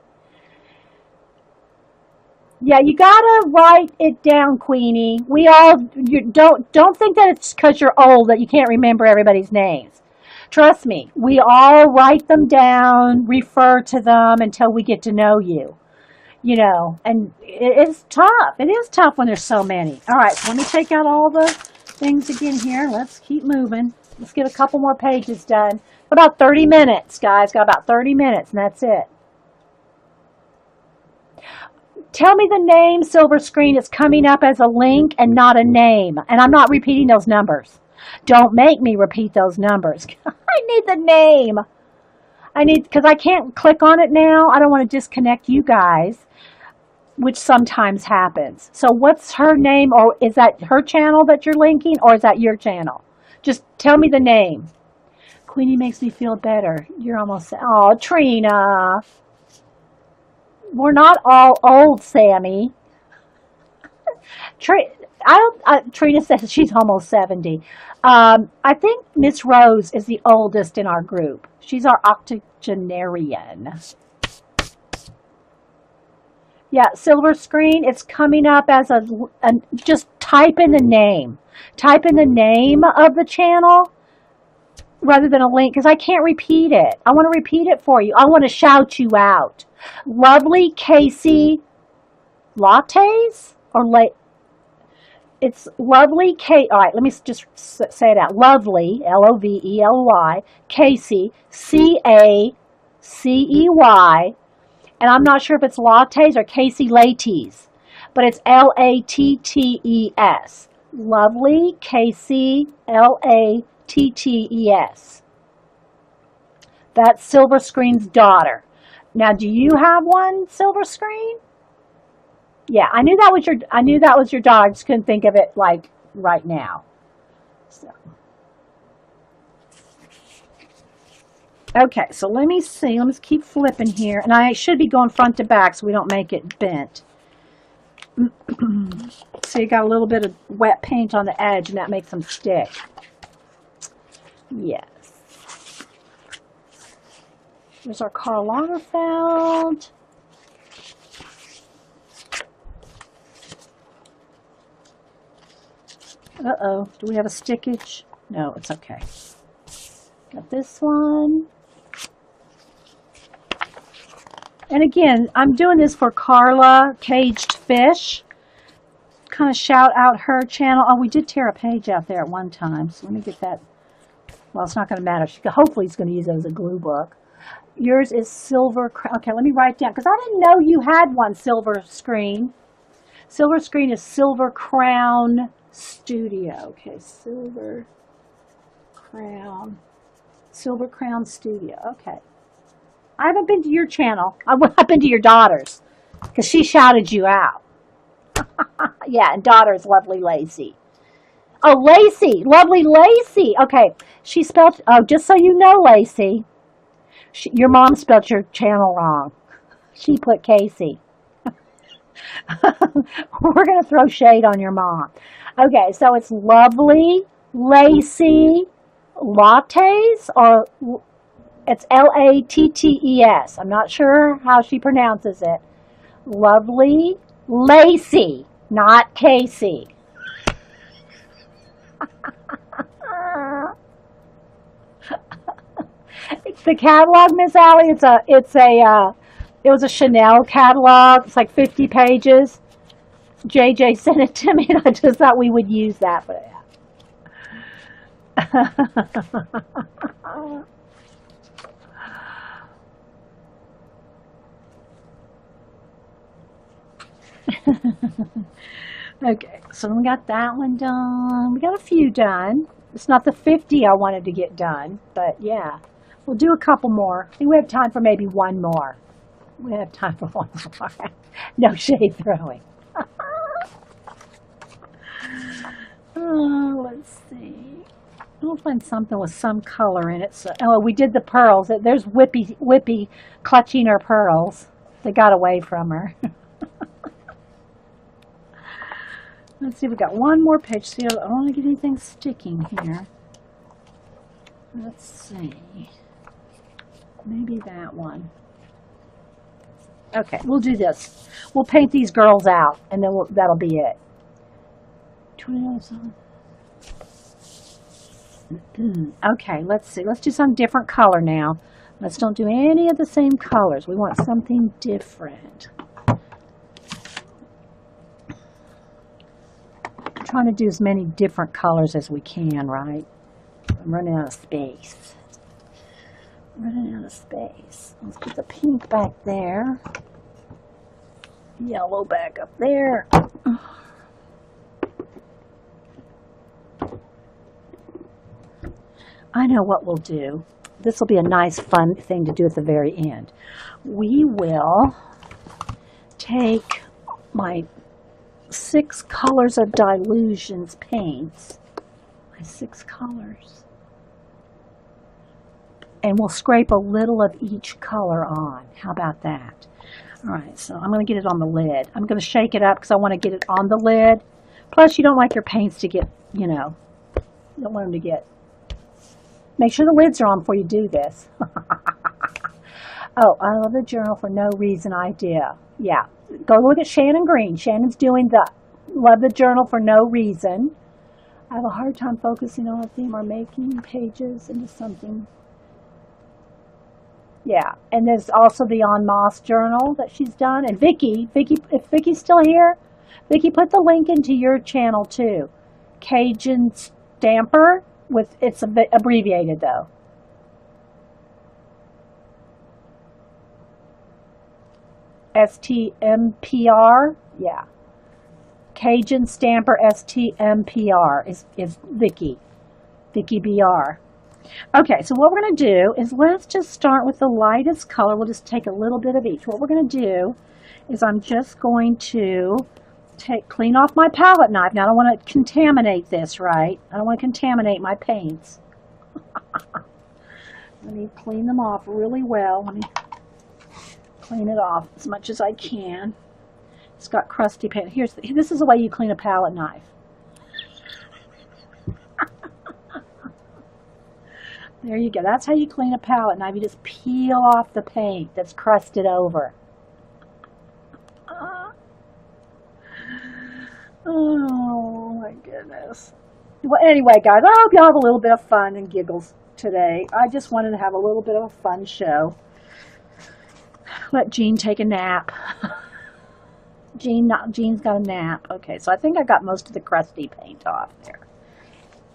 Yeah, you got to write it down, Queenie. Don't think that it's because you're old that you can't remember everybody's names. Trust me, we all write them down, refer to them until we get to know you. And it's tough. It is tough when there's so many. All right, so let me take out all the things again here. Let's keep moving. Let's get a couple more pages done. About 30 minutes, guys. Got about 30 minutes, and that's it. Tell me the name, Silver Screen. It's coming up as a link and not a name. And I'm not repeating those numbers. Don't make me repeat those numbers. I need the name. Because I can't click on it now. I don't want to disconnect you guys, which sometimes happens. So what's her name? Or is that her channel that you're linking? Or is that your channel? Just tell me the name. Queenie makes me feel better. You're almost, oh, Trina. We're not all old, Sammy. Trina says she's almost 70. I think Miss Rose is the oldest in our group. She's our octogenarian. Yeah, Silver Screen, it's coming up as just type in the name. Type in the name of the channel rather than a link, because I can't repeat it. I want to repeat it for you. I want to shout you out. Lovely Casey Lattes? Or it's Lovely Kate. All right, let me just say it out. Lovely, Lovely, Casey, Cacey. And I'm not sure if it's lattes or Casey Lattes, but it's Lattes. Lovely Casey, Lattes. That's Silver Screen's daughter. Now, do you have one, Silver Screen? Yeah, I knew that was your daughter. I just couldn't think of it like right now. So. Okay, so let me see. Let me keep flipping here. And I should be going front to back so we don't make it bent. So you got a little bit of wet paint on the edge and that makes them stick. Yes. There's our Karl Lagerfeld. Uh-oh. Do we have a stickage? No, it's okay. Got this one. And again, I'm doing this for Carla Caged Fish. Kind of shout out her channel. Oh, we did tear a page out there at one time. So let me get that. Well, it's not going to matter. Hopefully, it's going to use it as a glue book. Yours is Silver. Okay, let me write down. Because I didn't know you had one, Silver Screen. Silver Screen is Silver Crown Studio. Okay, Silver Crown Studio. Okay. I haven't been to your channel. I've been to your daughter's because she shouted you out. Yeah, and daughter's Lovely Lacey. Oh, Lacey. Lovely Lacey. Okay. She spelled, oh, just so you know, Lacey, your mom spelled your channel wrong. She put Casey. We're going to throw shade on your mom. Okay, so it's Lovely Lacey Lattes or It's Lattes. I'm not sure how she pronounces it. Lovely Lacey, not Casey. The catalog, Miss Allie, it was a Chanel catalog. It's like 50 pages. JJ sent it to me, and I just thought we would use that. But okay, so we got that one done. We got a few done. It's not the 50 I wanted to get done, but yeah. We'll do a couple more. I think we have time for maybe one more. We have time for one more. No shade throwing. Oh, let's see. We'll find something with some color in it. So, oh, we did the pearls. There's Whippy clutching her pearls. They got away from her. Let's see, we got one more page. See, I don't want to get anything sticking here. Let's see. Maybe that one. Okay, we'll do this. We'll paint these girls out, and then that'll be it. Okay, let's see. Let's do some different color now. Let's don't do any of the same colors. We want something different. I'm trying to do as many different colors as we can, right? I'm running out of space. Running out of space. Let's put the pink back there. Yellow back up there. I know what we'll do. This will be a nice, fun thing to do at the very end. We will take my 6 colors of Dylusions paints. My 6 colors. And we'll scrape a little of each color on. How about that? All right, so I'm going to get it on the lid. I'm going to shake it up because I want to get it on the lid. Plus, you don't like your paints to get, you don't want them to get... Make sure the lids are on before you do this. Oh, I love the journal for no reason idea. Yeah, go look at Shannon Green. Shannon's doing the love the journal for no reason. I have a hard time focusing on a theme or making pages into something. Yeah, and there's also the En Masse journal that she's done. And Vicki, if Vicki's still here, Vicki, put the link into your channel too. Cajun Stamper, it's a bit abbreviated though. STMPR, yeah. Cajun Stamper STMPR is Vicki BR. Okay, so what we're going to do is let's just start with the lightest color. We'll just take a little bit of each. What we're going to do is I'm just going to clean off my palette knife. Now, I don't want to contaminate this, right? I don't want to contaminate my paints. Let me clean them off really well. Let me clean it off as much as I can. It's got crusty paint. This is the way you clean a palette knife. There you go. That's how you clean a palette knife. You just peel off the paint that's crusted over. Oh my goodness. Well, anyway, guys, I hope y'all have a little bit of fun and giggles today. I just wanted to have a little bit of a fun show. Let Jean take a nap. Jean's got a nap. Okay, so I think I got most of the crusty paint off there.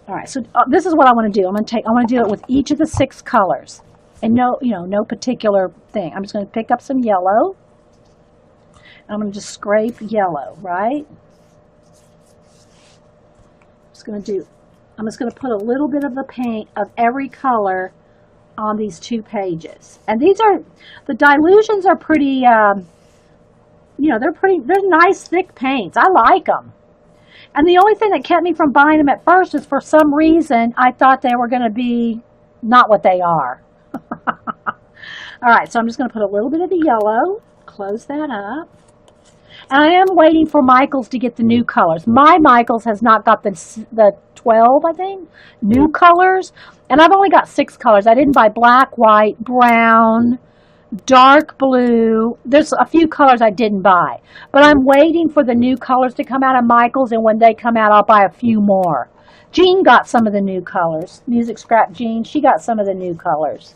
All right, so this is what I want to do. I want to do it with each of the 6 colors, and no particular thing. I'm just going to pick up some yellow. And I'm going to just scrape yellow, right? I'm just going to put a little bit of the paint of every color on these 2 pages. And the Dylusions are pretty, they're nice thick paints. I like them. And the only thing that kept me from buying them at first is for some reason I thought they were going to be not what they are. All right, so I'm just going to put a little bit of the yellow, close that up. And I am waiting for Michaels to get the new colors. My Michaels has not got the 12, I think, new colors. And I've only got 6 colors. I didn't buy black, white, brown, dark blue. There's a few colors I didn't buy. But I'm waiting for the new colors to come out of Michael's, and when they come out, I'll buy a few more. Jean got some of the new colors. Music Scrap Jean, she got some of the new colors.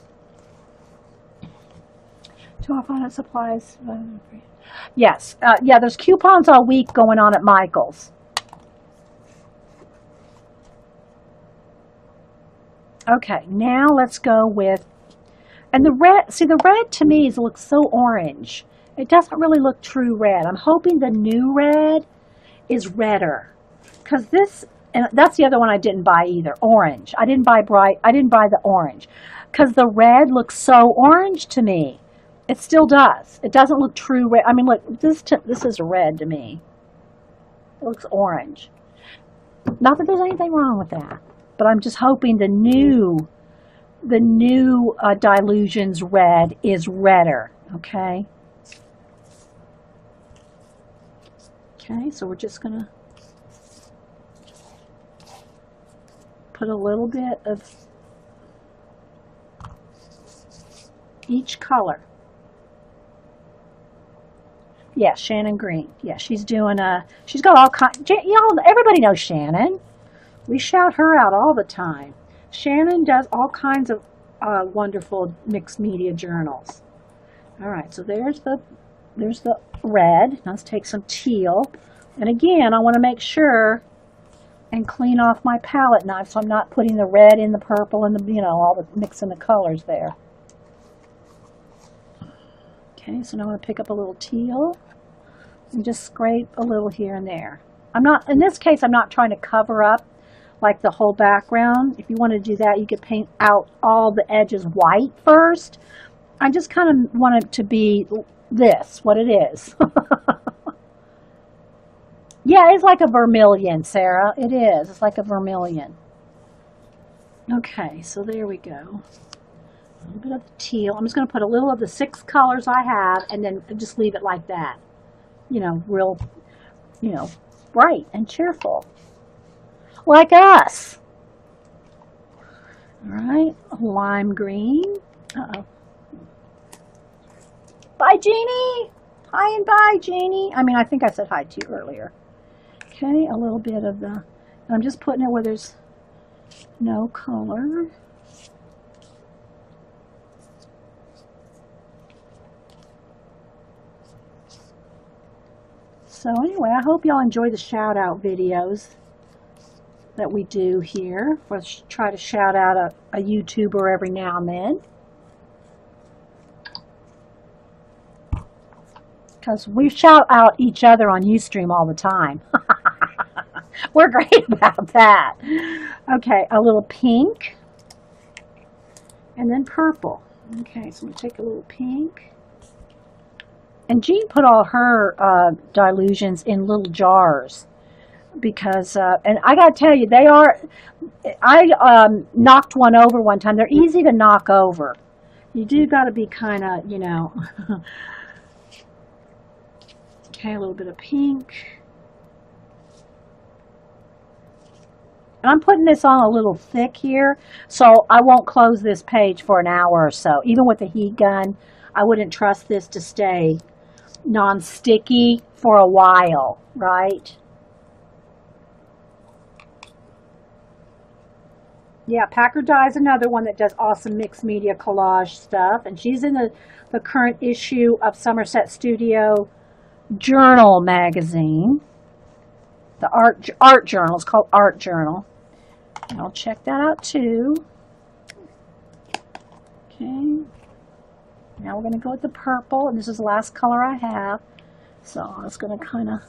Do I find out supplies? Yes. Yeah, there's coupons all week going on at Michael's. Okay, now let's go with, and the red, see the red to me looks so orange. It doesn't really look true red. I'm hoping the new red is redder. Because this, and that's the other one I didn't buy either, orange. I didn't buy the orange. Because the red looks so orange to me. It still does. It doesn't look true red. I mean, look, this is red to me. It looks orange. Not that there's anything wrong with that. But I'm just hoping the new Dylusions red is redder, okay? Okay, so we're just gonna put a little bit of each color. Yeah, Shannon Green. Yeah, she's doing she's got all kinds, everybody knows Shannon. We shout her out all the time. Shannon does all kinds of wonderful mixed media journals. All right, so there's the red. Now let's take some teal. And again, I want to make sure and clean off my palette knife so I'm not putting the red in the purple and the, all the mixing the colors there. Okay, so now I'm going to pick up a little teal and just scrape a little here and there. In this case, I'm not trying to cover up like the whole background. If you want to do that, you could paint out all the edges white first. I just kind of want it to be what it is. Yeah, it's like a vermilion, Sarah. It is. It's like a vermilion. Okay, so there we go. A little bit of the teal. I'm just going to put a little of the 6 colors I have and then just leave it like that. Real, bright and cheerful. Like us. All right, lime green. Uh-oh. Bye, Jeannie. Hi and bye, Jeannie. I think I said hi to you earlier. Okay, a little bit of the, I'm just putting it where there's no color. So anyway, I hope y'all enjoy the shout out videos that we do here. We'll try to shout out a YouTuber every now and then. Because we shout out each other on Ustream all the time. We're great about that. Okay, a little pink. And then purple. Okay, so I'm going to take a little pink. And Jean put all her Dylusions in little jars. Because, and I got to tell you, I knocked one over one time. They're easy to knock over. You do got to be kind of, Okay, a little bit of pink. And I'm putting this on a little thick here, so I won't close this page for an hour or so. Even with the heat gun, I wouldn't trust this to stay non-sticky for a while, right? Yeah, Packer Dye is another one that does awesome mixed media collage stuff. And she's in the current issue of Somerset Studio Journal magazine. The art journal. It's called Art Journal. And I'll check that out too. Okay. Now we're going to go with the purple. And this is the last color I have. So I'm just going to kind of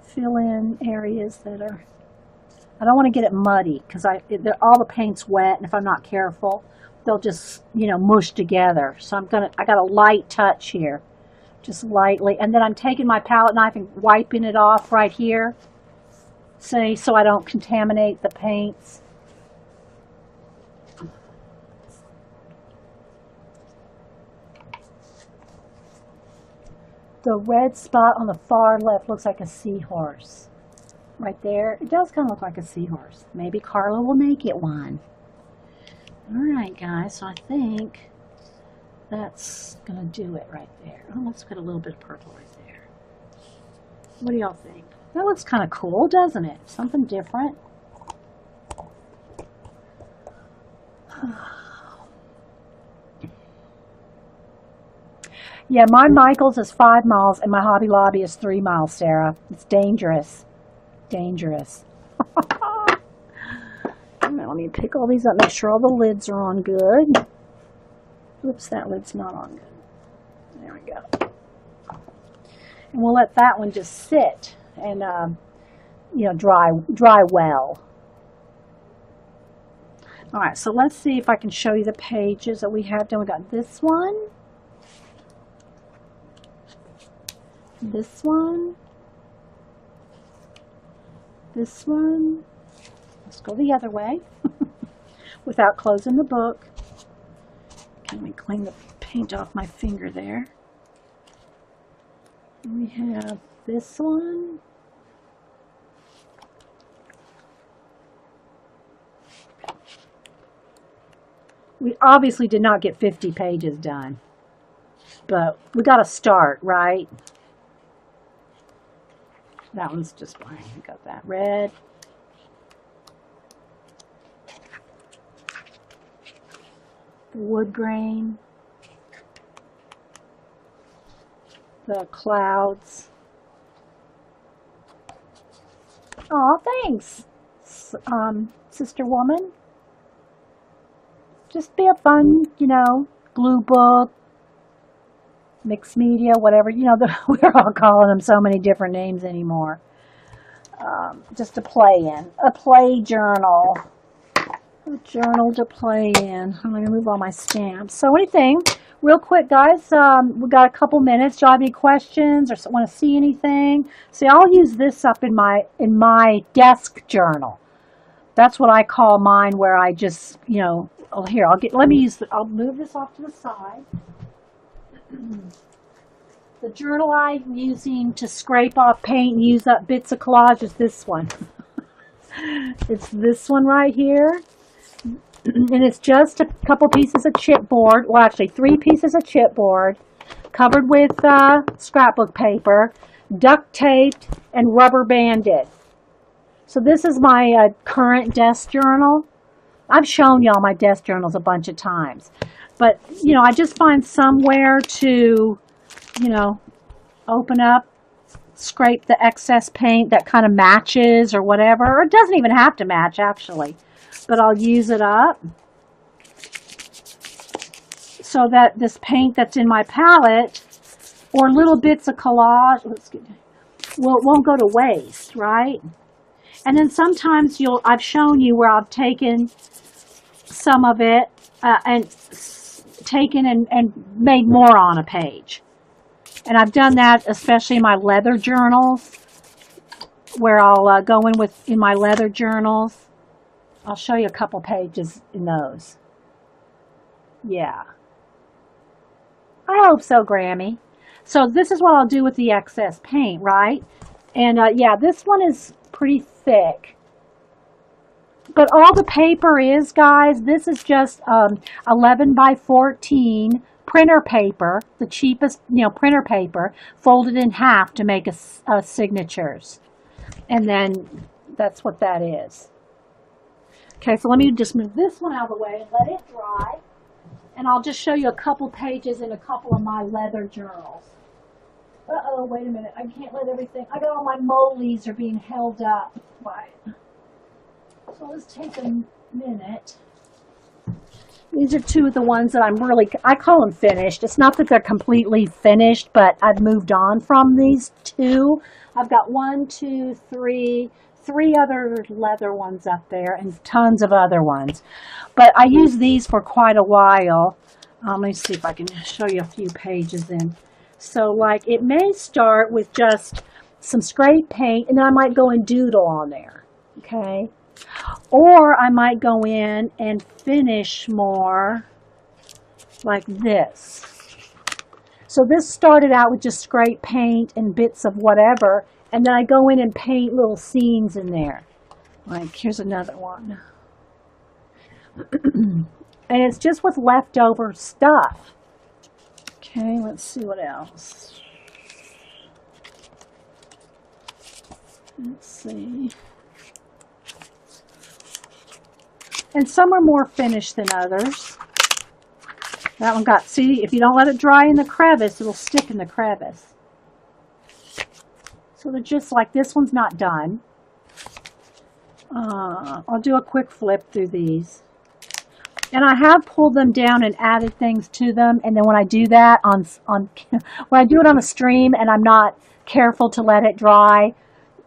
fill in areas that are... I don't want to get it muddy because all the paint's wet, and if I'm not careful, they'll just, mush together. So I got a light touch here, just lightly. And then I'm taking my palette knife and wiping it off right here, so I don't contaminate the paints. The red spot on the far left looks like a seahorse. right there. It does kind of look like a seahorse. Maybe Carla will make it one. All right, guys, so I think that's going to do it right there. Oh, let's put a little bit of purple right there. What do y'all think? That looks kind of cool, doesn't it? Something different. Yeah, my Michaels is 5 miles and my Hobby Lobby is 3 miles, Sarah. It's dangerous. Dangerous. Now, let me pick all these up, make sure all the lids are on good. Oops, that lid's not on good. There we go. And we'll let that one just sit and, dry well. All right, so let's see if I can show you the pages that we have done. We got this one. This one, this one. Let's go the other way without closing the book. Let me clean the paint off my finger there. We have this one. We obviously did not get 50 pages done, but we got to start, right? That one's just fine. We got that red. The wood grain. The clouds. Oh, thanks, Sister Woman. Just be a fun, glue book. Mixed media, whatever, we're all calling them so many different names anymore. Just to play in. A play journal. A journal to play in. I'm going to move all my stamps. So anything, real quick, guys, we got a couple minutes. Do you have any questions or want to see anything? See, I'll use this up in my desk journal. That's what I call mine, where I just, I'll move this off to the side. The journal I'm using to scrape off paint and use up bits of collage is this one. It's this one right here. And it's just a couple pieces of chipboard, well actually 3 pieces of chipboard covered with scrapbook paper, duct taped, and rubber banded. So this is my current desk journal. I've shown y'all my desk journals a bunch of times. But, I just find somewhere to, open up, scrape the excess paint that kind of matches or whatever. Or it doesn't even have to match, actually. But I'll use it up so that this paint that's in my palette or little bits of collage won't go to waste, right? And then sometimes I've shown you where I've taken some of it and made more on a page. And I've done that especially in my leather journals, where I'll go in my leather journals. I'll show you a couple pages in those. Yeah. I hope so, Grammy. So this is what I'll do with the excess paint, right? And yeah, this one is pretty thick. But all the paper is, guys, this is just 11 by 14 printer paper, the cheapest, printer paper, folded in half to make signatures. And then that's what that is. Okay, so let me just move this one out of the way and let it dry. And I'll just show you a couple pages in a couple of my leather journals. Uh-oh, wait a minute. I can't let everything. I got all my molies are being held up by it. So let's take a minute. These are 2 of the ones that I call them finished. It's not that they're completely finished, but I've moved on from these 2. I've got 1, 2, 3 other leather ones up there and tons of other ones. But I use these for quite a while. Let me see if I can show you a few pages in. So it may start with just some scrape paint, and then I might go and doodle on there, okay? Or I might go in and finish more like this. So this started out with just scrape paint and bits of whatever, And then I go in and paint little scenes in there. Like, here's another one. And it's just with leftover stuff. Okay, let's see what else. Let's see. And some are more finished than others. That one got, see, if you don't let it dry in the crevice, it'll stick in the crevice. So they're just like, this one's not done. I'll do a quick flip through these. And I have pulled them down and added things to them. And then when I do that when I do it on a stream and I'm not careful to let it dry,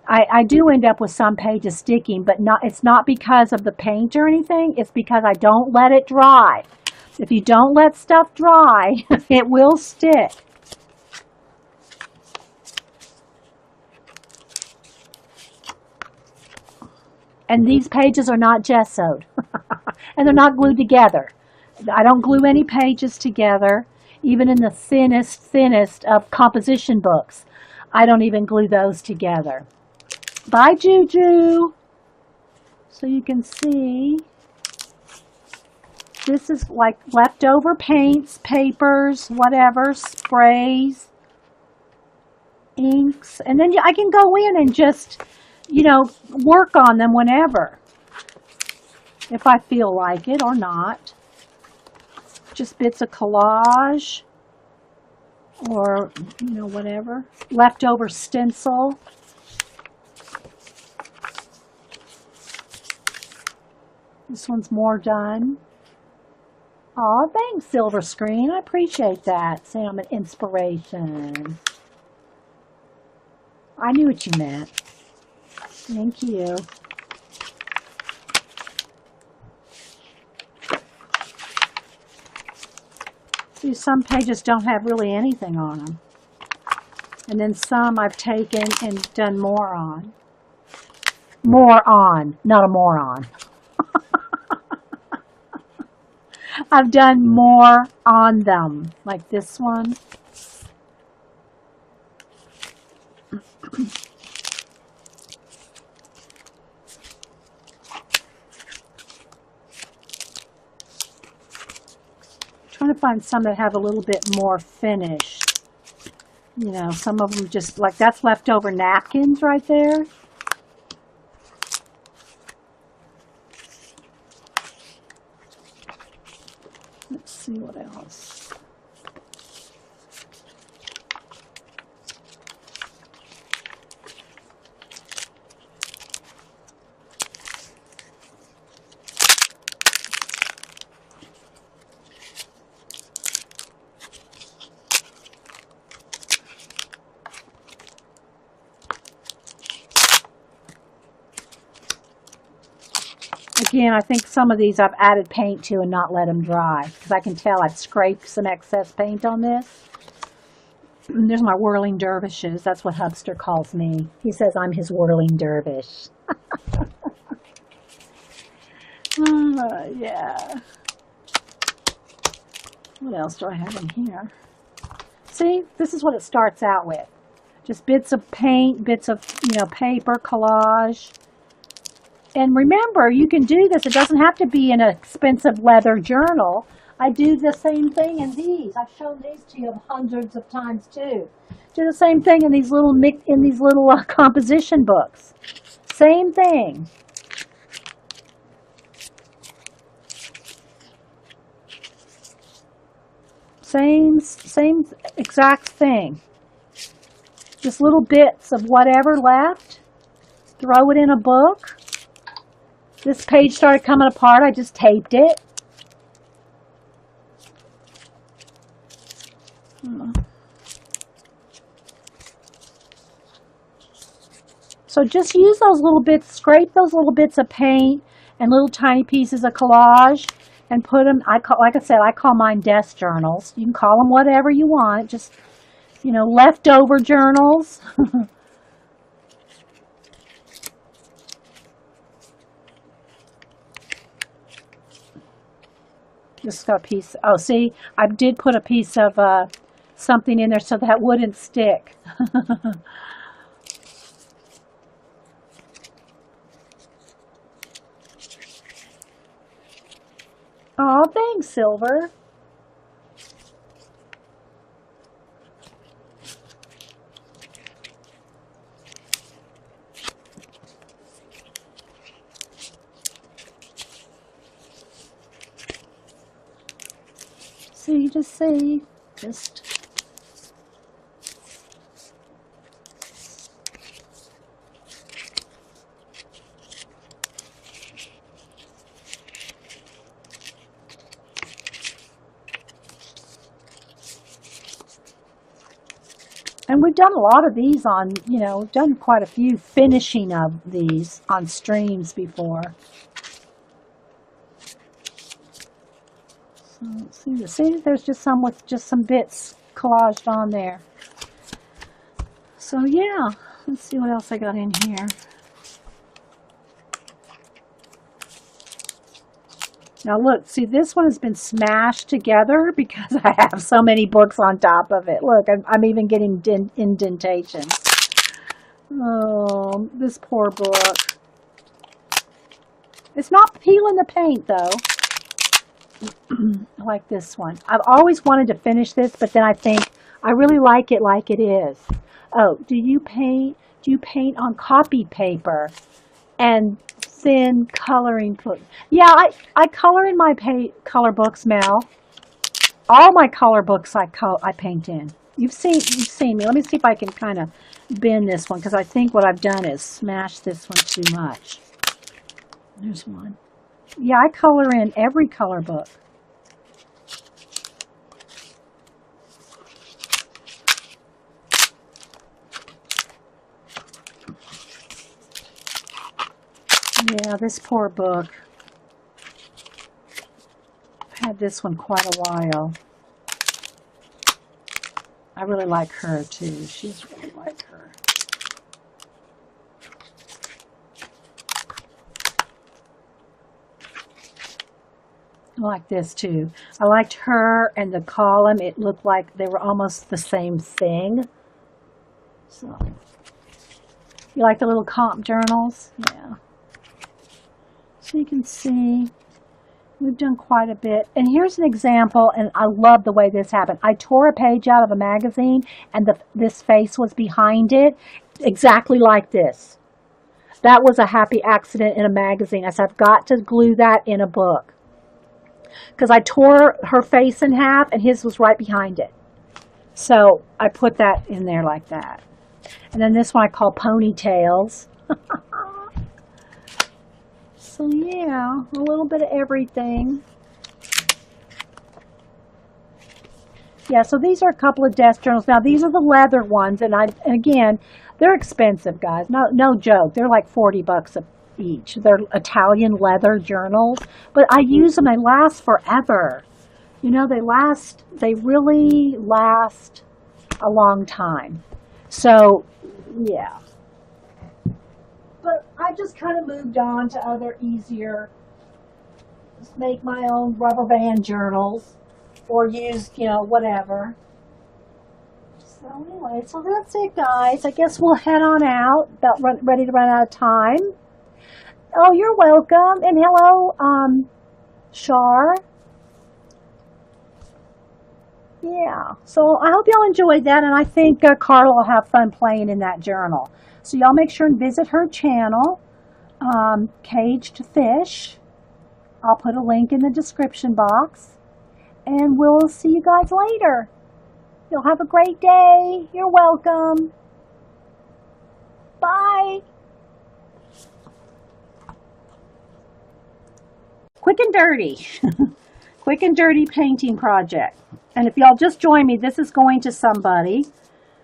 I do end up with some pages sticking, but it's not because of the paint or anything. It's because I don't let it dry. If you don't let stuff dry, it will stick. And these pages are not gessoed. And they're not glued together. I don't glue any pages together, even in the thinnest of composition books. I don't even glue those together. Bye, Juju. So you can see, this is like leftover paints, papers, whatever, sprays, inks. And then I can go in and just, work on them whenever, if I feel like it or not. Just bits of collage or, whatever. Leftover stencil. This one's more done. Aw, thanks, Silver Screen. I appreciate that. Saying I'm an inspiration. I knew what you meant. Thank you. See, some pages don't have really anything on them. And then some I've taken and done more on. More on, not a moron. I've done more on them, like this one. Trying to find some that have a little bit more finish. Some of them just like, that's leftover napkins right there. Let's see what else. Again, I think some of these I've added paint to and not let them dry, because I can tell I've scraped some excess paint on this. And there's my whirling dervishes. That's what Hubster calls me. He says I'm his whirling dervish. Yeah. What else do I have in here? See, this is what it starts out with. Just bits of paint, bits of, paper, collage. And remember, you can do this. It doesn't have to be an expensive leather journal. I do the same thing in these. I've shown these to you hundreds of times too. Do the same thing in these little composition books. Same thing. Same exact thing. Just little bits of whatever left. Throw it in a book. This page started coming apart. I just taped it. So just use those little bits, scrape those little bits of paint and little tiny pieces of collage and put them, like I said, I call mine desk journals. You can call them whatever you want. Just, leftover journals. Just got a piece. Oh, see, I did put a piece of something in there so that wouldn't stick. Oh, thanks, Silver. See, just see. Just... And we've done a lot of these on, we've done quite a few finishing of these on streams before. So let's see, there's just some with just some bits collaged on there. So yeah, let's see what else I got in here. Now look, see, this one has been smashed together because I have so many books on top of it. Look, I'm even getting indentations. Oh, this poor book. It's not peeling the paint, though. I like this one. I've always wanted to finish this, but then I think I really like it is. Oh, do you paint on copy paper and thin coloring book? Yeah, I color in my color books, Mel. All my color books I paint in. You've seen me. Let me see if I can kind of bend this one, because I think what I've done is smash this one too much. There's one. Yeah, I color in every color book. Yeah, this poor book. I've had this one quite a while. I really like her too. She's really like her. I like this too. I liked her and the column. It looked like they were almost the same thing. So, you like the little comp journals? Yeah. So you can see we've done quite a bit. And here's an example, and I love the way this happened. I tore a page out of a magazine, and this face was behind it, exactly like this. That was a happy accident in a magazine. I said, I've got to glue that in a book. Because I tore her face in half, and his was right behind it. So I put that in there like that. And then this one I call ponytails. So yeah, a little bit of everything. Yeah, so these are a couple of desk journals. Now these are the leather ones, and again, they're expensive, guys. No joke. They're like $40 each. They're Italian leather journals, but I use them. They last forever. You know, they really last a long time. So yeah. But I just kind of moved on to other easier, just make my own rubber band journals or use, whatever. So anyway, so that's it, guys. I guess we'll head on out, about ready to run out of time. Oh, you're welcome. And hello, Shar. Yeah, so I hope y'all enjoyed that, and I think Carla will have fun playing in that journal. So y'all make sure and visit her channel, Caged Fish. I'll put a link in the description box, and we'll see you guys later. You'll have a great day. You're welcome. Bye. Quick and dirty. Quick and dirty painting project. And if y'all just join me, this is going to somebody.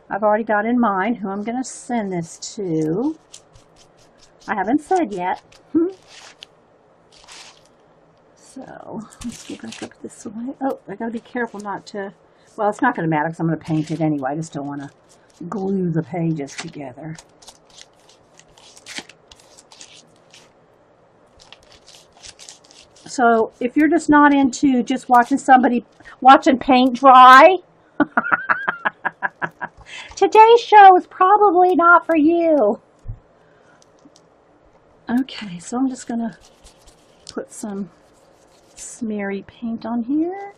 I've already got in mind who I'm going to send this to. I haven't said yet. So, let's get back up this way. Oh, I got to be careful not to, well, it's not going to matter because I'm going to paint it anyway. I just don't want to glue the pages together. So, if you're just not into just watching paint dry, today's show is probably not for you. Okay, so I'm just going to put some smeary paint on here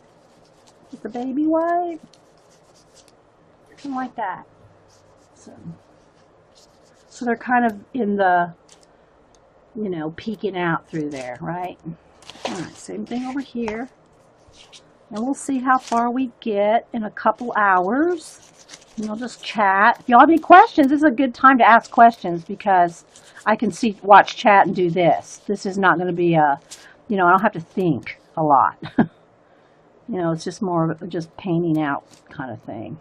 with the baby wipe. Something like that. So they're kind of in the, you know, peeking out through there, right? All right, same thing over here. And we'll see how far we get in a couple hours. And we'll just chat. If y'all have any questions, this is a good time to ask questions because I can watch chat and do this. This is not going to be a, you know, I don't have to think a lot. You know, it's just more of just painting out kind of thing.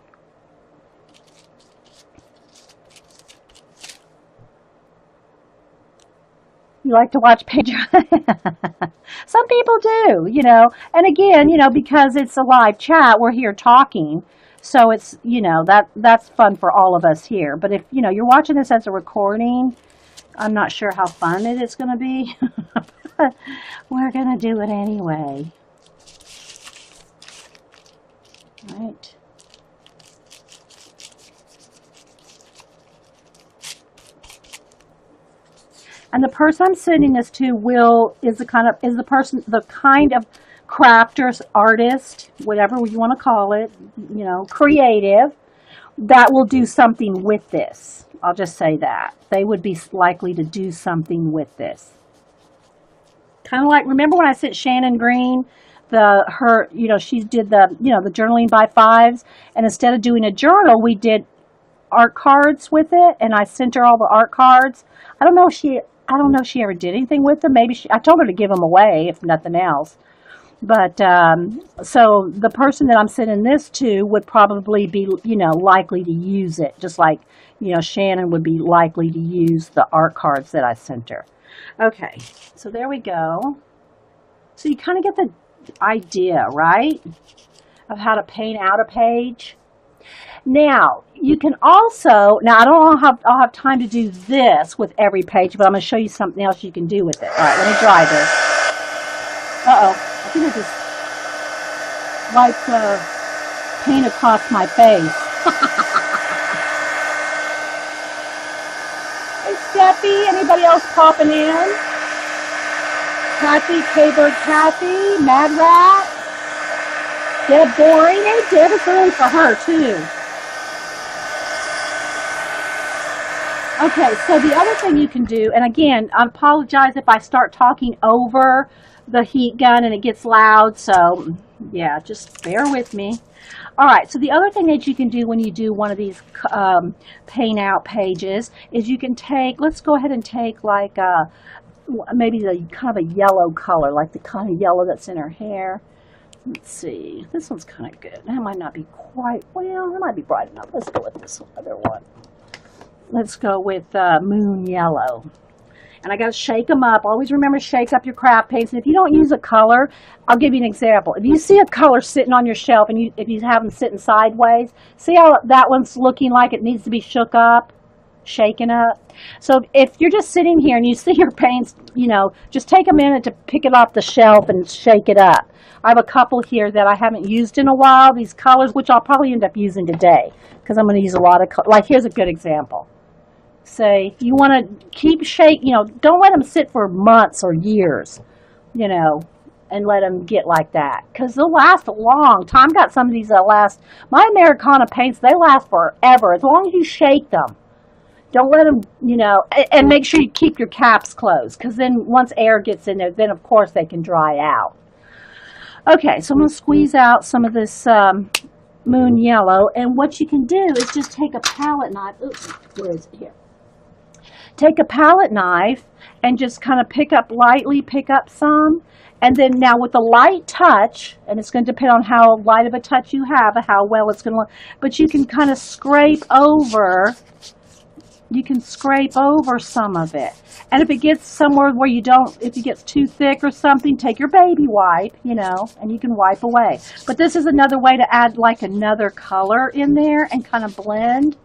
You like to watch paint dry? Some people do, you know. And again, you know, because it's a live chat, we're here talking. So it's, you know, that's fun for all of us here. But if, you know, you're watching this as a recording, I'm not sure how fun it is going to be. But we're going to do it anyway. Right. And the person I'm sending this to is the kind of crafter, artist, whatever you want to call it, you know, creative, that will do something with this. I'll just say that. They would be likely to do something with this. Kind of like, remember when I sent Shannon Green you know, she did the journaling by fives, and instead of doing a journal, we did art cards with it, and I sent her all the art cards. I don't know if she ever did anything with them. Maybe I told her to give them away, if nothing else. But, so the person that I'm sending this to would probably be, you know, likely to use it. Just like, you know, Shannon would be likely to use the art cards that I sent her. Okay, so there we go. So you kind of get the idea, right? Of how to paint out a page. Now, you can also, now I don't know I'll have time to do this with every page, but I'm going to show you something else you can do with it. All right, let me dry this. Uh-oh, I think I just wiped the paint across my face. Hey, Steffi, anybody else popping in? Kathy, K-Bird Kathy, Mad Rat, Deb Boring. Hey, Deb, it's early for her, too. Okay, so the other thing you can do, and again, I apologize if I start talking over the heat gun and it gets loud, so yeah, just bear with me. All right, so the other thing that you can do when you do one of these paint out pages is you can take, let's go ahead and take like maybe the kind of a yellow color, like the kind of yellow that's in her hair. Let's see, this one's kind of good. That might not be quite, well, it might be bright enough. Let's go with this other one. Let's go with Moon Yellow. And I got to shake them up. Always remember, shake up your craft paints. And if you don't use a color, I'll give you an example. If you see a color sitting on your shelf and if you have them sitting sideways, see how that one's looking like it needs to be shook up, shaken up? So if you're just sitting here and you see your paints, you know, just take a minute to pick it off the shelf and shake it up. I have a couple here that I haven't used in a while, these colors, which I'll probably end up using today because I'm going to use a lot of color. Like, here's a good example. Say you want to keep you know, don't let them sit for months or years, you know, and let them get like that, because they'll last a long time. Got some of these that last, my Americana paints, they last forever as long as you shake them. Don't let them, you know, and make sure you keep your caps closed, because then once air gets in there, then of course they can dry out. Okay, so I'm going to squeeze out some of this Moon Yellow, and what you can do is just take a palette knife. Oops, where is it? Here. Take a palette knife and just kind of pick up some, and then now with a light touch, and it's going to depend on how light of a touch you have, how well it's going to look, but you can kind of scrape over some of it. And if it gets somewhere where if it gets too thick or something, take your baby wipe, you know, and you can wipe away. But this is another way to add like another color in there and kind of blend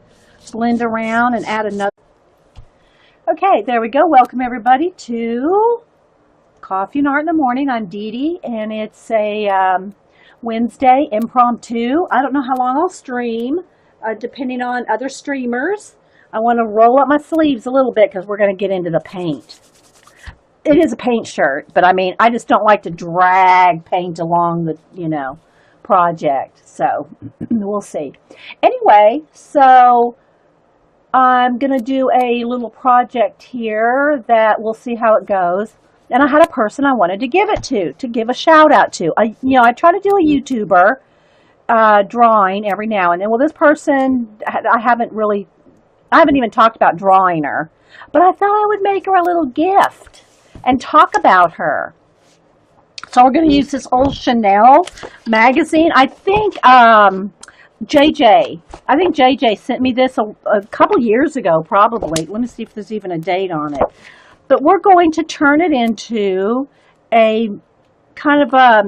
around and add another. Okay, there we go. Welcome everybody to Coffee and Art in the Morning. I'm Dee Dee, and it's a Wednesday impromptu. I don't know how long I'll stream, depending on other streamers. I want to roll up my sleeves a little bit because we're going to get into the paint. it is a paint shirt, but I mean, I just don't like to drag paint along the, project. So we'll see. Anyway, so I'm going to do a little project here that we'll see how it goes. And I had a person I wanted to give it to give a shout out to. I try to do a YouTuber drawing every now and then. Well, this person, I haven't even talked about drawing her, but I thought I would make her a little gift and talk about her. So we're going to use this old Chanel magazine. I think JJ sent me this a couple years ago, probably. Let me see if there's even a date on it. But we're going to turn it into a kind of a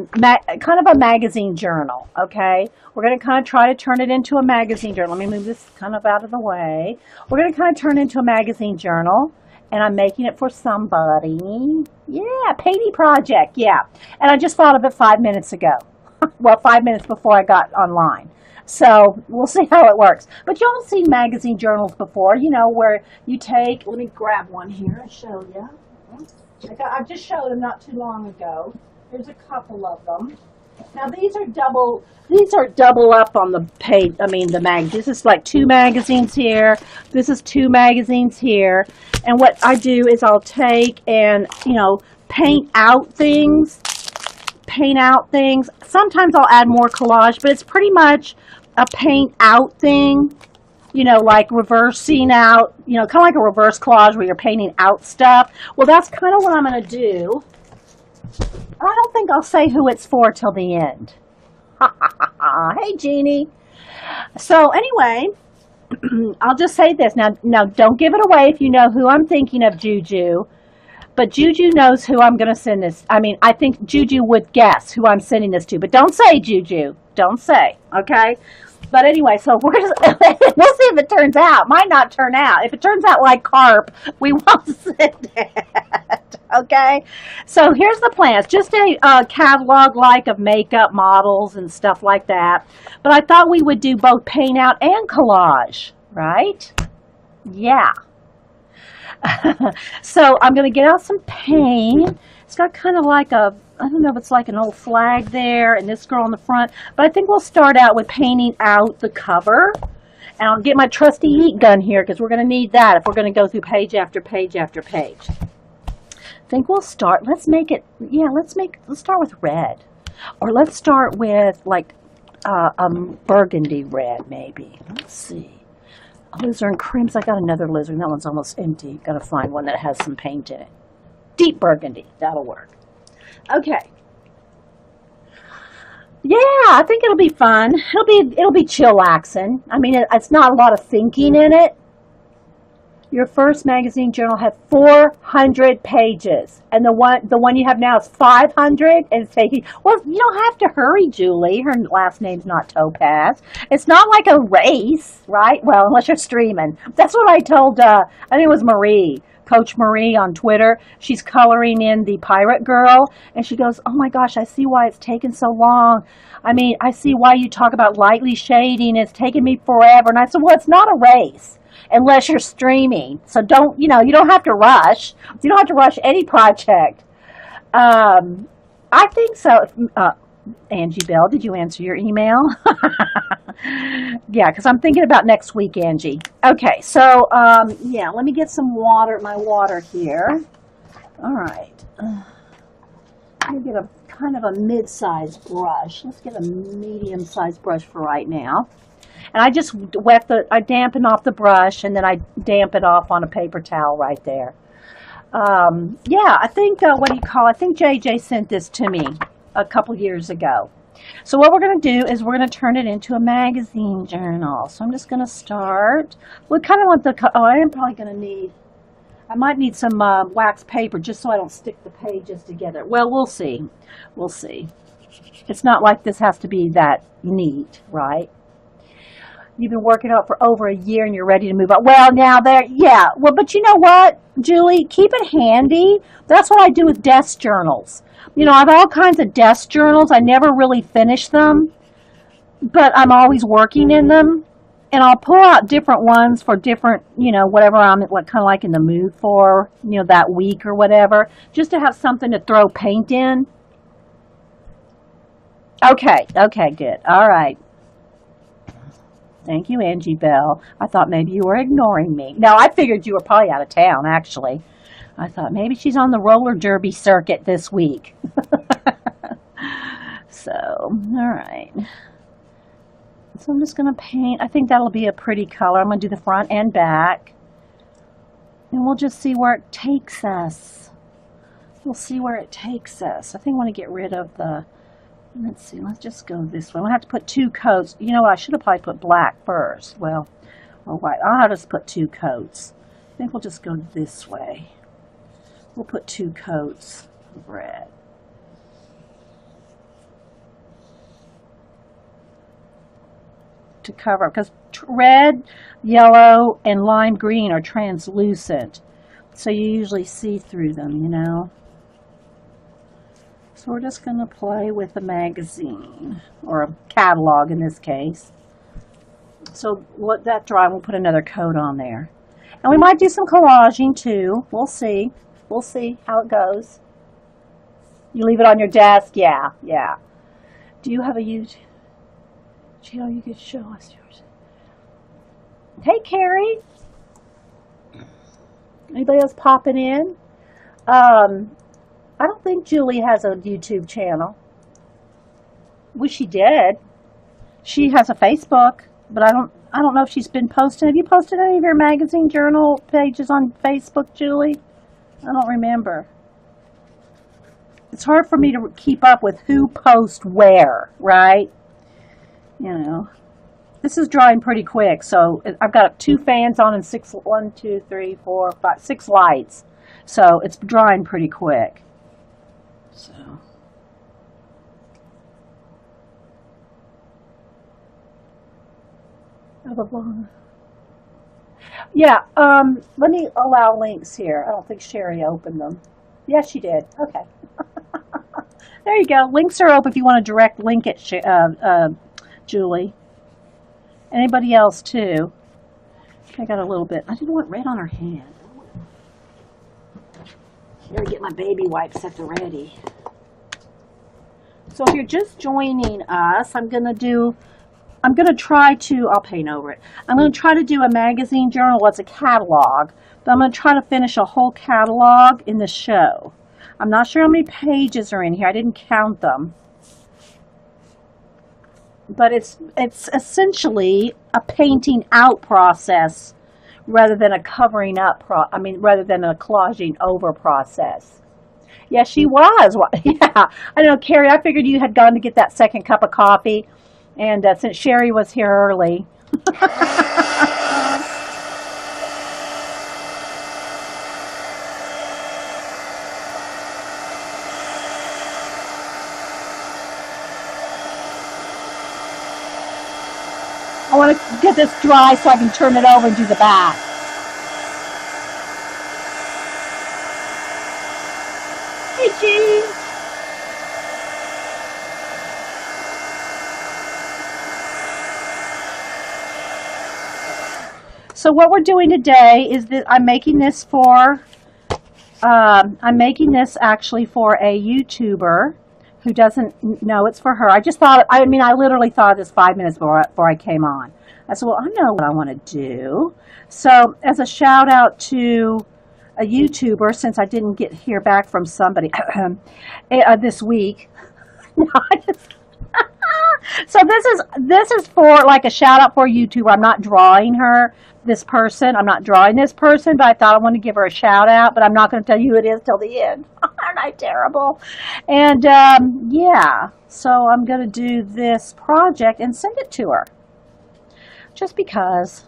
magazine journal, okay? We're going to kind of try to turn it into a magazine journal. Let me move this kind of out of the way. We're going to kind of turn it into a magazine journal. And I'm making it for somebody. Yeah, painting project, yeah. And I just thought of it 5 minutes ago. Well, 5 minutes before I got online. So we'll see how it works. But you all seen magazine journals before, where you take, let me grab one here and show you. I just showed them not too long ago. There's a couple of them. Now these are double up on the page. I mean the mag. This is like 2 magazines here. This is 2 magazines here. And what I do is I'll take and paint out things. Sometimes I'll add more collage, but it's pretty much a paint out thing. Like reversing out. Kind of like a reverse collage where you're painting out stuff. Well, that's kind of what I'm going to do. I don't think I'll say who it's for till the end. Hey, Jeannie. So anyway, I'll just say this. Now, don't give it away if you know who I'm thinking of, Juju. But Juju knows who I'm going to send this. I mean, I think Juju would guess who I'm sending this to. But don't say, Juju. Don't say, okay? But anyway, so we'll see if it turns out. Might not turn out. If it turns out like carp, we won't send it. Okay? So here's the plan. It's just a catalog like of makeup models and stuff like that. But I thought we would do both paint out and collage, right? Yeah. So I'm going to get out some paint. It's got kind of like I don't know if it's like an old flag there and this girl on the front. But I think we'll start out with painting out the cover. And I'll get my trusty heat gun here because we're going to need that if we're going to go through page after page after page. I think we'll start. Let's start with red. Or let's start with like burgundy red maybe. Let's see. Alizarin crimson. I got another alizarin. That one's almost empty. Got to find one that has some paint in it. Deep burgundy. That'll work. Okay. Yeah, I think it'll be fun. It'll be chillaxing. I mean, it's not a lot of thinking in it. Your first magazine journal had 400 pages, and the one you have now is 500, and it's taking. Well, you don't have to hurry, Julie. Her last name's not Topaz. It's not like a race, right? Well, unless you're streaming. That's what I told. I think it was Marie, Coach Marie on Twitter. She's coloring in the Pirate Girl, and she goes, "Oh my gosh, I see why it's taken so long. I mean, I see why you talk about lightly shading. It's taken me forever." And I said, "Well, it's not a race." Unless you're streaming. So you don't have to rush. You don't have to rush any project. I think so. Angie Bell, did you answer your email? Yeah, because I'm thinking about next week, Angie. Okay, so, let me get some my water here. All right. Let me get a kind of a mid-sized brush. Let's get a medium-sized brush for right now. And I just I dampen off the brush, and then I damp it off on a paper towel right there. I think, I think JJ sent this to me a couple years ago. So what we're going to do is we're going to turn it into a magazine journal. So I'm just going to start. We kind of want I am probably going to I might need some wax paper just so I don't stick the pages together. Well, we'll see. We'll see. It's not like this has to be that neat, right? You've been working out for over a year and you're ready to move on. Well, now but you know what, Julie? Keep it handy. That's what I do with desk journals. I have all kinds of desk journals. I never really finish them, but I'm always working in them. and I'll pull out different ones for different, whatever I'm what kind of like in the mood for, that week or whatever, just to have something to throw paint in. Okay, good. All right. Thank you, Angie Bell. I thought maybe you were ignoring me. No, I figured you were probably out of town, actually. I thought maybe she's on the roller derby circuit this week. So, all right. So I'm just going to paint. I think that'll be a pretty color. I'm going to do the front and back. And we'll just see where it takes us. We'll see where it takes us. I think I want to get rid of the... Let's see. Let's just go this way. I'm going to have to put 2 coats. You know what? I should have probably put black first. Well, or white. I'll have to just put 2 coats. I think we'll just go this way. We'll put 2 coats of red. To cover, because red, yellow, and lime green are translucent, so you usually see through them, So we're just going to play with a magazine, or a catalog in this case. So let that dry, we'll put another coat on there. And we might do some collaging too. We'll see. We'll see how it goes. You leave it on your desk? Yeah. Do you have a YouTube? Gino, you could show us yours. Hey, Carrie. Anybody else popping in? I don't think Julie has a YouTube channel. Wish she did. She has a Facebook, but I don't know if she's been posting. Have you posted any of your magazine journal pages on Facebook, Julie? I don't remember. It's hard for me to keep up with who posts where, right? This is drying pretty quick, so I've got 2 fans on and 6 lights, so it's drying pretty quick. So yeah, let me allow links here. I don't think Sherry opened them. Yes, she did. Okay. There you go. Links are open if you want to direct link it, Julie. Anybody else too? I got a little bit. I didn't want red on her hand. Gotta get my baby wipes at the ready. So if you're just joining us, I'll paint over it. I'm going to try to do a magazine journal. It's a catalog, but I'm going to try to finish a whole catalog in the show. I'm not sure how many pages are in here. I didn't count them. But it's essentially a painting out process rather than a covering up rather than a collaging over process. Yeah, she was. Yeah, I know, Carrie. I figured you had gone to get that second cup of coffee, and since Sherry was here early. I want to get this dry so I can turn it over and do the back. Hey, Jean. So what we're doing today is that I'm making this actually for a YouTuber who doesn't know it's for her. I literally thought of this 5 minutes before I came on. I said, well, I know what I want to do. So as a shout out to a YouTuber, since I didn't hear back from somebody this week. So this is for like a shout out for a YouTuber. I'm not drawing this person. I'm not drawing this person, but I thought I wanted to give her a shout out, but I'm not going to tell you who it is till the end. Aren't I terrible? And yeah, so I'm going to do this project and send it to her. Just because.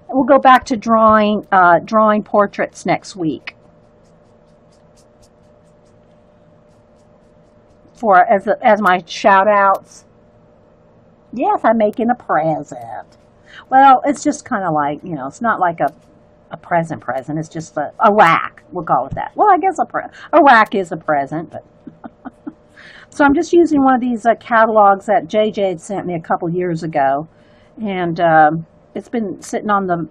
We'll go back to drawing portraits next week. As my shout outs. Yes, I'm making a present. Well, it's just kind of like, it's not like a present. It's just a rack. We'll call it that. Well, I guess a rack is a present, but So I'm just using one of these catalogs that JJ had sent me a couple years ago, and it's been sitting on the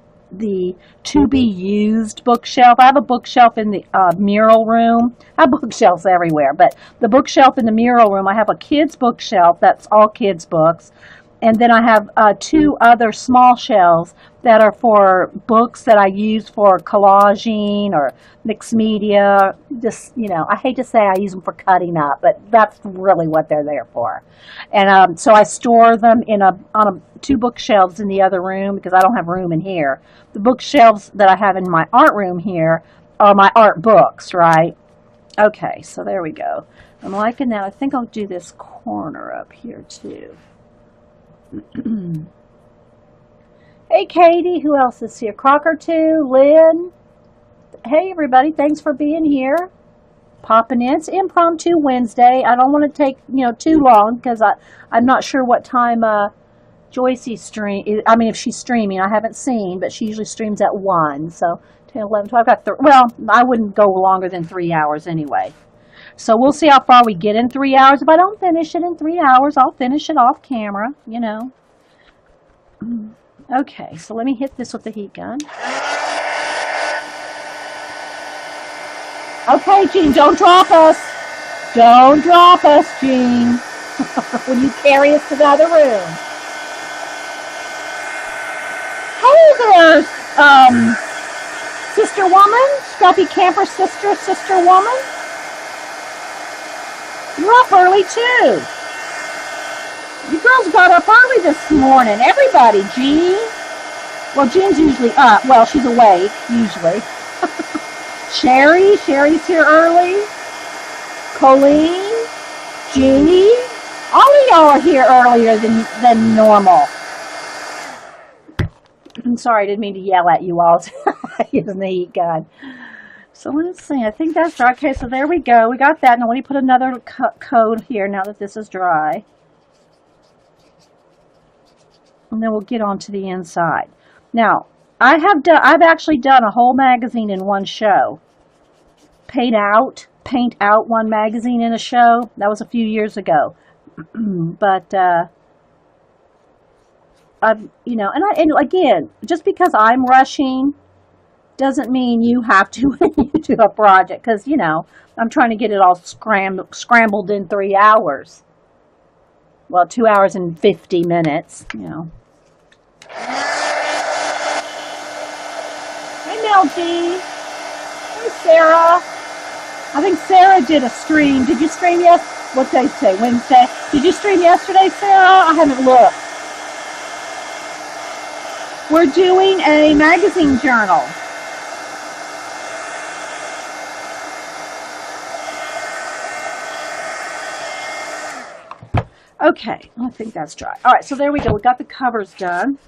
to be used bookshelf. I have a bookshelf in the mural room. I have bookshelves everywhere, but the bookshelf in the mural room, I have a kids bookshelf that's all kids books. And then I have two other small shelves that are for books that I use for collaging or mixed media. Just, I hate to say I use them for cutting up, but that's really what they're there for. And so I store them on two bookshelves in the other room because I don't have room in here. The bookshelves that I have in my art room here are my art books, right? Okay, so there we go. I'm liking that. I think I'll do this corner up here too. Hey Katie, who else is here? Crocker too, Lynn. Hey everybody, thanks for being here. Popping in. It's impromptu Wednesday. I don't want to take too long because I'm not sure what time Joycey stream. I mean, if she's streaming, I haven't seen, but she usually streams at 1. So 10, 11, 12. Well, I wouldn't go longer than 3 hours anyway. So we'll see how far we get in 3 hours. If I don't finish it in 3 hours, I'll finish it off camera, Okay, so let me hit this with the heat gun. Okay, Jean, don't drop us. Don't drop us, Jean. When you carry us to the other room. Hey there, sister woman. Scruffy camper sister woman. You're up early, too. You girls got up early this morning. Everybody, Jean. Well, Jean's usually up. Well, she's awake, usually. Sherry's here early. Colleen, Jeannie. All of y'all are here earlier than normal. I'm sorry, I didn't mean to yell at you all. Using the heat gun. So let's see, I think that's dry. Okay, so there we go. We got that. Now let me put another coat here now that this is dry. And then we'll get on to the inside. Now, I've actually done a whole magazine in one show. Paint out one magazine in a show. That was a few years ago. But and again, just because I'm rushing doesn't mean you have to when you do a project, because I'm trying to get it all scrambled in 3 hours. Well, 2 hours and 50 minutes. Hey, Mel G. Hey, Sarah. I think Sarah did a stream. Did you stream what day today? Wednesday. Did you stream yesterday, Sarah? I haven't looked. We're doing a magazine journal. Okay, I think that's dry. All right, so there we go. We got the covers done.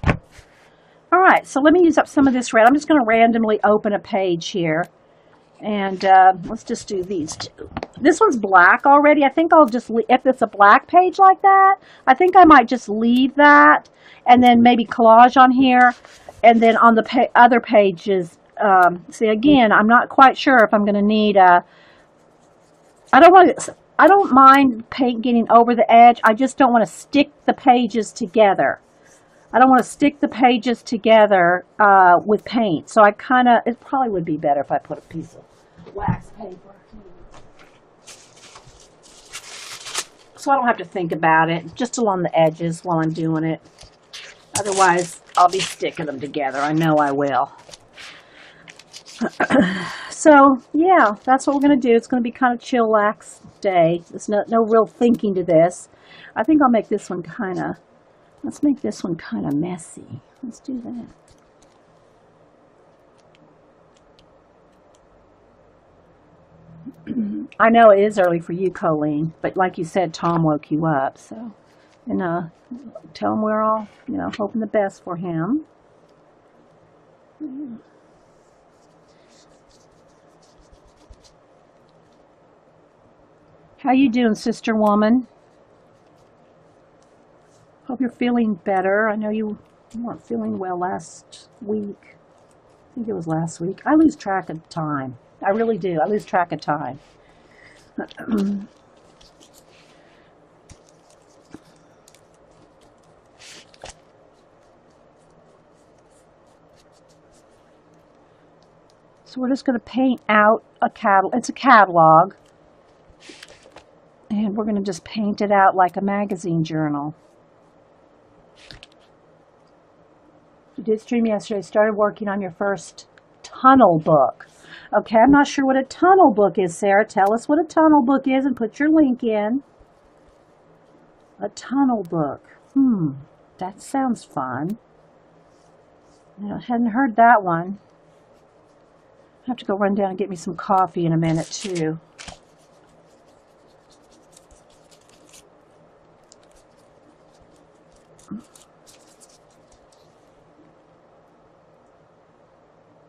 All right, so let me use up some of this red. I'm just going to randomly open a page here. And let's just do these two. This one's black already. I think I'll just, if it's a black page like that, I think I might just leave that and then maybe collage on here. And then on the other pages, see, again, I'm not quite sure if I'm going to need a, I don't mind paint getting over the edge. I just don't want to stick the pages together. I don't want to stick the pages together with paint. So it probably would be better if I put a piece of wax paper. So I don't have to think about it, just along the edges while I'm doing it. Otherwise, I'll be sticking them together. I know I will. So, yeah, that's what we're going to do. It's going to be kind of chillax day. There's no real thinking to this. I think I'll make this one let's make this one kind of messy. Let's do that. I know it is early for you, Colleen, but like you said, Tom woke you up, so. And tell him we're all, hoping the best for him. How you doing, sister woman? Hope you're feeling better. I know you weren't feeling well last week. I think it was last week. I lose track of time. I really do. I lose track of time. So we're just going to paint out a catalog. It's a catalog. And we're going to just paint it out like a magazine journal. You did stream yesterday. Started working on your first tunnel book. Okay, I'm not sure what a tunnel book is, Sarah. Tell us what a tunnel book is and put your link in. A tunnel book. That sounds fun. I hadn't heard that one. I have to go run down and get me some coffee in a minute, too.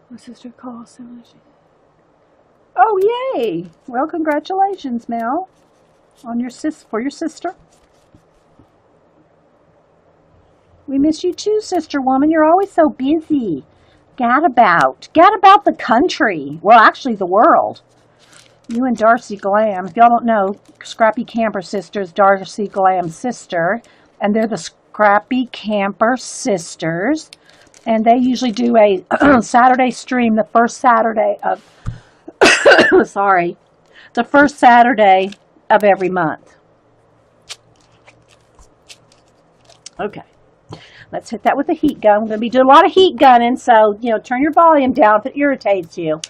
My sister calls. Oh, yay! Well, congratulations, Mel, on your for your sister. We miss you too, sister woman. You're always so busy. Gadabout the country. Well, actually, the world. You and Darcy Glam. If y'all don't know, Scrappy Camper Sisters, Darcy Glam's sister, and they're the Scrappy Camper Sisters. And they usually do a Saturday stream the first Saturday of, the first Saturday of every month. Okay, let's hit that with a heat gun. We're going to be doing a lot of heat gunning, so, turn your volume down if it irritates you.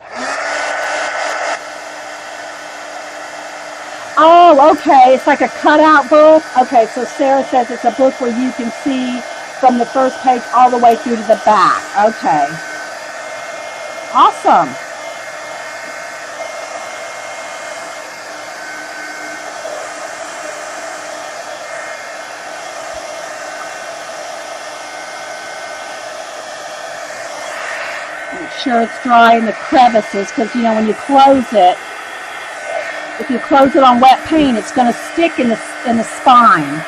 Oh, okay, it's like a cutout book. Okay, so Sarah says it's a book where you can see from the first page all the way through to the back. Okay. Awesome. Make sure it's dry in the crevices because, when you close it, if you close it on wet paint, it's going to stick in the spine.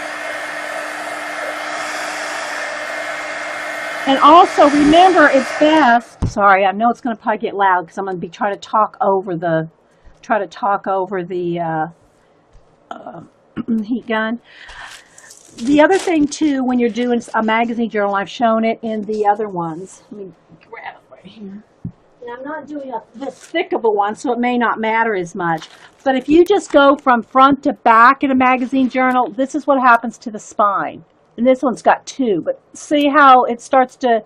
And also remember, it's best. Sorry, I know it's going to probably get loud because I'm going to be trying to talk over the heat gun. The other thing too, when you're doing a magazine journal, I've shown it in the other ones. Let me grab it right here. And I'm not doing this thick of a one, so it may not matter as much. But if you just go from front to back in a magazine journal, this is what happens to the spine. And this one's got two, but see how it starts to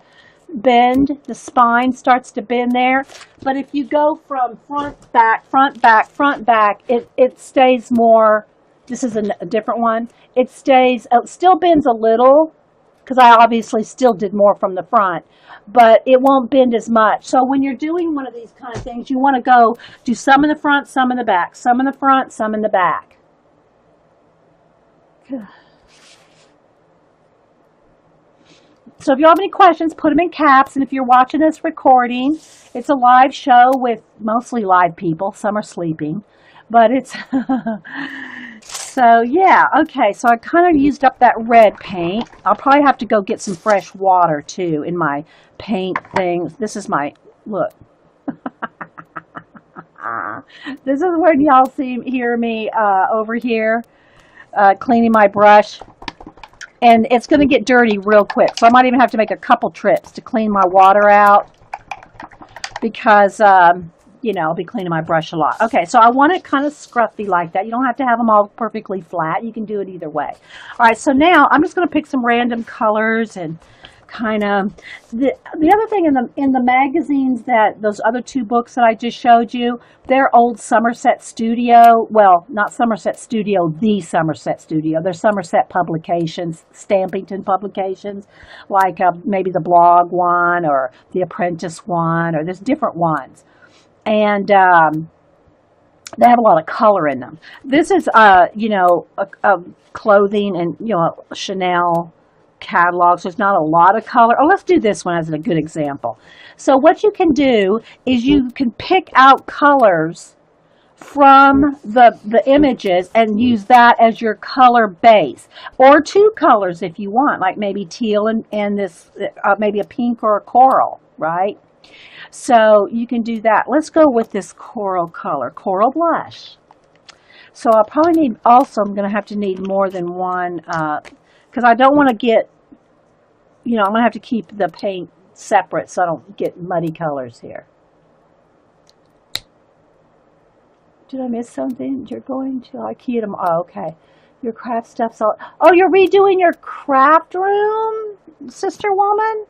bend? The spine starts to bend there. But if you go from front, back, front, back, front, back, it stays more. This is a different one. It still bends a little, because I obviously still did more from the front, but it won't bend as much. So when you're doing one of these kind of things, you want to go do some in the front, some in the back, some in the front, some in the back. So if you have any questions, put them in caps. And if you're watching this recording, it's a live show with mostly live people. Some are sleeping. But it's... So, yeah. Okay, so I kind of used up that red paint. I'll probably have to go get some fresh water, too, in my paint thing. This is my... Look. This is when y'all hear me over here cleaning my brush. And it's going to get dirty real quick. So I might even have to make a couple trips to clean my water out. Because, I'll be cleaning my brush a lot. Okay, so I want it kind of scruffy like that. You don't have to have them all perfectly flat. You can do it either way. All right, so now I'm just going to pick some random colors and kind of... The other thing in the magazines, that those other two books that I just showed you, they're old Somerset Studio. Well, not Somerset Studio, the Somerset Studio. They're Somerset Publications, Stampington Publications, like maybe the Blog one or the Apprentice one, or there's different ones. And they have a lot of color in them. This is, clothing and, Chanel catalog, so it's not a lot of color. Oh, let's do this one as a good example. So what you can do is you can pick out colors from the images and use that as your color base, or two colors if you want, like maybe teal and this maybe a pink or a coral, right? So you can do that. Let's go with this coral color, coral blush. So I'll probably need, also I'm going to have to need more than one, because I don't want to get, I'm going to have to keep the paint separate so I don't get muddy colors here. Did I miss something? You're going to IKEA tomorrow. Oh, okay. Your craft stuff's all. Oh, you're redoing your craft room, sister woman?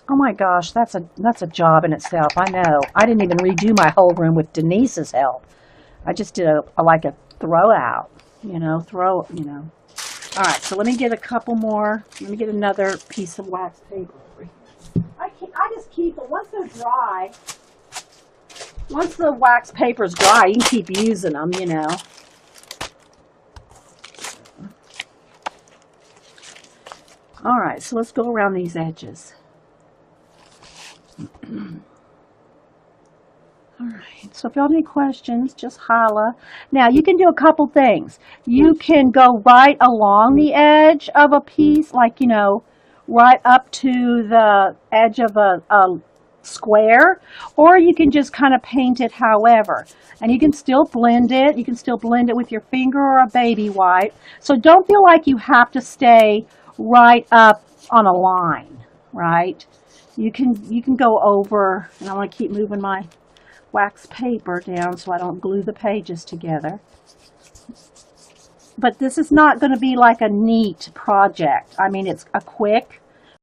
Oh my gosh, that's a job in itself. I know. I didn't even redo my whole room with Denise's help. I just did like a throw out, All right, so let me get a couple more. Let me get another piece of wax paper. I just keep it once they're dry. Once the wax paper's dry, you can keep using them, All right, so let's go around these edges. All right, so if y'all have any questions, just holla. Now, you can do a couple things. You can go right along the edge of a piece, like, right up to the edge of a square, or you can just kind of paint it however. And you can still blend it. You can still blend it with your finger or a baby wipe. So don't feel like you have to stay right up on a line, right? You can go over, and I want to keep moving my wax paper down so I don't glue the pages together. But this is not going to be like a neat project. I mean, it's a quick